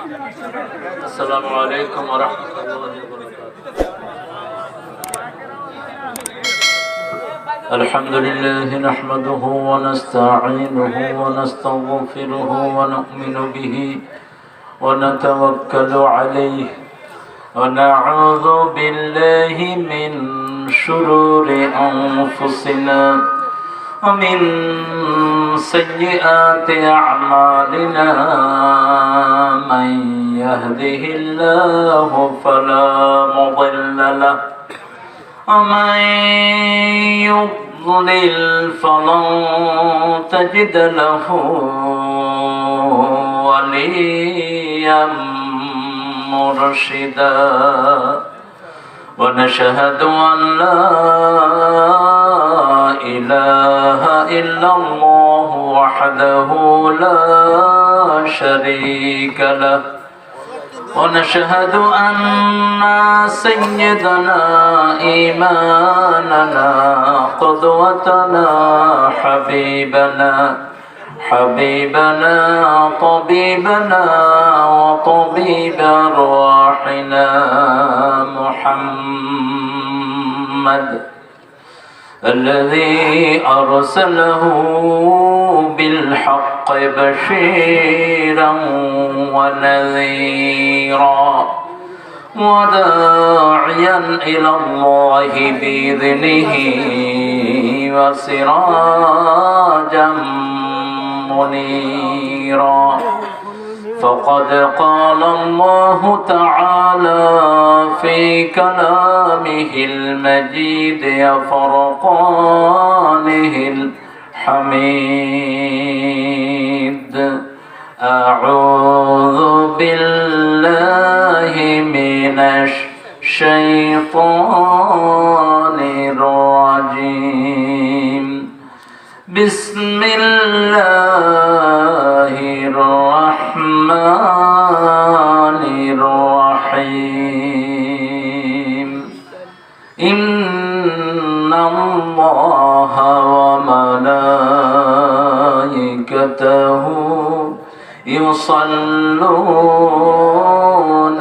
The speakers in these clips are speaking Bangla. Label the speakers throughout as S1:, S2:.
S1: السلام عليكم ورحمة الله وبركاته. الحمد لله نحمده ونستعينه ونستغفره ونؤمن به ونتوكل عليه ونعوذ بالله من شرور أنفسنا ومن سيئات أعمالنا من يهده الله فلا مضل له ومن يضلل فلن تجد له وليا مرشدا ونشهد أن لا إله إلا الله وحده لا شريك له ونشهد أن سيدنا إيماننا قدوتنا حبيبنا طبيبنا وطبيب أرواحنا محمد الذي أرسله بالحق بشيرا ونذيرا وداعيا إلى الله بإذنه وسراجا منيرا فقد قال الله تعالى في كلامه المجيد وفرقانه الحميد أعوذ بالله من الشيطان الرجيم بسم الله الرحمن الرحيم إن الله وملائكته يصلون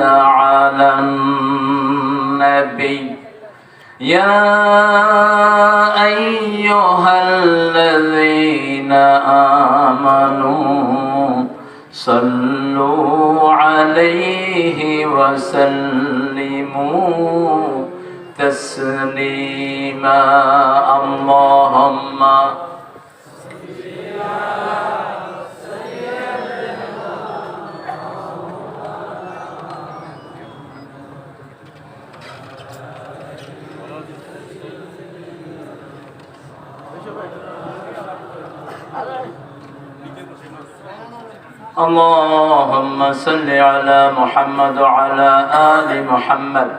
S1: على النبي يا أيها الذين آمنوا صلوا عليه وسلموا تسليما اللهم اللهم صل على محمد وعلى آل محمد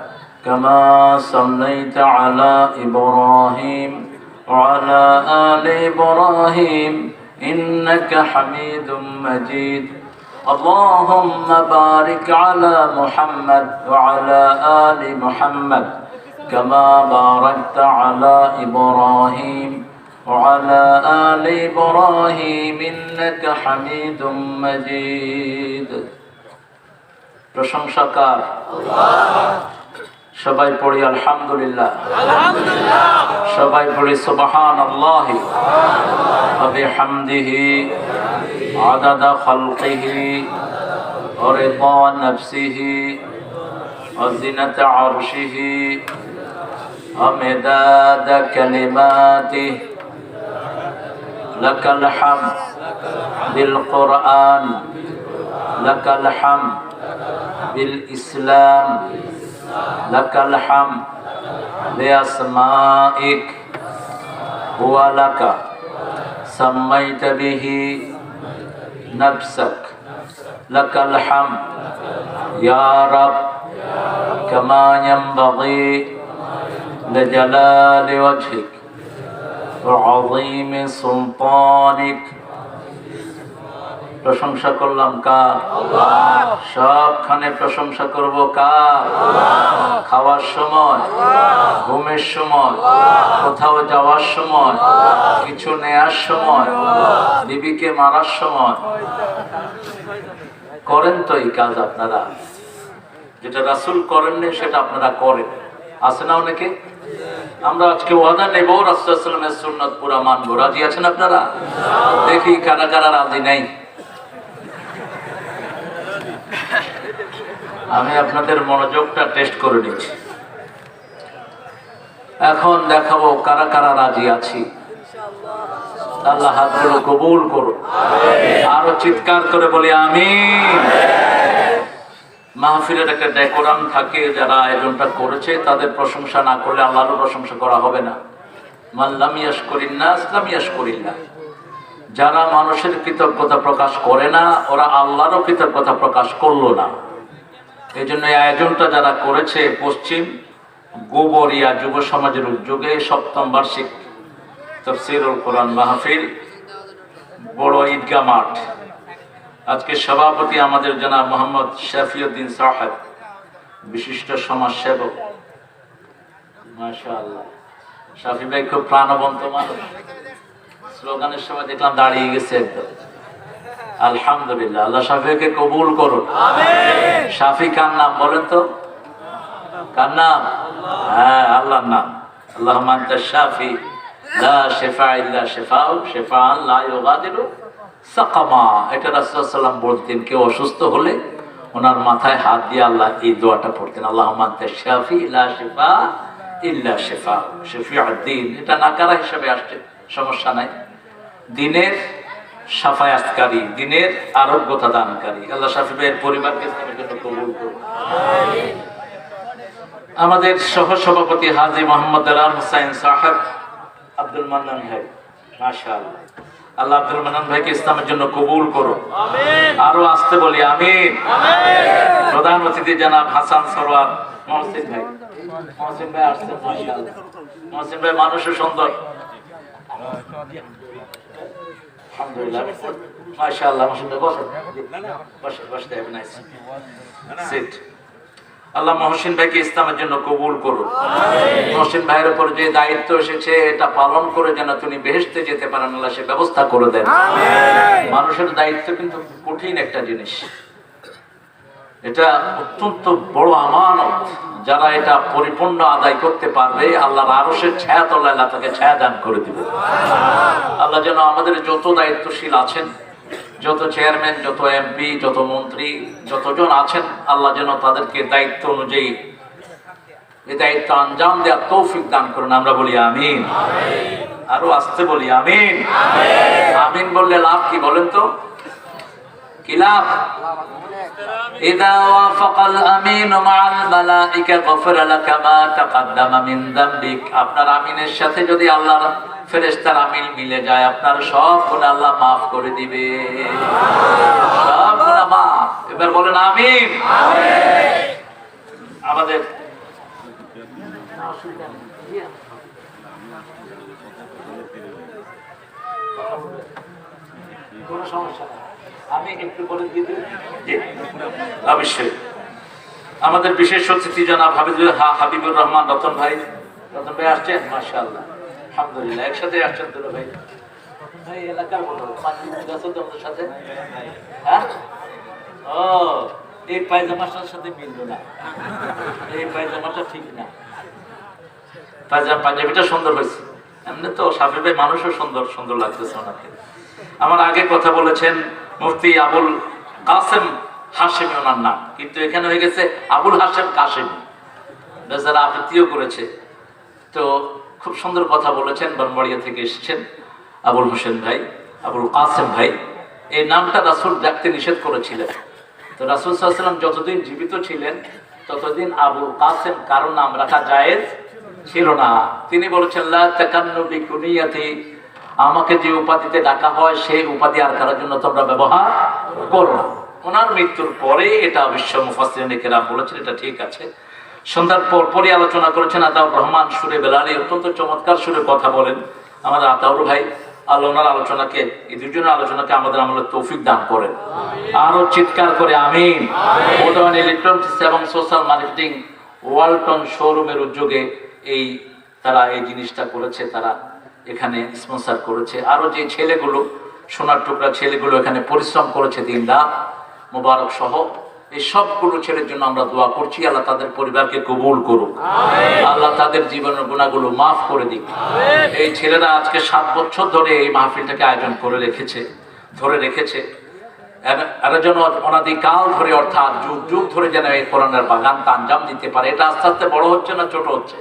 S1: كما صليت على إبراهيم وعلى آل إبراهيم إنك حميد مجيد اللهم بارك على محمد وعلى آل محمد كما باركت على إبراهيم وعلى آل إبراهيم إنك حميد مجيد প্রশংসাকার আল্লাহ সবাই পড়ি আলহামদুলিল্লাহ আলহামদুলিল্লাহ সবাই পড়ি সুবহানাল্লাহ ওয়া বিহামদিহি আদাদা খালকিহি ওয়া রিদা নাফসিহি ওয়া জিনাতা আরশিহি ওয়া মিদাদা কালিমাতিহি لك الحمد بالقرآن لك الحمد بالإسلام لك الحمد بأسمائك هو لك سميت به نفسك لك الحمد يا رب كما ينبغي لجلال وجهك وعظيم سلطانك প্রশংসা করলাম কার আল্লাহ সবখানে প্রশংসা করব কার আল্লাহ খাওয়ার সময় আল্লাহ ঘুমের সময় আল্লাহ কোথাও যাওয়ার সময় আল্লাহ কিছু নেয়ার সময় আল্লাহ বিবিকে মারার সময় করেন তো এই কাজ আপনারা, যেটা রাসূল করেননি সেটা আপনারা করেন, আছে না অনেকে? আমরা আজকে ওয়াদা নেব রাসূল সাল্লাল্লাহু আলাইহি ওয়াসাল্লামের সুন্নাত পুরা মানব। রাজি আছেন আপনারা? দেখি কারা কারা রাজি নেই। আমি আপনাদের মনোযোগটা টেস্ট করে নিচ্ছি। এখন দেখাবো কারা কারা রাজি আছি। আল্লাহ হাতগুলো কবুল করুন। আরো চিৎকার করে বলি আমিন। মাহফিলের একটা ডেকোরাম থাকে, যারা আয়োজনটা করেছে তাদের প্রশংসা না করলে আল্লাহরও প্রশংসা করা হবে না। মান লাম ইয়াশকুরিন নাস লাম ইয়াশকুরিল্লাহ। যারা মানুষের কৃতজ্ঞতা প্রকাশ করে না, ওরা আল্লাহরও কৃতজ্ঞতা প্রকাশ করলো না। এই জন্য এই আয়োজনটা যারা করেছে, পশ্চিম গোবরিয়া যুব সমাজের উদ্যোগে 7ম বার্ষিক তাফসীরুল কোরআন মাহফিল, বড় ঈদগাহ মাঠ। আজকে সভাপতি আমাদের জনাব মোহাম্মদ শাফিউদ্দিন সাহেব, বিশিষ্ট সমাজসেবক। মাশাআল্লাহ, শাফি ভাই খুব প্রাণবন্ত মানুষ। স্লোগানের সময় দেখলাম দাঁড়িয়ে গেছে একদম। আলহামদুলিল্লাহ, আল্লাহ শাফিকে কবুল করুন। আমিন। শাফি কার নাম বলেন তো? কার নাম? হ্যাঁ, আল্লাহর নাম। আল্লাহুম্মা আনতাশ শাফি লা শিফা ইল্লা শিফাউক শিফাআন লা ইউগাদিরু সাকামা। এটা রাসূল সাল্লাল্লাহু আলাইহি ওয়াসাল্লাম বলতেন, কেউ অসুস্থ হলে ওনার মাথায় হাত দিয়ে আল্লাহ এই দোয়াটা পড়তেন, আল্লাহুম্মা আনতাশ শাফি লা শিফা ইল্লা শিফাউক শাফিউদ্দিন। এটা নাকারা হিসেবে আসছে, সমস্যা নাই। দিনের সাফায়াতকারী, দিনের আরোগ্যতা দানকারী। আল্লাহ শাফি ভাইয়ের পরিবারকে ইসলামের জন্য কবুল করুন। আমিন। আমাদের সহসভাপতি হাজী মোহাম্মদ দেলার হুসাইন সাহেব, আব্দুল মান্নান ভাই, মাশাআল্লাহ, আল্লাহ আব্দুল মান্নান ভাইকে ইসলামের জন্য কবুল করুন। আমিন। আরো আসতে বলি আমিন। আমিন। প্রধান অতিথি জনাব হাসান সরওয়ার মহসিন ভাই। মহসিন ভাই আসছেন, মাশাআল্লাহ। মহসিন ভাই মানুষও সুন্দর, আলহামদুলিল্লাহ, মাশাআল্লাহ। মহসিন ভাই বসেন, বসে বসে, হ্যাভ নাইস সিট। আল্লাহ মহসিন ভাইকে ইসলামের জন্য কবুল করুন। মহসিন ভাইয়ের উপর যে দায়িত্ব এসেছে, এটা পালন করে যেন তিনি বেহেশতে যেতে পারেন, আল্লাহ সে ব্যবস্থা করে দেন। মানুষের দায়িত্ব কিন্তু কঠিন একটা জিনিস, এটা অত্যন্ত বড় আমানত। যারা এটা পরিপূর্ণ আদায় করতে পারবে, আল্লাহর আরশের ছায়া তলায় আল্লাহ তাকে ছায়া দান করে দিবে। আল্লাহ যেন আমাদের যত দায়িত্বশীল আছেন, যত চেয়ারম্যান, যত এমপি, যত মন্ত্রী, যতজন আছেন, আল্লাহ যেন তাদেরকে দায়িত্ব অনুযায়ী এই দায়িত্ব আঞ্জাম দেওয়ার তৌফিক দান করুন। আমরা বলি আমিন। আরো আসতে বলি আমিন। আমিন বললে লাভ কি বলেন তো? কি লাভ? ইযা ওয়াফাকাল আমিনু মাআল মালাইকা গফিরা লাকা মা তাকাদ্দামা মিন যামবিক। আপনার আমিনের সাথে যদি আল্লাহর ফেরেশতার আমিন মিলে যায়, আপনার সব গুনাহ আল্লাহ মাফ করে দিবে, সব গুনাহ মাফ। এবার বলেন আমিন। আমিন। আমাদের কোনো সমস্যা নেই, আমি একটু বলে দিয়ে দিই। জি, অবশ্যই। আমাদের বিশেষ অতিথি জনাব হাবিবুর রহমান রতন ভাই। রতন ভাই আসছেন, মাশাআল্লাহ, আলহামদুলিল্লাহ। একসাথে আসছেন দুটো ভাই। ভাই এলাকার বলো, তোমাদের সাথে? হ্যাঁ, ও, এই পায়জামাটার সাথে মিলবে না, এই পায়জামাটা ঠিক না। পাঞ্জাবিটা সুন্দর হয়েছে, এমনি তো শাফি ভাই মানুষও সুন্দর, সুন্দর লাগতেছে ওনাকে। আমার আগে কথা বলেছেন মুফতি আবুল কাসেম হাশেমি ওনার নাম, কিন্তু এখানে হয়ে গেছে আবুল হাশেম কাশেমি, যারা আবৃত্তিও করেছে। তো খুব সুন্দর কথা বলেছেন। বনবাড়িয়া থেকে এসেছেন আবুল হোসেন ভাই, আবুল কাসেম ভাই। এই নামটা রাসূল ডাকতে নিষেধ করেছিলেন। তো রাসূল সাল্লাল্লাহু আলাইহি ওয়াসাল্লাম যতদিন জীবিত ছিলেন, ততদিন আবুল কাসেম কারো নাম রাখা জায়েজ ছিল না। তিনি বলেছেন, লা তাকান্নু বিকুনিয়াতি, আমাকে যে উপাধিতে ডাকা হয় সেই উপাধি আর কারোর জন্য তোমরা ব্যবহার করো না। ওনার মৃত্যুর পরে এটা বিশ্ব মুফাসসিরিনে কেরাম বলেছেন, এটা ঠিক আছে। সন্ধ্যার পরপরই আলোচনা করেছেন আতাউর রহমান সুরে বেলালি, অত্যন্ত চমৎকার সুরে কথা বলেন আমাদের আতাউর ভাই। আল্লাহ ওনার আলোচনাকে, এই দুজনের আলোচনাকে আমাদের আমলের তৌফিক দান করেন। আরো চিৎকার করে আমিন। উদয়ন ইলেকট্রনিক্স এবং সোশ্যাল মার্কেটিং ওয়ালটন শোরুমের উদ্যোগে তারা এই জিনিসটা করেছে, তারা এখানে স্পন্সর করেছে। আরো যে ছেলেগুলো, সোনার টুকরা ছেলেগুলো এখানে পরিশ্রম করেছে দিন রাত, মোবারক সহ এই সবগুলো ছেলের জন্য আমরা দোয়া করছি। আল্লাহ তাদের পরিবারকে কবুল করুক, আল্লাহ তাদের জীবনের গুনাহগুলো মাফ করে দিক। এই ছেলেরা আজকে 7 বছর ধরে এই মাহফিলটাকে আয়োজন করে ধরে রেখেছে। এরা যেন অনাদিকাল ধরে অর্থাৎ যুগ যুগ ধরে যেন এই কোরআনের বাগানটা আঞ্জাম দিতে পারে। এটা আস্তে আস্তে বড় হচ্ছে না ছোট হচ্ছে?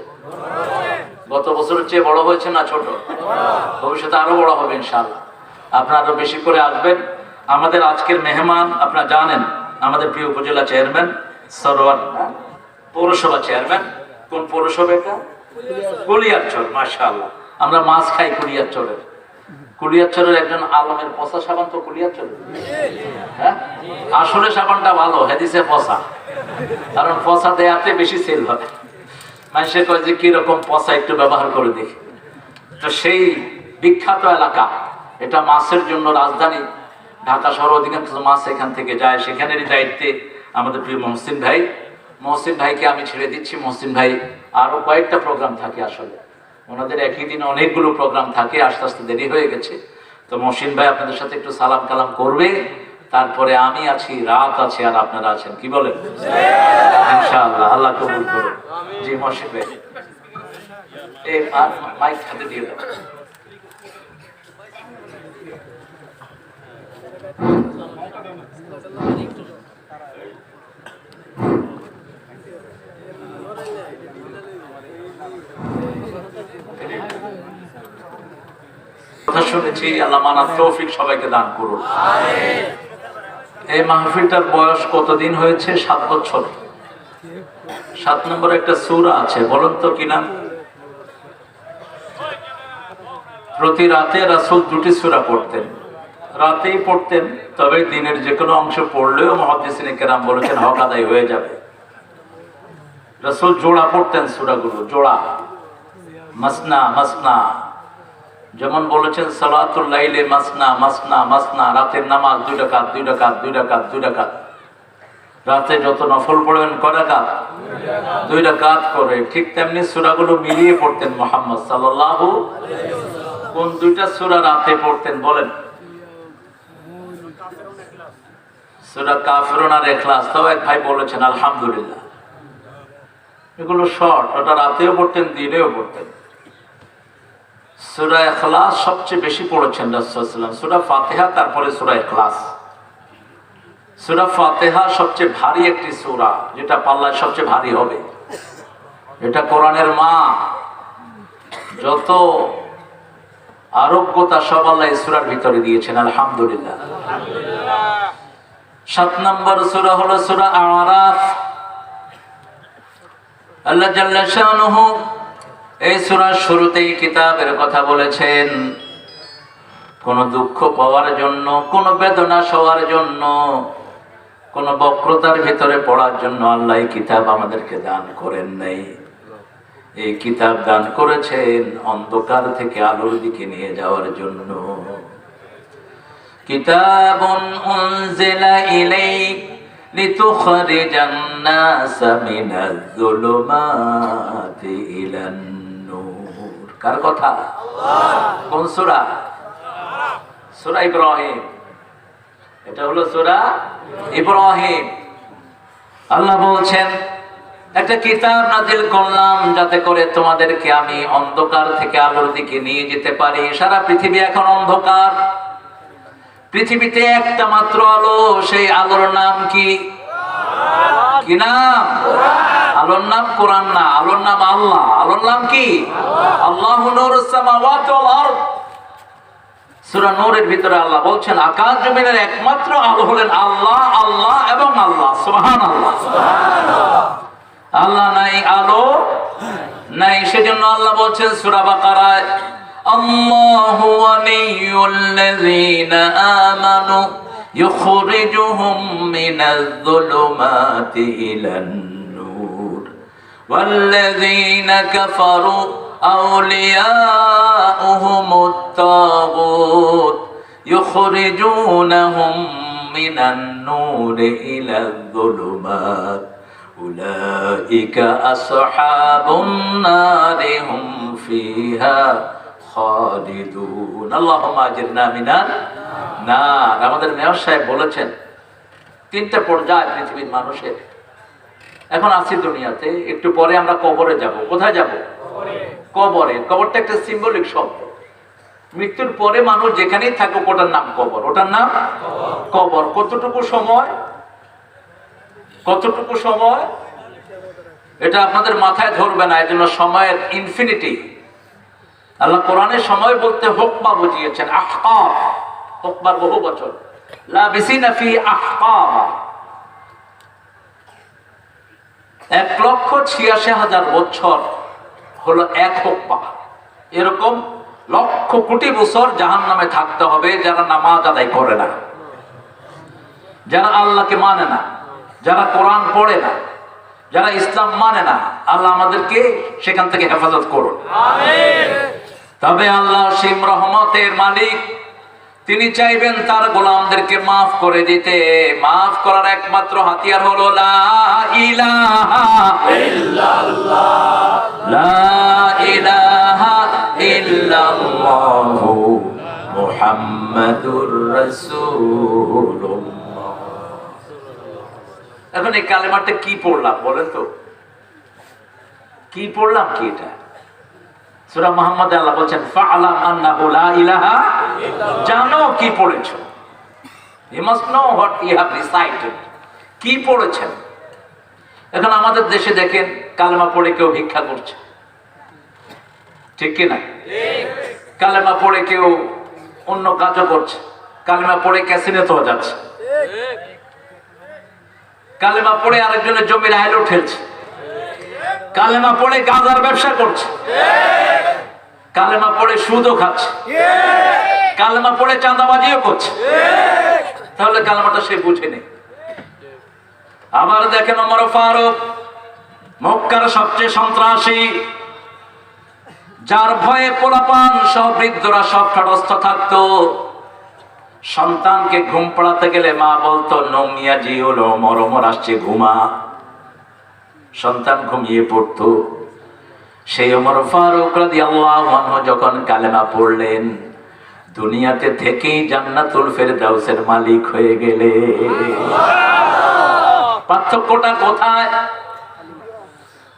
S1: গত বছরের চেয়ে বড় হয়েছে না ছোট? ভবিষ্যতে আরো বড় হবে ইনশাআল্লাহ। আপনারা আরো বেশি করে আসবেন। আমাদের আজকের মেহমান আপনারা জানেন, আমাদের প্রিয় উপজেলা চেয়ারম্যান সরোয়ার, পৌরসভা চেয়ারম্যান। কোন পৌরসভা এটা? কুলিয়ারচর। মাশাআল্লাহ, আমরা মাছ খাই কুলিয়ারচরের। কুলিয়ারচরের একজন আলমের পচা সাবান তো কুলিয়ারচরের। হ্যাঁ, আসলে সাবানটা ভালো, হাদিসে পচা, কারণ পচা দেয়াতে বেশি সেল হবে। মানুষে কয় যে কিরকম পচা, একটু ব্যবহার করে দেখি। তো সেই বিখ্যাত এলাকা, এটা মাছের জন্য রাজধানী। ঢাকা শহর অধিকাংশ মাছ এখান থেকে যায়। সেখানেরই দায়িত্বে আমাদের প্রিয় মহসিন ভাইকে আমি ছেড়ে দিচ্ছি। মহসিন ভাই আরো কয়েকটা প্রোগ্রাম থাকে, আসলে ওনাদের একই দিনে অনেকগুলো প্রোগ্রাম থাকে, আস্তে আস্তে দেরি হয়ে গেছে। তো মহসিন ভাই আপনাদের সাথে একটু সালাম কালাম করবে, তারপরে আমি আছি, রাত আছে, আর আপনারা আছেন। কি বলেন? ইনশাআল্লাহ, আল্লাহ কবুল করুন। জি মহসিন ভাই, এই মাইক হাতে দিয়ে দাও। কথা শুনেছি, আল্লাহ মানার তৌফিক সবাইকে দান করুন। এই মাহফিলটার বয়স কতদিন হয়েছে? 7 বছর। 7 নম্বরে একটা সূরা আছে, বলুন তো কি নাম? প্রতি রাতে রাসূল 2টি সূরা পড়তেন, রাতেই পড়তেন। তবে দিনের যে কোনো অংশ পড়লেও মুহাদ্দিসিনে কেরাম বলেছেন হক আদায় হয়ে যাবে। রাসূল জোড়া পড়তেন সূরাগুলো, জোড়া, মাসনা মাসনা। যেমন বলেছেন সালাতুল লাইলে মাসনা মাসনা মাসনা, রাতের নামাজ 2 রাকাত 2 রাকাত 2 রাকাত 2 রাকাত। রাতে যত নফল পড়েন কয় রাকাত? 2 রাকাত করে। ঠিক তেমনি সূরাগুলো মিলিয়ে পড়তেন মুহাম্মদ সাল্লাল্লাহু আলাইহি ওয়াসাল্লাম। কোন 2টা সূরা রাতে পড়তেন বলেন? সূরা কাফিরুন আর ইখলাস। তো এক ভাই বলেছেন আলহামদুলিল্লাহ, এগুলো শর্ট, ওটা রাতেও পড়তেন, দিনেও পড়তেন। সূরা ইখলাস সবচেয়ে বেশি পড়েছেন রাসূল সাল্লাল্লাহু আলাইহি ওয়াসাল্লাম, সূরা ফাতিহা, তারপরে সূরা ইখলাস। সূরা ফাতিহা সবচেয়ে ভারী একটি সূরা, যেটা পাল্লায় সবচেয়ে ভারী হবে। এটা কোরআনের মা, যত আরোগ্যতা সব আল্লাহ এই সূরার ভিতরে দিয়েছেন। আলহামদুলিল্লাহ। 7 নম্বর সূরা হলো সূরা আরাফ। আল্লাহ জাল্লা শানুহু এই সূরার শুরুতেই কিতাবের কথা বলেছেন। কোন দুঃখ পাওয়ার জন্য, কোন বেদনা সওয়ার জন্য, কোন বক্রতার ভিতরে পড়ার জন্য আল্লাহ এই কিতাব আমাদেরকে দান করেন নাই। এই কিতাব দান করেছেন অন্ধকার থেকে আলোর দিকে নিয়ে যাওয়ার জন্য। কিতাবুন উনজিলা ইলাইক লিতুখরিজান নাসা মিনাজ যুলুমাতি ইলান নূর। কার কথা? আল্লাহ। কোন সূরা? সূরা ইব্রাহিম। এটা হলো সূরা ইব্রাহিম। আল্লাহ বলছেন একটা কিতাব নাজিল করলাম যাতে করে তোমাদেরকে আমি অন্ধকার থেকে আলোর দিকে নিয়ে যেতে পারি। সারা পৃথিবী এখন অন্ধকার, পৃথিবীতে একটা মাত্র আলো, সেই আলোর নাম কি? কি নাম? আলোর নাম কোরআন না, আলোর নাম আল্লাহ। আলোর নাম কি? আল্লাহু নূরুস সামাওয়াতি ওয়াল আরদ। সূরা নূরের ভিতরে আল্লাহ বলছেন আকাশ জমিনের একমাত্র আলো হলেন আল্লাহ, আল্লাহ এবং আল্লাহ। সুবহানাল্লাহ। আল্লাহ নাই, আলো নাই, সেজন্য আল্লাহ বলছেন সূরা বাকারায় আল্লাহু ওয়ালিয়ুল্লাযীনা আমানু ইখরিজুহুম মিনাজ যুলুমাতি ইলান নূর ওয়াল্লাযীনা কাফারু আউলিয়াউহুমুত তাগুত ইখরিজুনাহুম মিনান নূরি ইলাজ যুলুমাত উলাইকা আসহাবুন নারি হুম ফিহা খালিদুন। আল্লাহুম্মা আজিরনা মিনান নার। আমাদের মেয়র সাহেব বলেছেন তিনটা পর্যায় পৃথিবীর মানুষের। এখন আছি দুনিয়াতে, একটু পরে আমরা কবরে যাব। কোথায় যাব? কবরে। কবরটা একটা সিম্বলিক শব্দ। মৃত্যুর পরে মানুষ যেখানেই থাকুক ওটার নাম কবর। ওটার নাম কবর। কতটুকু সময়? কতটুকু সময় এটা আপনাদের মাথায় ধরবে না, এজন্য সময়ের ইনফিনিটি। আল্লাহ কোরআনে সময় বলতে হুকমা বুঝিয়েছেন, আহকাম। হুকমার বহু বচন, লাবিসিনা ফি আহকাম। 1,86,000 বছর হলো এক হুকমা। এরকম লক্ষ কোটি বছর জাহান্নামে থাকতে হবে যারা নামাজ আদায় করে না, যারা আল্লাহকে মানে না, যারা কোরআন পড়ে না, যারা ইসলাম মানে না। আল্লাহ আমাদেরকে সেখান থেকে হেফাজত করুন, আমিন। তবে আল্লাহ সীম রহমতের মালিক, তিনি চাইবেন তার গোলামদেরকে মাফ করে দিতে। মাফ করার একমাত্র হাতিয়ার হলো লা ইলাহা ইল্লাল্লাহ, লা ইলাহা ইল্লাল্লাহু মুহাম্মাদুর রাসূলুল্লাহ। এখন এই কালেমাটা কি পড়লাম বলেন তো? কি পড়লাম? কি এটা? সূরা মুহাম্মাদে আল্লাহ বলেন ফাআলাম আন্নাহু লা ইলাহা ইল্লাল্লাহ। জানো কি পড়েছো। You must know what you have recited. কি পড়েছেন? এখন আমাদের দেশে দেখেন কালেমা পড়ে কেউ ভিক্ষা করছে, ঠিক কি না? ঠিক। কালেমা পড়ে কেউ অন্য কাজও করছে, কালেমা পড়ে ক্যাসিনোতেও যাচ্ছে, ঠিক। কালেমা পড়ে আরেকজনের জমির আইল ঠেলছে, কালেমা পড়ে গাঁজার ব্যবসা করছে, কালেমা পড়ে সুদও খাচ্ছে, কালেমা পড়ে চাঁদাবাজিও করছে। তাহলে কালেমাটা সে বুঝে নেই। আবার দেখেন ওমর ফারুক, মক্কার সবচেয়ে সন্ত্রাসী, যার ভয়ে পোলাপান সব বৃদ্ধরা সব ঠাটস্থ থাকতো। সন্তানকে ঘুম পড়াতে গেলে মা বলতো নমিয়া জি হলো ওমর, ওমর আসছে ঘুমা। সন্তান ঘুমিয়ে পড়তো। সেই ওমর ফারুক রাদিয়াল্লাহু আনহু যখন কালেমা পড়লেন, দুনিয়াতে থেকেই জান্নাতুল ফেরদাউসের মালিক হয়ে গেলেন। পার্থক্যটা কোথায়?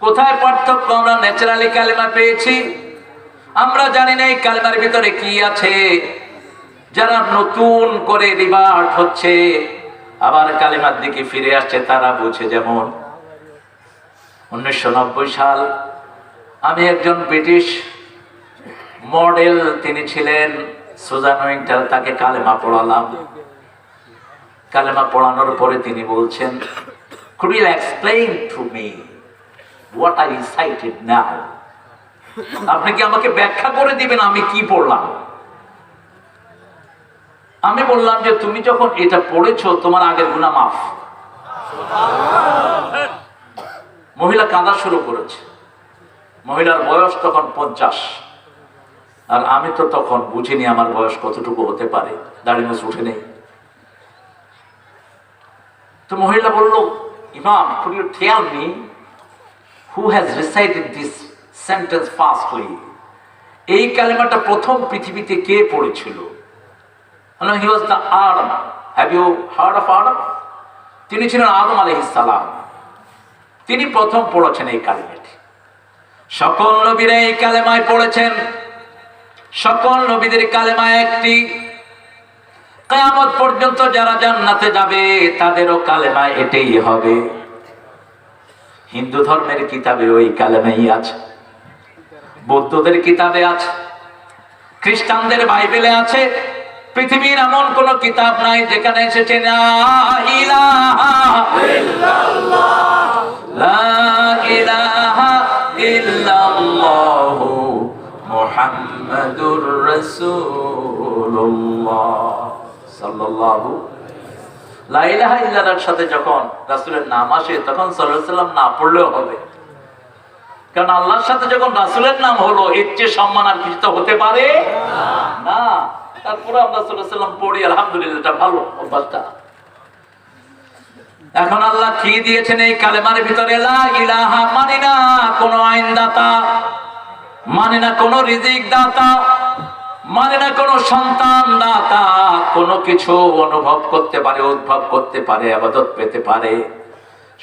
S1: কোথায় পার্থক্য? আমরা ন্যাচারালি কালেমা পেয়েছি, আমরা জানি না এই কালেমার ভিতরে কি আছে। যারা নতুন করে রিভার্ট হচ্ছে, আবার কালেমার দিকে ফিরে আসছে, তারা বুঝে। যেমন 1990 সাল আমি একজন ব্রিটিশ মডেল, তিনি ছিলেন সুজান উইন্টার, তাকে কালেমা পড়ালাম। কালেমা পড়ানোর পরে তিনি বলছেন, could you explain to me what I recited now? আপনি কি আমাকে ব্যাখ্যা করে দিবেন আমি কি পড়লাম? আমি বললাম যে তুমি যখন এটা পড়েছো তোমার আগের গুনাহ মাফ। মহিলা কাঁদা শুরু করেছে। মহিলার বয়স তখন 50, আর আমি তো তখন বুঝিনি আমার বয়স কতটুকু হতে পারে, দাড়ি মোছ উঠে নেই। তো মহিলা বলল, ইমাম, could you tell me who has recited this sentence fastly? এই কালেমাটা প্রথম পৃথিবীতে কে পড়েছিল? He was the Adam. Have you heard of Adam? তিনি ছিলেন আদম আলাইহিস সালাম। তিনি প্রথম পড়েছেন এই কালেমাটি। সকল নবীরা এই কালেমায় পড়েছেন। সকল নবীদের কালেমা একটি। কিয়ামত পর্যন্ত যারা জান্নাতে যাবে তাদেরও কালেমা এটাই হবে। হিন্দু ধর্মের কিতাবে ওই কালেমাই আছে, বৌদ্ধদের কিতাবে আছে, খ্রিস্টানদের বাইবেলে আছে। পৃথিবীর এমন কোন কিতাব নাই যেখানে এসেছে লা ইলাহা ইল্লাল্লাহ, লা ইলাহা ইল্লাল্লাহু মুহাম্মাদুর রাসূলুল্লাহ সাল্লাল্লাহু। লা ইলাহা ইল্লাল্লাহর সাথে যখন রাসূলের নাম আসে তখন সাল্লাল্লাহু আলাইহি সাল্লাম না পড়লেও হবে, কারণ আল্লাহর সাথে যখন রাসূলের নাম হলো এর চেয়ে সম্মান আর কিছু তো হতে পারে না। তারপরে আমরা সাল্লাল্লাহু আলাইহি সাল্লাম পড়ি, আলহামদুলিল্লাহ, এটা ভালো অভ্যাসটা। এখন আল্লাহ কি দিয়েছেন এই কালেমার ভিতরে? লা ইলাহা, মানি না কোন আইনদাতা, মানি না কোন রিজিক দাতা, মানে না কোনো সন্তান দাতা কোনো কিছু অনুভব করতে পারে, উদ্ভব করতে পারে, ইবাদত পেতে পারে।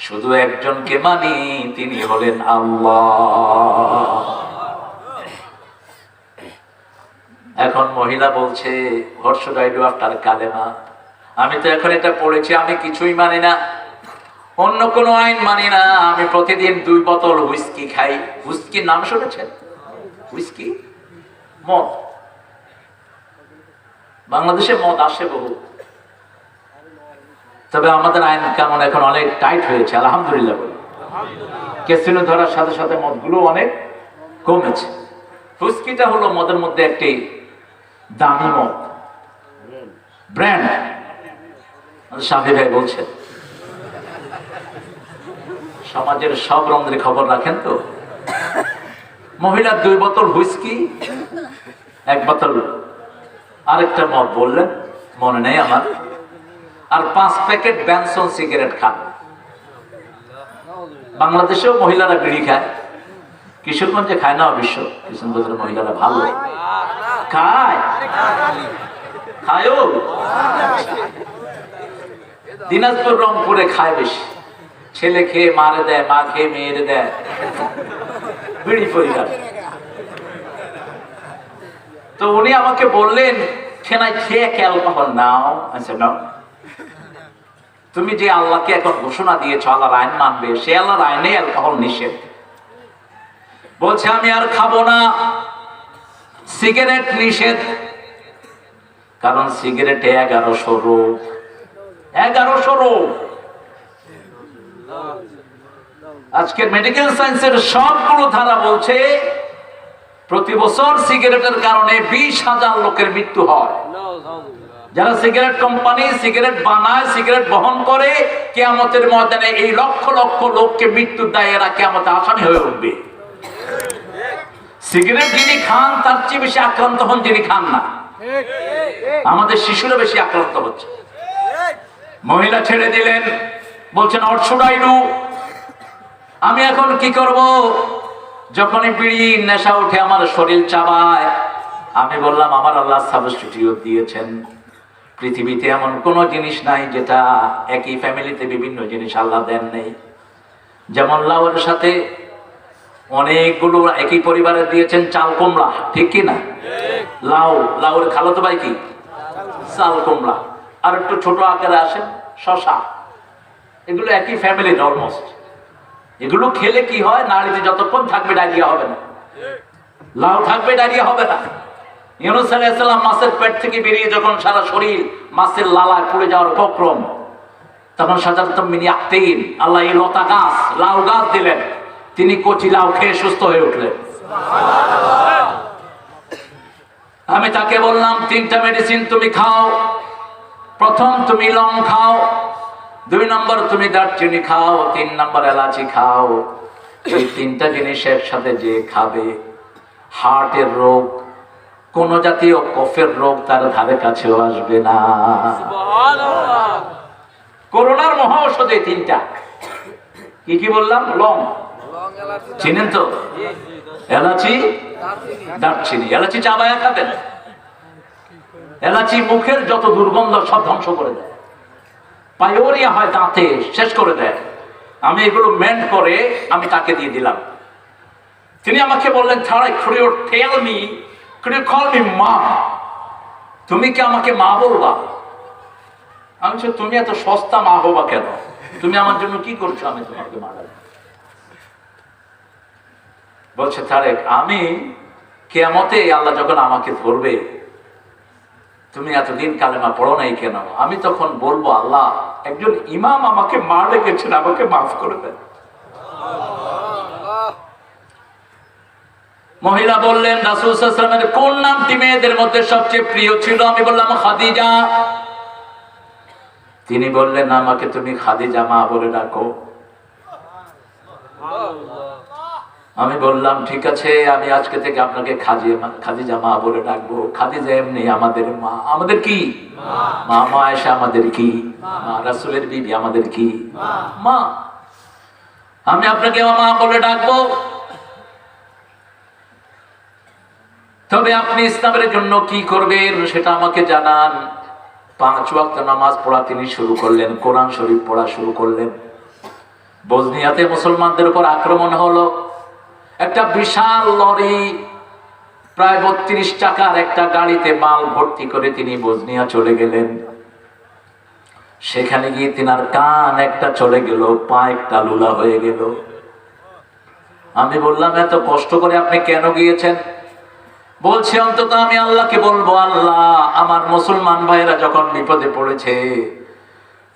S1: শুধু একজনকে মানি, তিনি হলেন আল্লাহ। এখন মহিলা বলছে, what should I do after কালেমা? আমি তো এখন এটা পড়েছি, আমি কিছুই মানি না, অন্য কোনো আইন মানি না। আমি প্রতিদিন 2 বোতল হুইস্কি খাই। হুইস্কির নাম শুনেছেন? হুইস্কি মদ। বাংলাদেশে মদ আসে বহু, তবে আমাদের আইন কানুন এখন অনেক টাইট হয়েছে, আলহামদুলিল্লাহ। ক্যাসিনো ধরার সাথে সাথে মদগুলো অনেক কমেছে। হুইস্কিটা হলো মদের মধ্যে একটি দামি মদ, ব্র্যান্ড। শাফি ভাই বলছেন, সমাজের সব রন্ধ্রে খবর রাখেন তো। মহিলা 2 বোতল হুইস্কি, 1 বোতল আরেকটা মদ বললেন, মনে নেই আমার, আর 5 প্যাকেট ব্যানসন সিগারেট খান। বাংলাদেশেও মহিলারা বিড়ি খায়, কিশোরগঞ্জে খায় না অবশ্য, কিশোরগঞ্জের মহিলারা ভালো খায়, খায়ও। দিনাজপুর রংপুরে খায় বেশি, ছেলে খেয়ে মারে দেয়, মা খেয়ে মেয়েরে দেয়, বিড়ি পরিবার। তো উনি আমাকে বললেন, can I take alcohol now? I said no. তুমি যে আল্লাহকে এখন ঘোষণা দিয়েছ আল্লাহর আইন মানবে, সে আল্লাহর আইনে অ্যালকোহল নিষেধ। বলছে আমি আর খাবো না, সিগারেট নিষেধ, কারণ সিগারেটে 1100 রোগ, 1100 রোগ। আজকের মেডিকেল সায়েন্সের সবগুলো ধারা বলছে প্রতি বছর সিগারেটের কারণে 20,000 লোকের মৃত্যু হয়। যারা সিগারেট কোম্পানি সিগারেট বানায়, সিগারেট বহন করে, কিয়ামতের ময়দানে এই লক্ষ লক্ষ লোককে মৃত্যুর দায়ে এরা কিয়ামতে আসামি হয়ে উঠবে। সিগারেট যিনি খান তার চেয়ে বেশি আক্রান্ত হন যিনি খান না। আমাদের শিশুরা বেশি আক্রান্ত হচ্ছে। মহিলা ছেড়ে দিলেন, বলছেন হোয়াট শুড আই ডু? আমি এখন কি করব? যখনই বিড়ির নেশা উঠে আমার শরীর চাবায়, আমি বললাম আমার আল্লাহ সাবস্টিটিউট দিয়েছেন। পৃথিবীতে এমন কোনো জিনিস নাই যেটা একই ফ্যামিলিতে বিভিন্ন জিনিস আল্লাহ দেন নেই। যেমন লাউয়ের সাথে অনেকগুলো একই পরিবারের দিয়েছেন চাল কুমড়া, ঠিক কি না? লাউয়ের খালাতো ভাই কি চাল কুমড়া, আর একটু ছোট আকারে আসেন শশা, এগুলো একই ফ্যামিলির অলমোস্ট। এগুলো খেলে কি হয়, নাড়িতে যতক্ষণ থাকবে ডায়রিয়া হবে না। লাউ থাকবে, ডায়রিয়া হবে না। ইউনূস আলাইহিস সালাম মাছের পেট থেকে বেরিয়ে যখন সারা শরীর মাছের লালায় পুড়ে যাওয়ার উপক্রম, তখন শাজারাতুম মিন ইয়াকতিন, আল্লাহ এই লতা গাছ, লাউ গাছ দিলেন, তিনি কচি লাউ খেয়ে সুস্থ হয়ে উঠলেন। আমি তাকে বললাম 3টা মেডিসিন তুমি খাও। প্রথম তুমি লং খাও, 2 নম্বর তুমি দারচিনি খাও, 3 নম্বর এলাচি খাও। এই 3টা জিনিস একসাথে যে খাবে, হার্টের রোগ, কোন জাতীয় কফের রোগ তার ধারে কাছেও আসবে না। করোনার মহা ঔষধে 3টা। কি কি বললাম? লং, চিনেন তো? এলাচি, দারচিনি। এলাচি চাবায়া খাবেন। এলাচি মুখের যত দুর্গন্ধ সব ধ্বংস করে দেয়, পায়োরিয়া হয় দাঁতে, শেষ করে দেয়। আমি এগুলো মেন্ট করে আমি তাকে দিয়ে দিলাম। তিনি আমাকে বললেন, মা, তুমি কি আমাকে মা বলবা? আমি বলছি, তুমি এত সস্তা মা হবা কেন? তুমি আমার জন্য কি করছো? আমি তোমাকে মা ডাকবো। বলছে তারেক, আমি কিয়ামতে আল্লাহ যখন আমাকে ধরবে, তুমি এতদিন কালেমা পড়ো নাই কেন? আমি তখন বলবো, আল্লাহ একজন ইমাম আমাকে মা ডেকেছেন, আমাকে মাফ করে দেন। মহিলা বললেন, রাসূল সাল্লাল্লাহু আলাইহি ওয়াসাল্লামের কোন নামটি মেয়েদের মধ্যে সবচেয়ে প্রিয় ছিল? আমি বললাম খাদিজা। তিনি বললেন, আমাকে তুমি খাদিজা মা বলে ডাকো। আমি বললাম ঠিক আছে, আমি আজকে থেকে আপনাকে খাদিজা মা বলে ডাকবো। খাদিজা এমনি আমাদের মা। আমাদের কি মা? মা আয়েশা আমাদের কি মা? রাসূলের বিবি আমাদের কি মা? আমি আপনাকে মা বলে ডাকবো। তবে আপনি ইসলামের জন্য কি করবেন সেটা আমাকে জানান। 5 ওয়াক্ত নামাজ পড়া তিনি শুরু করলেন, কোরআন শরীফ পড়া শুরু করলেন। বসনিয়াতে মুসলমানদের উপর আক্রমণ হলো। একটা বিশাল লরি, প্রায় 32 টাকার একটা গাড়িতে মাল ভর্তি করে তিনি বসনিয়া চলে গেলেন। সেখানে গিয়ে তিনার কান একটা চলে গেল, পা একটা লুলা হয়ে গেল। আমি বললাম, এত কষ্ট করে আপনি কেন গিয়েছেন? বলছে, অন্তত আমি আল্লাহকে বলবো, আল্লাহ আমার মুসলমান ভাইরা যখন বিপদে পড়েছে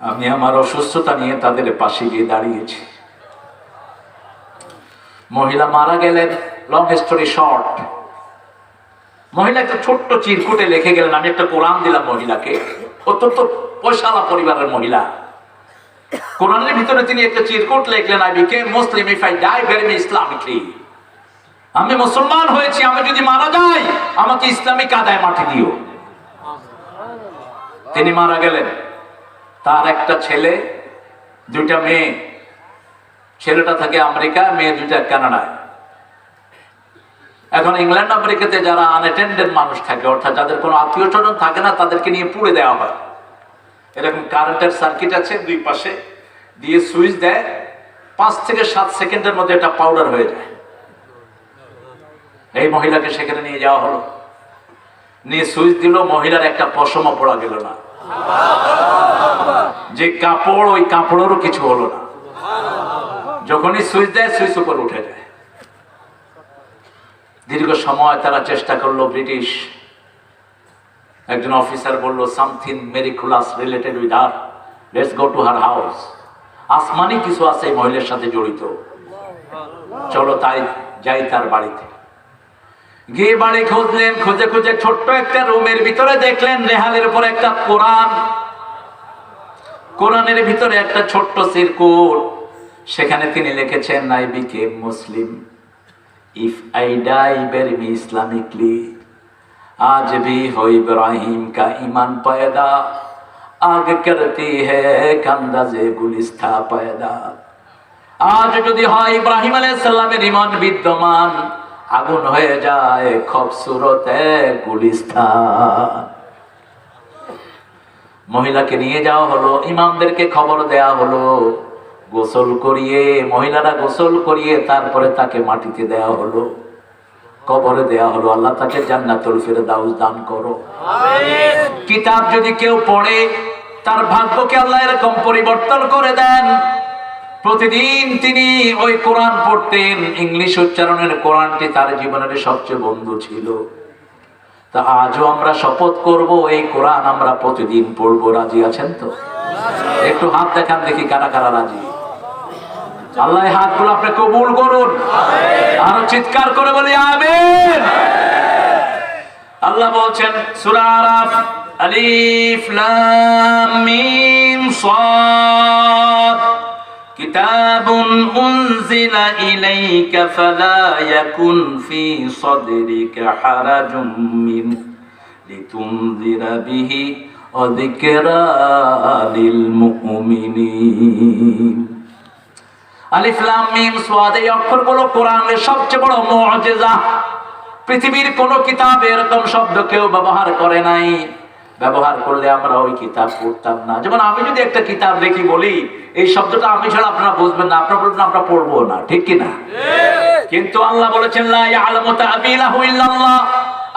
S1: আমি আমার অসুস্থতা নিয়ে তাদের পাশে গিয়ে দাঁড়িয়েছি। মহিলা মারা গেলেন। লং স্টোরি শর্ট, মহিলা একটা ছোট্ট চিরকুটে লিখে গেলেন, আমি একটা কোরআন দিলাম মহিলাকে, অত্যন্ত পয়সালা পরিবারের মহিলা। কোরআনের ভিতরে তিনি একটা চিরকুট লিখলেন, I became Muslim if I die bury me Islamically. আমি মুসলমান হয়েছি, আমি যদি মারা যাই আমাকে ইসলামী কাদায় মাটি দিও। তিনি মারা গেলেন। তার একটা ছেলে, 2টা মেয়ে। ছেলেটা থাকে আমেরিকা, মেয়ে 2টা কানাডায়। এখন ইংল্যান্ড আমেরিকাতে যারা আনঅ্যাটেন্ডেড মানুষ থাকে, অর্থাৎ যাদের কোনো আত্মীয় স্বজন থাকে না, তাদেরকে নিয়ে পুড়ে দেওয়া হয়। এরকম কারেন্টের সার্কিট আছে, 2 পাশে দিয়ে সুইচ দেয়, 5 থেকে 7 সেকেন্ডের মধ্যে এটা পাউডার হয়ে যায়। এই মহিলাকে সেখানে নিয়ে যাওয়া হলো, নিয়ে সুইচ দিল, মহিলার একটা পশমও পড়া গেল না। যে কাপড়, ওই কাপড়েরও কিছু হলো না। যখনই সুইচ দেয়, সুইচ উপর উঠে যায়। দীর্ঘ সময় তারা চেষ্টা করলো। ব্রিটিশ একজন অফিসার বলল, something miraculous related with her, let's go to her house. আসমানি কিছু আছে এই মহিলার সাথে জড়িত, চলো তাই যাই তার বাড়িতে। গিয়ে বাড়ি খুঁজলেন, খুঁজে খুঁজে ছোট্ট একটা রুমের ভিতরে দেখলেন রেহালের উপর একটা কোরআন, কোরআনের ভিতরে একটা ছোট্ট সিরকুট। সেখানে তিনি লিখেছেন, I became Muslim if I die bury me Islamically. आज भी हो इब्राहिम का ईमान पैदा, आग करती है कंदाजे गुलिस्ता पैदा। आज যদি হয় ইব্রাহিম আলাইহিস সালামের ঈমান বিদ্যমান, আগুন হয়ে যায় খুবসুরত গুলিস্তান। মহিলাকে নিয়ে যাওয়া হলো, ইমামদেরকে খবর দেয়া হলো, গোসল করিয়ে, মহিলারা গোসল করিয়ে তারপরে তাকে মাটিতে দেয়া হলো, কবরে দেয়া হলো। আল্লাহ তাকে জান্নাতুল ফিরদাউস দান করো। আমিন। কিতাব যদি কেউ পড়ে, তার ভাগ্যকে আল্লাহ এরকম পরিবর্তন করে দেন। প্রতিদিন তিনি ওই কোরআন পড়তেন, ইংলিশ উচ্চারণের কোরআনটি তার জীবনের সবচেয়ে বন্ধু ছিল। তা আজও আমরা শপথ করব, এই কোরআন আমরা প্রতিদিন পড়বো। রাজি আছেন তো? একটু হাত দেখান দেখি কারা কারা রাজি। আল্লাহ হাতগুলো আপনি কবুল করুন। আরো চিৎকার করে বলি আমিন। আল্লাহ বলছেন সূরা আরাফ, আলিফ লাম মিম সাদ, কিতাবুন উনজিলা ইলাইকা ফালা ইয়াকুন ফি সাদরিকা হারাজুম মিন লিতুনজিরা বিহি ওয়া যিকরা লিল মুমিনিন। আলিফ লাম মিম সাদ, এই অক্ষরগুলো কোরআনের সবচেয়ে বড় মুআজিজা। পৃথিবীর কোন কিতাবে এরকম শব্দ কেউ ব্যবহার করে নাই। ব্যবহার করলে আমরা ওই কিতাব পড়তাম না। যেমন আমি যদি একটা কিতাব দেখি বলি, এই শব্দটা আমি ছাড়া আপনারা বুঝবেন না, আপনারা বলবেন আমরা পড়বো না, ঠিক কি না? কিন্তু আল্লাহ বলেছেন, লা ইয়ালামু তা'বীলাহু ইল্লাল্লাহ।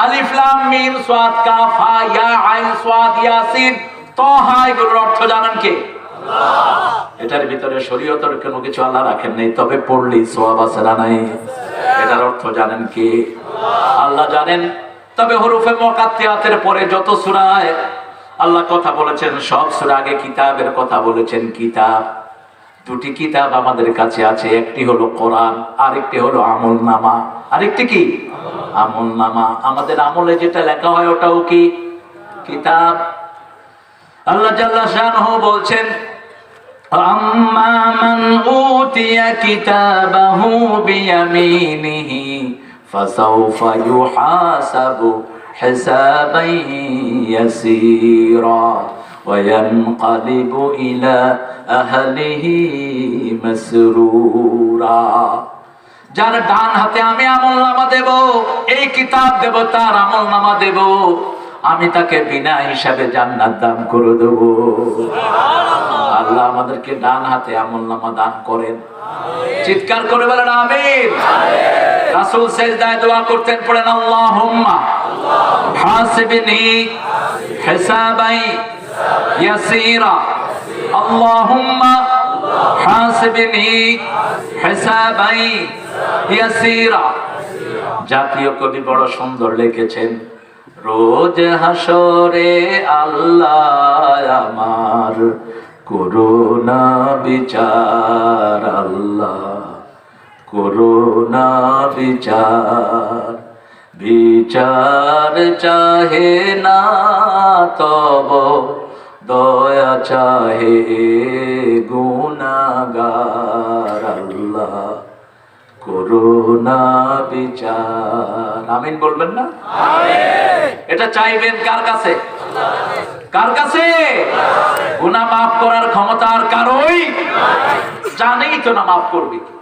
S1: আলিফ লাম মিম সাদ কাফ হা ইয়া আইন সাদ ইয়াসিন তাহা, এগুলোর অর্থ জানেন কে? আল্লাহ। এটার ভিতরে শরীয়তের কোনো কিছু আল্লাহ রাখেন নাই, তবে পড়লেই সওয়াব আছে না নাই? এটার অর্থ জানেন কে? আল্লাহ জানেন। তবে হরফে মুকাত্তায়াতের পরে যত সূরায় আল্লাহ কথা বলেছেন, সব সূরা আগে কিতাবের কথা বলেছেন। কিতাব, 2টি কিতাব আমাদের কাছে আছে, একটি হলো কোরআন, আরেকটি হলো আমলনামা। আরেকটি কি? আমলনামা। আমাদের আমলে যেটা লেখা হয় ওটাও কি কিতাব। আল্লাহ জাল্লা শানহু বলছেন, আম্মা মান উতিয়া কিতাবাহু বিয়ামিনিহি ফাসাউফা ইউহাসাবু হিসাবান ইয়াসীরা ওয়া ইয়ানকালিবু ইলা আহলিহি মাসরুরা। যার ডান হাতে আমি আমলনামা দেব, এই কিতাব দেব, তার আমলনামা দেব, আমি তাকে বিনা হিসাবে জান্নাত দান করে দেব। আল্লাহ আমাদেরকে ডান হাতে আমলনামা দান করেন। চিৎকার করে বলেন আমিন। রাসূল সিজদায় দোয়া করতেন, পড়েন আল্লাহুম্মা হাসিবনি হিসাবাই ইয়াসীরা, আল্লাহুম্মা হাসিবনি হিসাবাই ইয়াসীরা। জাতীয় কবি বড় সুন্দর লিখেছেন, রোজ হাসরে আল্লাহ আমার করুণা বিচার, আল্লাহ করুণা বিচার, বিচার চাহে না তব দয়া চাহে গুনাহগার, আল্লাহ করুণা বিচার। আমিন বলবেন না? এটা চাইবেন কার কাছে? কার কাছে? গুনাহ মাফ করার ক্ষমতা আর কারোই জানেই তো না, মাফ করবে কি?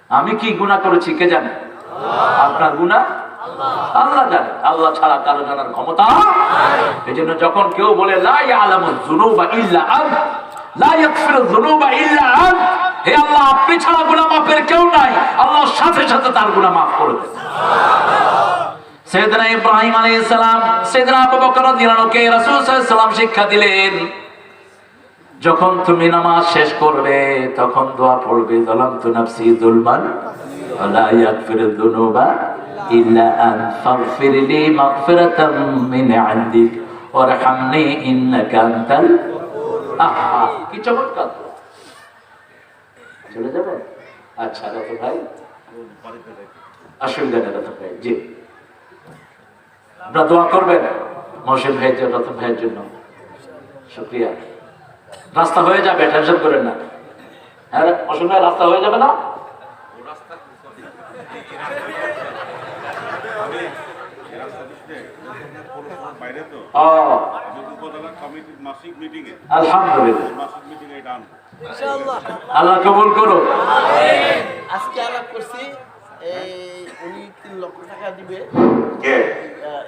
S1: আমি কি গুনাহ করেছি কে জানে? আপনার গুনাহ আল্লাহ জানে, আল্লাহ ছাড়া কারো জানার ক্ষমতা। এজন্য যখন কেউ বলে লা ইয়ালামুয যুনুবা ইল্লা আনত, লা ইয়াগফিরুয যুনুবা ইল্লা আনত, হে আল্লাহ আপনি ছাড়া গুনাহ মাফের কেউ নাই, আল্লাহর সাথে সাথে তার গুনাহ মাফ করে দেন। সাইয়েদনা ইব্রাহিম আলাইহিস সালাম, সাইয়েদনা আবু বকর রাদিয়াল্লাহু আনহুকে রাসূল সাল্লাল্লাহু আলাইহি ওয়াসাল্লাম শিক্ষা দিলেন, যখন তুমি নামাজ শেষ করবে তখন দোয়া পড়বে, যালামতু নাফসি যুলমান ওয়া লা ইয়াগফিরুয যুনুবা ইল্লা আনতা ফাগফিরলি মাগফিরাতাম মিন ইনদিক ওয়ারহামনি ইন্নাকা আনতাল আহা। কি চমৎকার! চলে যাবে? আচ্ছা রত ভাই, অসুবিধা নেই রত ভাই, জি আপনারা দোয়া করবেন মহসিন ভাইয়ের জন্য, রতন ভাইয়ের জন্য। শুকরিয়া। রাস্তা হয়ে যাবে, টেনশন করেন না। হ্যাঁ মহসিন ভাই, রাস্তা হয়ে যাবে না? আল্লাহ কবুল করো।
S2: আজকে আলাপ করছি, উনি 3 লক্ষ টাকা দিবে।
S3: কে?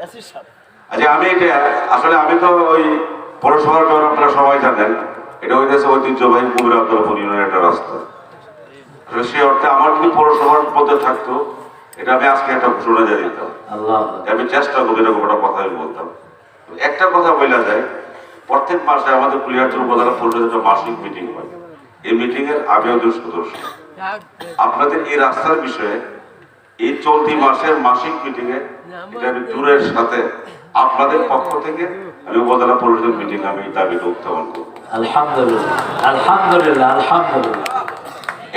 S2: এসির সাহেব।
S3: আচ্ছা আমি এটা আসলে আমি তো ওই পৌরসভার ব্যাপারে আপনারা সবাই জানেন, এটা হইতেছে ঐতিহ্যবাহী কুমির আব্দুল্লাহপুর ইউনিয়নের একটা রাস্তা। আসলে সেই অর্থে আমার যদি পৌরসভার পদে থাকতো, এটা আমি আজকে একটা ঘোষণা দিয়ে দিতাম। আমি চেষ্টা করি এরকম একটা কথা আমি বলতাম। একটা কথা বলা যায়, প্রত্যেক মাসে আমাদের কুলিয়ারচর উপজেলা পরিষদের একটা মাসিক মিটিং হয়। এই মিটিং এর আমি ওদের সদস্য। আপনাদের এই রাস্তার বিষয়ে এই চলতি মাসের মাসিক মিটিং এ এটা আমি দূরের সাথে আপনাদের পক্ষ থেকে আমি উপজেলা পরিষদ মিটিং আমি দাবিটা উত্থাপন করব।
S1: আলহামদুলিল্লাহ, আলহামদুলিল্লাহ, আলহামদুলিল্লাহ।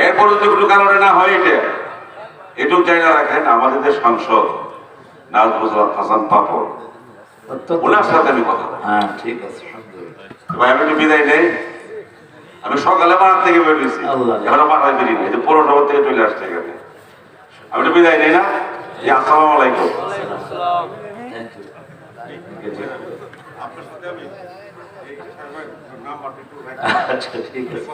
S3: এরপর যদি কোনো কারণে না হয়, এটুকু জানা রাখেন, আমাদের যে সাংসদ নাজমুল হাসান পাপড়, ওনার সাথে আমি কথা বলি।
S1: হ্যাঁ ঠিক আছে।
S3: ভাই আমি একটু বিদায় নেই। আমি সকালে বাড়ার থেকে বেরিয়েছি, এখনো পাঠাই বেরিয়ে এই যে পৌরসভা থেকে চলে আসছে এখানে। আমি একটু বিদায় নেই না? আসসালামু আলাইকুম।
S1: আচ্ছা ঠিক আছে।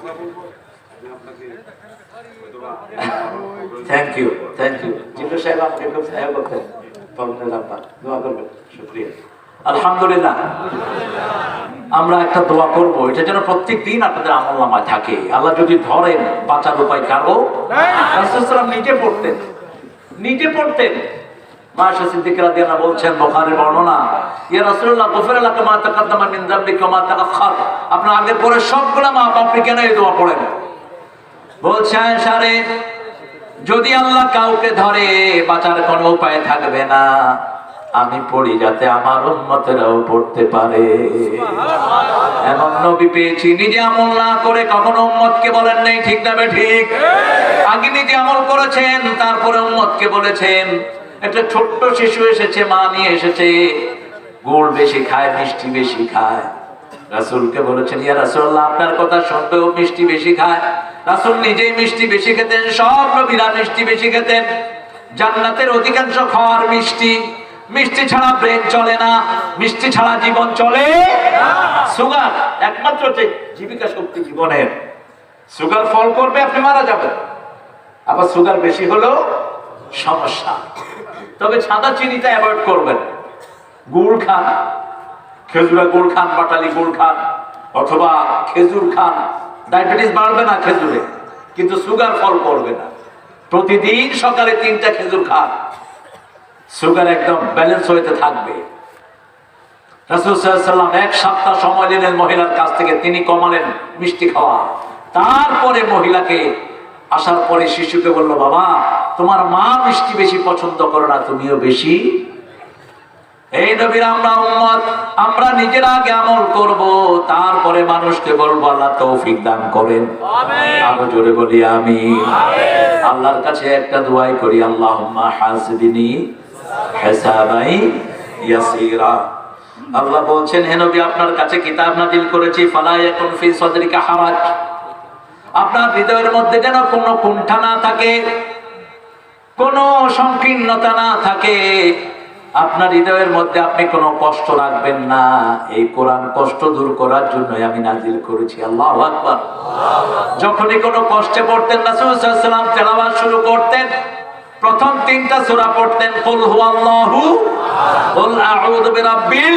S1: Thank you, thank you. Zillu সাহেব আমাকে খুব সাহায্য করতেন, দোয়া করবেন। শুকরিয়া। আলহামদুলিল্লাহ। আমরা একটা দোয়া করবো, এটা যেন প্রত্যেক দিন আপনাদের আমলনামায় থাকে। আল্লাহ যদি ধরেন, বাঁচার উপায় কারো রাসূল সাল্লাল্লাহু নিজে পড়তেন, নিজে পড়তেন। মায়েশা সিদ্দিকা রাদিয়াল্লাহু আনহা বলছেন, বুখারীর বর্ণনা, ইয়া রাসূলুল্লাহ গুফিরা লাকা মা তাকাদ্দামা মিন যামবিকা ওয়া মা তাআখার। আপনার আগের পরে সব গুনাহ মাফ, আপনি কেন এই দোয়া পড়েন? বলছে আয়েশা রে, যদি আল্লাহ কাউকে ধরে বাঁচার কোনো উপায় থাকবে না, আমি পড়ি যাতে আমার উম্মতেরাও পড়তে পারে। এমন নবী পেয়েছি নিজে আমল না করে কখনো উম্মতকে বলেন নাই, ঠিক না ঠিক? আগে নিজে আমল করেছেন, তারপরে উম্মতকে বলেছেন। একটা ছোট্ট শিশু এসেছে, মা নিয়ে এসেছে, গুড় বেশি খায়, মিষ্টি বেশি খায়। রাসূলকে বলেছেন, ইয়া রাসূলুল্লাহ আপনার কথা শুনতেও মিষ্টি বেশি খায়। রাসূল নিজেই মিষ্টি বেশি খেতেন, সব নবীরা মিষ্টি বেশি খেতেন। জান্নাতের অধিকাংশ খাওয়ার মিষ্টি, মিষ্টি ছাড়া ব্রেন চলে না, মিষ্টি ছাড়া জীবন চলে না। সুগার একমাত্র জীবিকা শক্তি জীবনের। সুগার ফল করবে, আপনি মারা যাবেন। আবার সুগার বেশি হলেও সমস্যা। তবে সাদা চিনিটা অ্যাভয়েড করবেন। গুড় খান, খেজুরা গুড় খান, পাটালি গুড় খান, অথবা খেজুর খান। ডায়াবেটিস বাড়বে না খেজুরে, কিন্তু সুগার ফল করবে না। প্রতিদিন সকালে 3টা খেজুর খান, সুগার একদম ব্যালেন্স হইতে থাকবে। রাসূল সাল্লাল্লাহু আলাইহি ওয়াসাল্লাম 1 সপ্তাহ সময় নিলেন মহিলার কাছ থেকে, তিনি কমালেন মিষ্টি খাওয়া। তারপরে মহিলাকে আসার পরে শিশুকে বলল, বাবা তোমার মা মিষ্টি বেশি পছন্দ করে না, তুমিও বেশি। এই নবীর আমরা উম্মত, আমরা নিজেরা আগে আমল করব, তারপরে মানুষকে বলবো। আল্লাহ তৌফিক দান করেন, আমিন। আরো জোরে বলি আমিন, আমিন। আল্লাহর কাছে একটা দোয়াই করি, আল্লাহুম্মা হাসিবিনি হিসাবাই ইয়াসিরা। আল্লাহ বলছেন, হে নবী আপনার কাছে কিতাব নাযিল করেছি, ফালা ইয়াকুন ফি সাদরিকা হারাজ, আপনার হৃদয়ের মধ্যে যেন কোনো কুণ্ঠা না থাকে, কোনো সংকীর্ণতা না থাকে। আপনার হৃদয়ের মধ্যে আপনি কোনো কষ্ট রাখবেন না। এই কোরআন কষ্ট দূর করার জন্য আমি নাজিল করেছি। আল্লাহু আকবার। যখনই কোনো কষ্টে পড়তেন রাসূল সাল্লাল্লাহু আলাইহি ওয়াসাল্লাম তেলাওয়াত শুরু করতেন, প্রথম 3টা সূরা পড়তেন, কুল হুয়াল্লাহু, কুল আউযু বিরাব্বিল,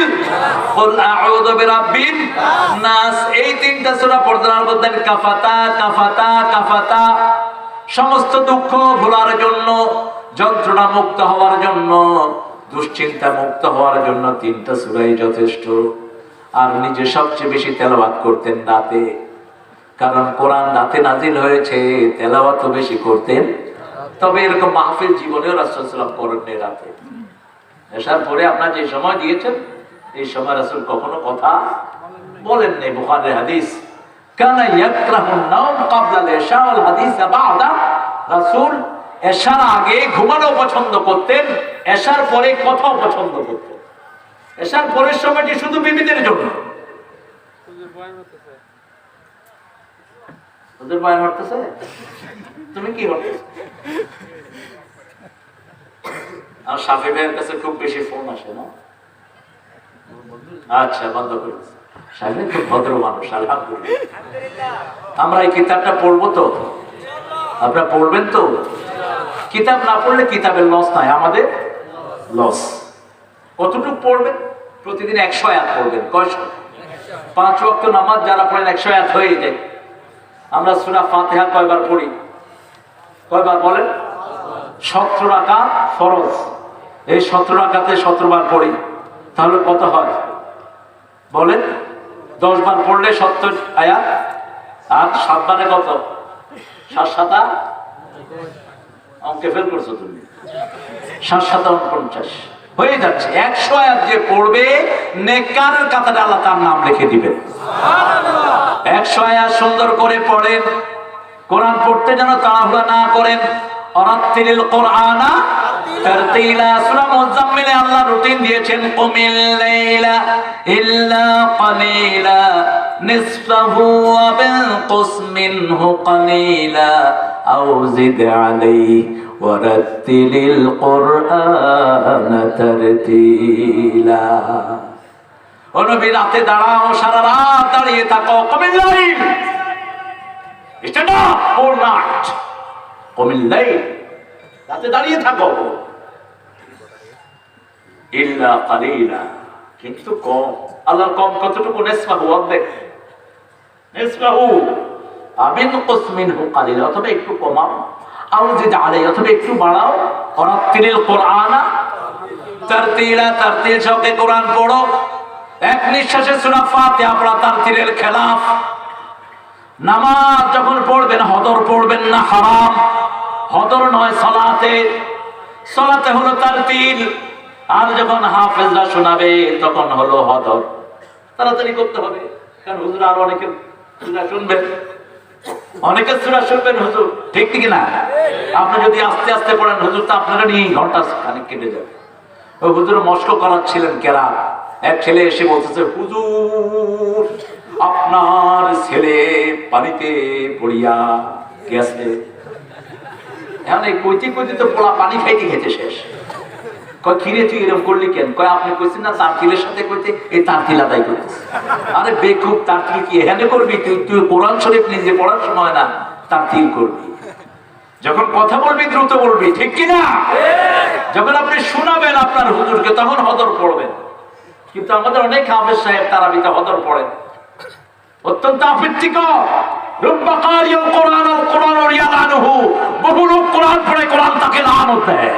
S1: কুল আউযু বিরাব্বিন নাস। এই 3টা সূরা পড়তেন, আর বলতেন কাফাতা কাফাতা কাফাতা। সমস্ত দুঃখ ভোলার জন্য, যন্ত্রণা মুক্ত হওয়ার জন্য, দুশ্চিন্তা মুক্ত হওয়ার জন্য 3টা সূরাই যথেষ্ট। আর নিজে সবচেয়ে বেশি তেলাওয়াত করতেন রাতে, কারণ কোরআন রাতে নাজিল হয়েছে, তেলাওয়াতও বেশি করতেন। তবে এরকম মাহফিল জীবনেও রাসূল সাল্লাল্লাহু আলাইহি ওয়াসাল্লাম করেননি রাতে। এশার পরে আপনার যে সময় দিয়েছেন, এই সময় রাসূল কখনো কথা বলেননি। বুখারীর হাদিস, কানা ইয়াকরাহুন নাওম ক্বাবলা আল-ইশা ওয়াল হাদিস বা'দা। রাসূল এশার আগে ঘুমানো পছন্দ করতেন, এশার পরে কথাও পছন্দ করতেন। এশার পরের সময়টি শুধু বিবিদের জন্য। ওদের বয়ান হতেছে, তুমি কি হচ্ছে? আর শাফি ভাইয়ের কাছে খুব বেশি ফোন আসে না? আচ্ছা, বন্ধ করে দিচ্ছি। শাফি খুব ভদ্র মানুষ, আলহামদুলিল্লাহ। আমরা এই কিতাবটা পড়বো তো? আপনারা পড়বেন তো? কিতাব না পড়লে কিতাবের লস নাই, আমাদের লস। কতটুকু পড়বেন? প্রতিদিন 100 আয়াত পড়বেন। কয়শো? 5 ওয়াক্ত নামাজ যারা পড়েন 100 আয়াত হয়ে যায়। আমরা সূরা ফাতিহা কয়বার পড়ি? কয়বার বলেন? 17 রাকাত ফরজ। এই 17 রাকাতে 17 বার পড়ি, তাহলে কত হয় বলেন? 10 বার পড়লে 70 আয়াত, আর 7 বারে কত? 7 7 অঙ্কে ফেল করছো তুমি। 7 7 49 হয়ে যাচ্ছে। 100 আয়াত যে পড়বে, নেককারের কাতারে আল্লাহ তার নাম লিখে দিবেন। সুবহানাল্লাহ। 100 আয়াত সুন্দর করে পড়েন। কোরআন পড়তে যেন তাড়াহুড়া না করেন। অরাত্তিলিল কোরআনা তারতিলা। সূরা মুজাম্মিলে আল্লাহ রুটিন দিয়েছেন, কুমিল লাইলা ইল্লা কালিলা নিসফাহু ওয়া বিনকুস মিনহু কালিলা আও জিদ আলাইহি ওয়ারাত্তিলিল কোরআনা তারতিলা। ও নবী, রাতে দাঁড়াও, সারা রাত দাঁড়িয়ে থাকো। কুমিল লাইল, স্ট্যান্ড আপ অল নাইট। কুমিল লাইল, রাতে দাঁড়িয়ে থাকো। ইল্লা কালিলা, কিন্তু কম। আল্লাহর কম কতটুকু? নিসফাহু, অর্ধেক। নিসফাহু আবিনকুস মিনহু কালিলা, অথবা একটু কমাও। আও জিদ আলাইহি, অথবা একটু বাড়াও। ওয়ারাত্তিলিল কোরআনা তারতিলা, তারতিল সহকারে কোরআন পড়ো। এক নিঃশ্বাসে সূরা ফাতিহা পড়া তারতিলের খেলাফ। নামাজ যখন পড়বেন, হদর পড়বেন না, হারাম। হদর নয় সালাতে, সালাতে হলো তারতিল। আর যখন হাফেজরা শোনাবে, তখন হলো হদর। তাড়াতাড়ি করতে হবে, কারণ হুজুর আর অনেকে সূরা শুনবেন, অনেকে সূরা শুনবেন হুজুর, ঠিক ঠিক না? আপনি যদি আস্তে আস্তে পড়েন, হুজুর তো আপনারা নিয়ে ঘন্টা খানিক কেটে যাবে। ওই হুজুর মস্ক করাচ্ছিলেন কেরাত। এক ছেলে এসে বলতেছে, হুজুর আপনার ছেলে পানিতে পড়িয়া গেছে। এখন এই কইতে কইতে তো পোলা পানি খাইতে খেতে শেষ। কয়, কিরে তুই এরকম করলি কেন? কয়, আপনি কইছেন না তারতিলের সাথে কইতে, এই তারতিল আদায় করতেছে। আরে বেকুব, তারতিল কি এখানে করবি? তুই কোরআন শরীফ নিজে পড়ার সময় না তারতিল করবি। যখন কথা বলবি দ্রুত বলবি, ঠিক কিনা? যখন আপনি শোনাবেন আপনার হুজুরকে তখন হদর পড়বেন। কিন্তু আমাদের অনেক হাফেজ সাহেব তারাবিতে হদর পড়েন, অত্যন্ত আপত্তিকর। বহু লোক কোরআন পড়ে, কোরআন তাকে লানত দেয়।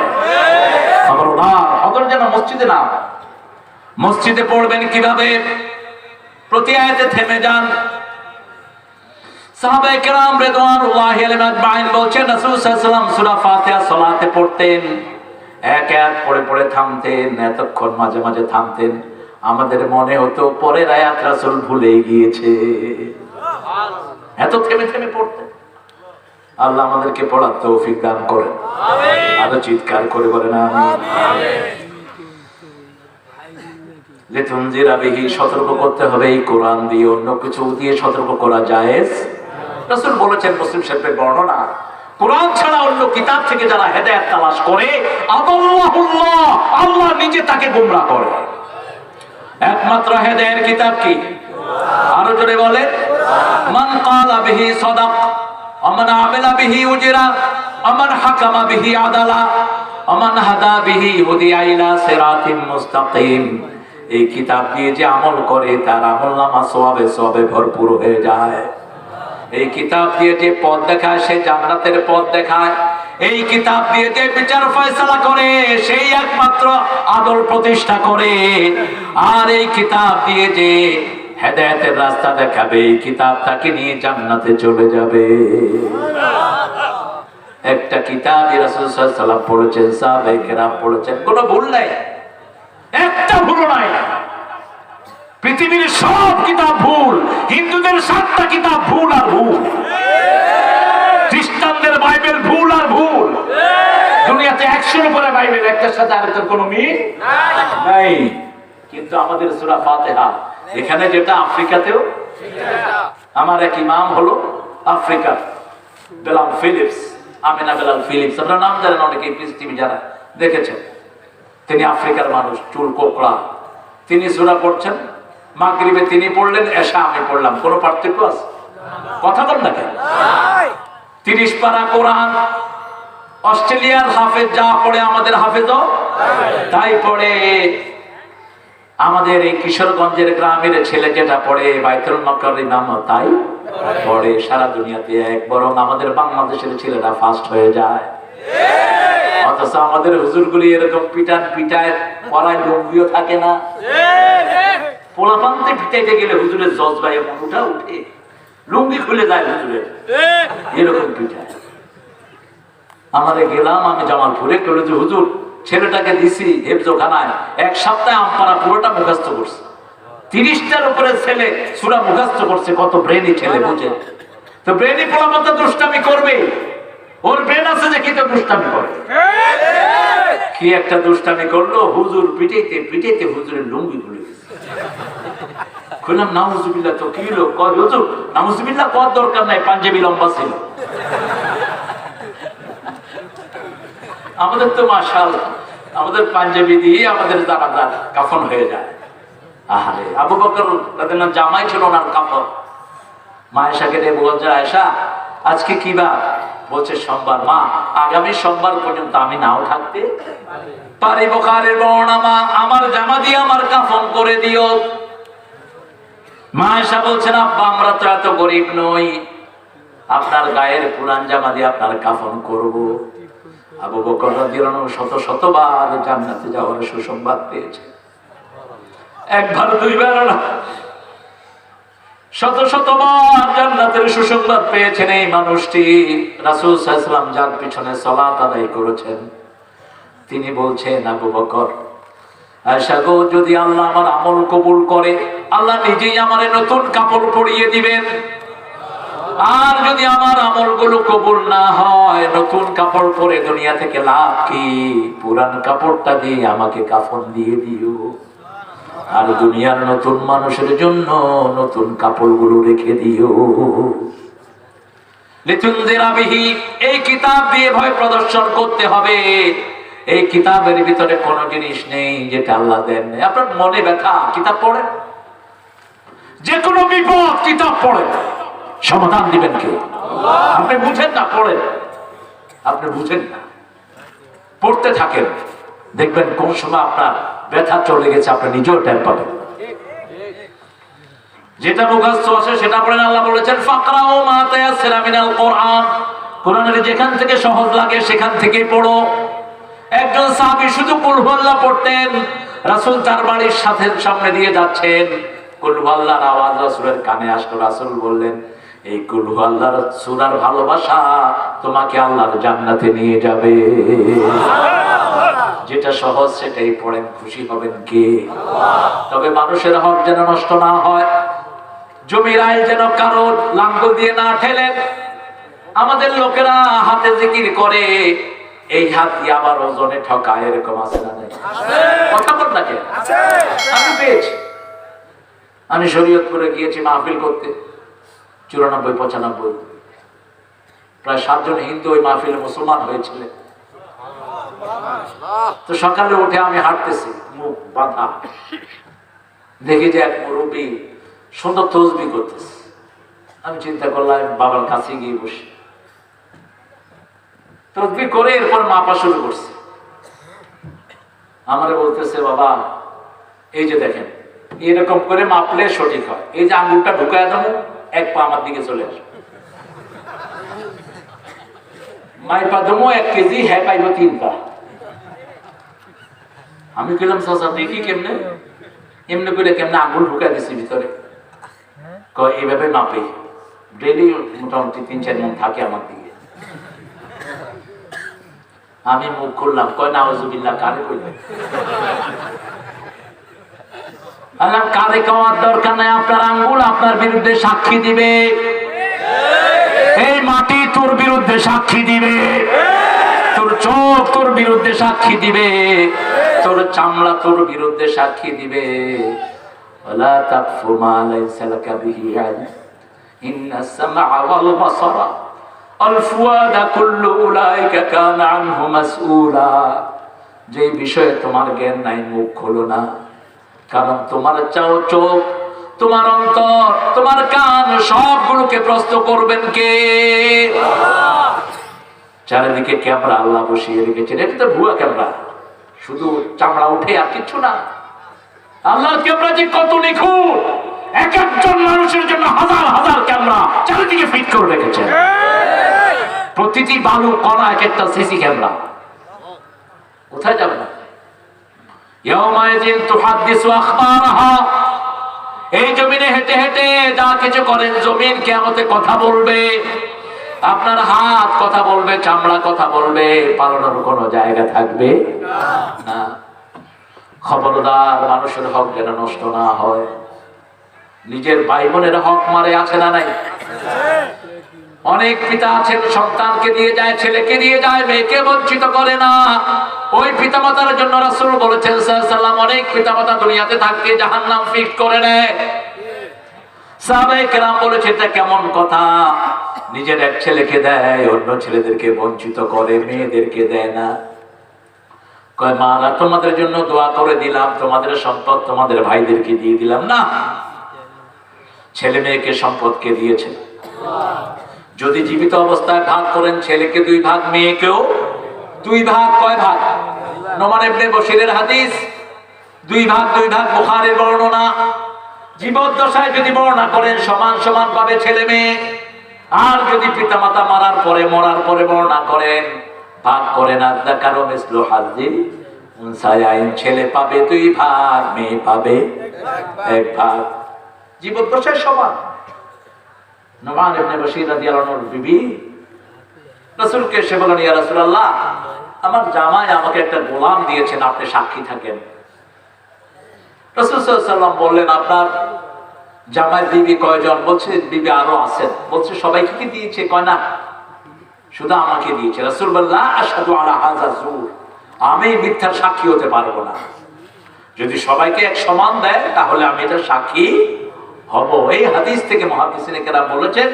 S1: খবরদার, হদর যেন মসজিদে না। মসজিদে পড়বেন কিভাবে? প্রতি আয়াতে থেমে যান। সাহাবায়ে কেরাম রিদওয়ানুল্লাহি আলাইহিম আজমাইন বলছেন রাসূল সাল্লাল্লাহু আলাইহি ওয়াসাল্লাম সূরা ফাতিহা সালাতে পড়তেন, এক এক পড়ে পড়ে থামতেন, এতক্ষণ মাঝে মাঝে থামতেন। আমাদের মনে হতো পরের আয়াত রাসূল ভুলে গিয়েছে, এত থেমে থেমে পড়তেন। আল্লাহ আমাদেরকে পড়ার তৌফিক দান করেন, আমিন। আরো চিৎকার করে বলেন আমিন। লিতুনজিরা বিহি, সতর্ক করতে হবে এই কোরআন দিয়ে, অন্য কিছু দিয়ে সতর্ক করা জায়েজ। রাসূল বলেছেন, মুসলিম শরীফের বর্ণনা, কোরআন ছাড়া অন্য কিতাব থেকে যারা হেদায়েত তালাশ করে, আদাল্লাহুল্লাহ, আল্লাহ নিজে তাকে গোমরাহ করে। একমাত্র হেদায়েতের কিতাব কি? আরো জোরে বলেন, মান ক্বালা বিহি সাদাক, আমান আমিলা বিহি উজরা, আমান হাকামা বিহি আদালা, আমান হাদা বিহি হুদিয়া ইলা সিরাতিম মুস্তাকিম। এই কিতাব দিয়ে যে আমল করে তার আমলনামা সওয়াবে সওয়াবে ভরপুর হয়ে যায়। এই কিতাব দিয়ে যে পথ দেখায় সে জান্নাতের পথ দেখায়। এই কিতাব দিয়ে যে বিচার ফয়সালা করে সেই একমাত্র আদল প্রতিষ্ঠা করে। আর এই কিতাব দিয়ে যে হেদায়েতের রাস্তা দেখাবে, এই কিতাব তাকে নিয়ে জান্নাতে চলে যাবে। একটা কিতাব রাসূল সাল্লাল্লাহু আলাইহি ওয়াসাল্লাম পড়েছেন, সাহাবায়ে কেরাম পড়েছেন, কোনো ভুল নাই, একটা ভুল নাই। পৃথিবীর সব কিতাব ভুল, হিন্দুদের 7টা কিতাব ভুল আর ভুল, খ্রিস্টানদের বাইবেল ভুল আর ভুল। দুনিয়াতে 100-এর উপরে বাইবেল, একটার সাথে আরেকটার কোনো মিল নাই। কিন্তু আমাদের সূরা ফাতিহা, এখানে যেটা আফ্রিকাতেও, আমার এক ইমাম হলো আফ্রিকার, Bilal Philips, Amina Bilal Philips, আপনারা নাম জানেন অনেকে, পিস টিভি যারা দেখেছেন। তিনি আফ্রিকার মানুষ, চুল কোকড়া। তিনি সূরা পড়ছেন, মাগরিবে তিনি পড়লেন, এশা আমি পড়লাম, কোনো পার্থক্য আছে? কথা বল না কেন? 30 পারা কোরআন। অস্ট্রেলিয়ার হাফেজ যা পড়ে আমাদের হাফেজও তাই পড়ে। আমাদের এই কিশোরগঞ্জের গ্রামের ছেলে যেটা পড়ে বাইতুল মুকাররম নাম তাই পড়ে। সারা দুনিয়াতে এক, বরং আমাদের বাংলাদেশের ছেলেরা ফার্স্ট হয়ে যায়। অথচ আমাদের হুজুরগুলি এরকম পিটান পিটায়, পড়ায় লুঙ্গিও থাকে না। পোলাপান্তে পিটাইতে গেলে হুজুরের জজবাই এমন উঠে, লুঙ্গি খুলে যায় হুজুরের, এরকম পিটায়। আমাদের গেলাম আমি জামালপুরে, বলে যে হুজুর ছেলেটাকে দিছি হেফজোখানায়, 1 সপ্তাহে আমপারা পুরোটা মুখস্থ করছে। 30টার উপরে ছেলে সূরা মুখস্থ করছে। কত ব্রেনি ছেলে বুঝে? তো ব্রেনি পোলাপান্তে দুষ্টামি করবে, ওর ব্রেন আছে যে কি তো দুষ্টামি করে। কি একটা দুষ্টামি করলো, হুজুর পিটাইতে পিটাইতে হুজুরের লুঙ্গি খুলে গেছে। কইলাম নাউজুবিল্লাহ, তো কি হলো? কয় হুজুর নাউজুবিল্লাহ কর দরকার নাই, পাঞ্জাবি লম্বা ছিল। আমাদের তো মাশাআল্লাহ, আমাদের পাঞ্জাবি দিয়ে আমাদের জানাজার কাফন হয়ে যায়। আহারে, আবু বকর রাদিয়াল্লাহু জামাই ছিল ওনার কাফন। মা আয়েশাকে দিয়ে বলছে, আয়েশা আজকে কি বার? বলছে সোমবার। মা, আগামী সোমবার পর্যন্ত আমি নাও থাকতে পারি। বুখারীর বর্ণনা, মা আমার জামা দিয়ে আমার কাফন করে দিও। মা আয়েশা বলছেন, আব্বা আমরা তো এত গরিব নই, আপনার গায়ের পুরান জামা দিয়ে আপনার কাফন করব। আবু বকর রাদিয়াল্লাহু আনহু শত শতবার জান্নাতে যাওয়ার সুসংবাদ পেয়েছে, একবার দুইবার না, শত শতবার জান্নাতের সুসংবাদ পেয়েছেন এই মানুষটি। রাসূল সাল্লাল্লাহু আলাইহি ওয়াসাল্লাম যার পিছনে সালাত আদায় করেছেন, তিনি বলছেন, আবু বকর আয়েশা গো, যদি আল্লাহ আমার আমল কবুল করে আল্লাহ নিজেই আমারে নতুন কাপড় পরিয়ে দিবেন। আর যদি আমার আমলগুলো কবুল না হয়, নতুন কাপড় পরে দুনিয়া থেকে লাভ কি? পুরান কাপড়টা দিয়ে আমাকে কাফন দিয়ে দিও। আর দুনিয়ার নতুন মানুষের জন্য নতুন কাপড়গুলো রেখে দিও। লিতুনজিরা বিহি, এই কিতাব দিয়ে ভয় প্রদর্শন করতে হবে। এই কিতাবের ভিতরে কোনো জিনিস নেই যেটা আল্লাহ দেন। আপনার মনে ব্যথা, কিতাব পড়েন। যে কোনো বিপদ কিতাব পড়েন, সমাধান দিবেন কে? আপনি বুঝেন না, পড়েন। আপনি বুঝেন না, পড়তে থাকেন, দেখবেন কোন সময় আপনার ব্যথা চলে গেছে, আপনি নিজেও টের পাবেন। যেটা মুখস্থ আছে সেটা পড়েন। আল্লাহ বলেছেন ফাকরাউ মা তায়াসসারা মিনাল কোরআন, কোরআনের যেখান থেকে সহজ লাগে সেখান থেকেই পড়ো। একজন সাহাবী শুধু কুল হুয়াল্লাহ পড়তেন, রাসূল তার বাড়ির সামনে দিয়ে যাচ্ছেন, কুল হুয়াল্লাহর আওয়াজ রাসূলের কানে আসলো। রাসূল বললেন, এই কুল হুয়াল্লাহর সূরার ভালোবাসা তোমাকে আল্লাহর জান্নাতে নিয়ে যাবে। যেটা সহজ সেটাই পড়েন, খুশি হবেন কে? তবে মানুষের হক যেন নষ্ট না হয়, জমির আইল যেন কারো লাঙ্গল দিয়ে না ঠেলেন। আমাদের লোকেরা হাতে জিকির করে, এই হাত দিয়ে আবার ওজনে ঠকায়, এরকম আছে না? কথা বল না কে? আমি পেয়েছি। আমি শরীয়তপুরে গিয়েছি মাহফিল করতে, 94-95, প্রায় 7 জন হিন্দু ওই মাহফিলে মুসলমান হয়েছিলেন। তো সকালে উঠে আমি হাঁটতেছি, মুখ বাঁধা, দেখি যে এক মুরব্বী সুন্দর তসবিহ করতেছে। আমি চিন্তা করলাম বাবার কাছে গিয়ে বসি, তসবিহ করে এরপর মাপা শুরু করছে। আমারে বলতেছে, বাবা এই যে দেখেন, এরকম করে মাপলে সঠিক হয়, এই যে আঙ্গুলটা ঢুকায় দেবো, এক পা আমার দিকে চলে আসবে, মাইপা দেবো 1 কেজি, হ্যাঁ পাইব 3 পা। আমি বললাম, চাচা দেখি কেমনে, এমনি করে কেমনে আঙ্গুল ঢুকায় দিচ্ছি ভিতরে? কয় এইভাবে মাপে, ডেলি মোটামুটি 3-4 মণ থাকে আমার দিকে। আমি মুখ খুললাম, কয় নাউজুবিল্লাহ, কারে কইলেন? আল্লাহ কারে কওয়ার দরকার নাই, আপনার আঙ্গুল আপনার বিরুদ্ধে সাক্ষী দিবে, এই মাটি তোর বিরুদ্ধে সাক্ষী দিবে, তোর চোখ তোর বিরুদ্ধে সাক্ষী দিবে, তোর চামড়া তোর বিরুদ্ধে সাক্ষী দিবে। ওয়ালা তাকফু মা লাইসা লাকা বিহি ইলম, ইন্নাস সামআ ওয়াল বাসারা ওয়াল ফুয়াদা কুল্লু উলাইকা কানা আনহু মাসউলা। যে বিষয়ে তোমার জ্ঞান নাই, মুখ খোলো না, কারণ তোমার চোখ, তোমার অন্তর, তোমার কান সবগুলোকে প্রশ্ন করবেন কে? চারিদিকে ক্যামেরা আল্লাহ বসিয়ে রেখেছেন, এটা তো ভুয়া ক্যামেরা, শুধু চামড়া উঠে আর কিছু না। আল্লাহর ক্যামেরা যে কত নিখুঁত, এক একজন মানুষের জন্য হাজার হাজার ক্যামেরা চারিদিকে ফিট করে রেখেছেন। প্রতিটি বালু কণা এক একটা সিসি ক্যামেরা। কোথায় যাবে না? ইয়াউমাইযিন তুহাদ্দিসু আখবারাহা, এই জমিনে হেঁটে হেঁটে যা কিছু করেন, জমিন কিয়ামতে কথা বলবে। আপনার হাত কথা বলবে, চামড়া কথা বলবে, পালানোর কোনো জায়গা থাকবে না। খবরদার, মানুষের হক যেন নষ্ট না হয়। নিজের ভাই বোনের হক মারে, আছে না নাই? অনেক পিতা আছেন, সন্তানকে দিয়ে যায়, ছেলেকে দিয়ে যায়, মেয়েকে বঞ্চিত করে না। ওই পিতামাতার জন্য রাসূল বলেছেন সাল্লাল্লাহু আলাইহি ওয়াসাল্লাম, অনেক পিতামাতা দুনিয়াতে থাকতে জাহান্নাম ফিক্স করে নেয়। সাহাবায়ে কেরাম বলেছে, এটা কেমন কথা? নিজের এক ছেলেকে দেয়, অন্য ছেলেদেরকে বঞ্চিত করে, মেয়েদেরকে দেয় না। কয় মারা, তোমাদের জন্য দোয়া করে দিলাম, তোমাদের সম্পদ তোমাদের ভাইদেরকে দিয়ে দিলাম না। ছেলে মেয়েকে সম্পদকে দিয়েছেন। যদি জীবিত অবস্থায় ভাগ করেন, ছেলেকে 2 ভাগ, মেয়েকেও 2 ভাগ। কয় ভাগ? নোমান ইবনে বশিরের হাদিস, 2 ভাগ 2 ভাগ, বুখারীর বর্ণনা। জীবদ্দশায় যদি বর্ণনা করেন, সমান সমান পাবে ছেলে মেয়ে। আর যদি পিতামাতা মারার পরে, মরার পরে বর্ণনা করেন, ভাগ করেন, আযাকারু মিসলু হাযিল উনসায়াইন, ছেলে পাবে 2 ভাগ, মেয়ে পাবে 1 ভাগ। জীবদ্দশায় সমান। নোমান ইবনে বশির রাদিয়াল্লাহু আনহুর বিবি রাসূলকে এসে বলেন, ইয়া রাসূলুল্লাহ, আমার জামাই আমাকে একটা গোলাম দিয়েছেন, আপনি সাক্ষী থাকেন। রাসূল সাল্লাল্লাহু আলাইহি ওয়াসাল্লাম বললেন, আপনার জামাই বিবি কয়জন? বলছে বিবি আরো আছেন। বলছে সবাইকে কি দিয়েছে? কয় না, শুধু আমাকে দিয়েছে। রাসূল বললেন, আশহাদু আলা হাযা যুর, আমি মিথ্যার সাক্ষী হতে পারবো না। যদি সবাইকে এক সমান দেয়, তাহলে আমি এটা সাক্ষী হব। এই হাদিস থেকে মুহাদ্দিসিনে কেরাম বলেছেন,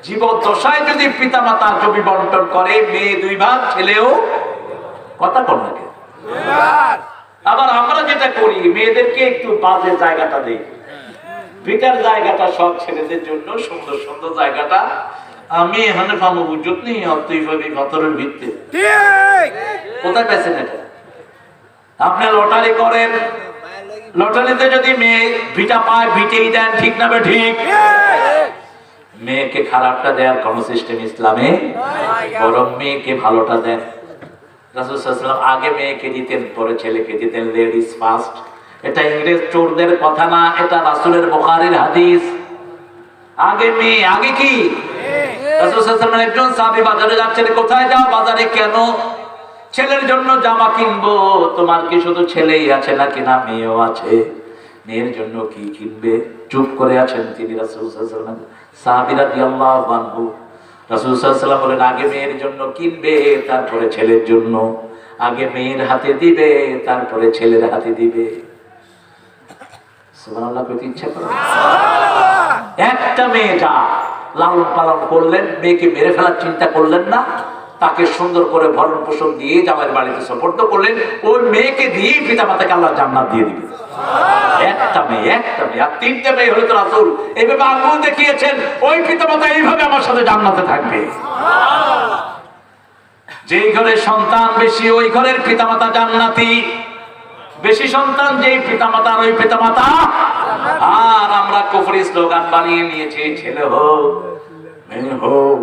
S1: জীবদ্দশায় যদি পিতামাতা জমি বন্টন করে, মেয়ে 2 ভাগ, ছেলেও, কথা কর না কেন? আবার আমরা যেটা করি, মেয়েদেরকে একটু বাজে জায়গাটা দেই, ভিটার জায়গাটা সব ছেলেদের জন্য, সুন্দর সুন্দর জায়গাটা আমি এখানে পাবো বুঝত নি তুই পাবি পাথরের ভিত্তি কোথায় পেয়েছেন এটা? আপনি লটারি করেন, লটারিতে যদি মেয়ে ভিটা পায় ভিটেই দেন, ঠিক না বে ঠিক? মেয়েকে খারাপটা দেওয়ার কোন সিস্টেম ইসলামে, বরং মেয়েকে ভালোটা দেন। রাসূল সাল্লাল্লাহু আলাইহি ওয়াসাল্লাম আগে মেয়েকে দিতেন, পরে ছেলেকে দিতেন, লেডিস ফার্স্ট। এটা ইংরেজ চোরদের কথা না, এটা রাসূলের বুখারীর হাদিস। আগে মেয়ে, আগে কি? রাসূল সাল্লাল্লাহু আলাইহি ওয়াসাল্লাম একজন সাহাবী বাজারে যাচ্ছেন, কোথায় যাও? বাজারে। কেন? ছেলের জন্য জামা কিনবো। তোমার কি শুধু ছেলেই আছে নাকি না মেয়েও আছে? মেয়ের জন্য কি কিনবে? চুপ করে আছেন তিনি রাসূল সাল্লাল্লাহু আলাইহি ওয়াসাল্লাম। সাহাবী রাদিয়াল্লাহু আনহু, রাসূল সাল্লাল্লাহু আলাইহি ওয়াসাল্লাম বলেন আগে মেয়ের জন্য কিনবে, তারপরে ছেলের জন্য। আগে মেয়ের হাতে দিবে, তারপরে ছেলের হাতে দিবে। সুবহানাল্লাহ কইতে ইচ্ছা করে? একটা মেয়ে যা লালন পালন করলেন, মেয়েকে মেরে ফেলার চিন্তা করলেন না, তাকে সুন্দর করে ভরণ পোষণ দিয়ে জামাইয়ের বাড়িতে সুপর্দ করলেন, ওই মেয়েকে দিয়ে পিতা মাতাকে আল্লাহ জান্নাত দিয়ে দিবে। একটা মেয়ে, একটা মেয়ে। আর তিনটে মেয়ে হলে তো রাসূল এইভাবে আঙ্গুল দেখিয়েছেন, ওই পিতা মাতা এইভাবে আমার সাথে জান্নাতে থাকবে। যেই ঘরে সন্তান বেশি, ওই ঘরের পিতা মাতা জান্নাতি। বেশি সন্তান যেই পিতা মাতার, ওই পিতা মাতা। আর আমরা কুফরি স্লোগান বানিয়ে নিয়েছি, ছেলে হোক মেয়ে হোক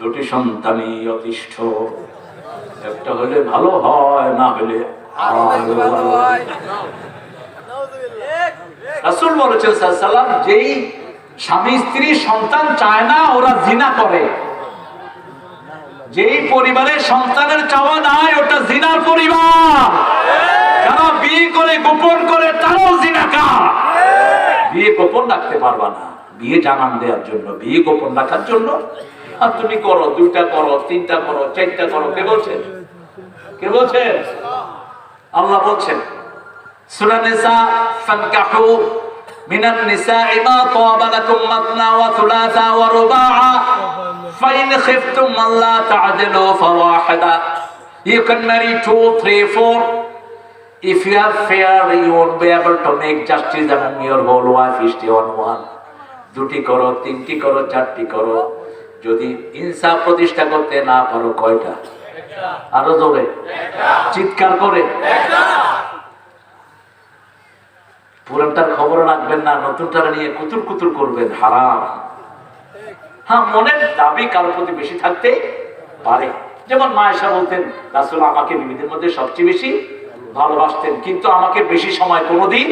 S1: দুটি সন্তানই যথেষ্ট। একটা হলে ভালো হয়, না হলে রাসূল বলেছেন সাল্লাল্লাহু আলাইহি ওয়াসাল্লাম, যেই স্বামী স্ত্রী সন্তান চায় না ওরা জিনা করে। যেই পরিবারের সন্তানের চাওয়া নাই ওটা জিনার পরিবার। যারা বিয়ে করে গোপন করে তারাও জিনাকার। বিয়ে গোপন রাখতে পারবা না, বিয়ে জানান দেওয়ার জন্য, বিয়ে গোপন রাখার জন্য। আর তুমি করো, দুইটা করো, তিনটা করো, চারটা করো। কে বলছেন? কে বলছেন? আল্লাহ বলছেন সূরা নিসা, ফানকাহু মিনান নিসাই মা তাবা লাকুম মাসনা ওয়া থুলাসা ওয়া রুবাআ ফাইন খিফতুম আল্লা তা'দিলু ফাওয়াহিদা। You can marry 2, 3, 4. If you are fair, you won't be able to make justice among your whole wife. Stay on one. দুটি করো, তিনটি করো, চারটি করো। যদি ইনসাফ প্রতিষ্ঠা করতে না পারো, কয়টা? আরো জোরে চিৎকার করে। পুরানটার খবর রাখবেন না, নতুনটার নিয়ে কুতুর কুতুর করবেন, হারাম। হ্যাঁ, মনের দাবি কারোর প্রতি বেশি থাকতে পারে। যেমন মা আয়েশা বলতেন, রাসূল আমাকে বিবিদের মধ্যে সবচেয়ে বেশি ভালোবাসতেন, কিন্তু আমাকে বেশি সময় কোনোদিন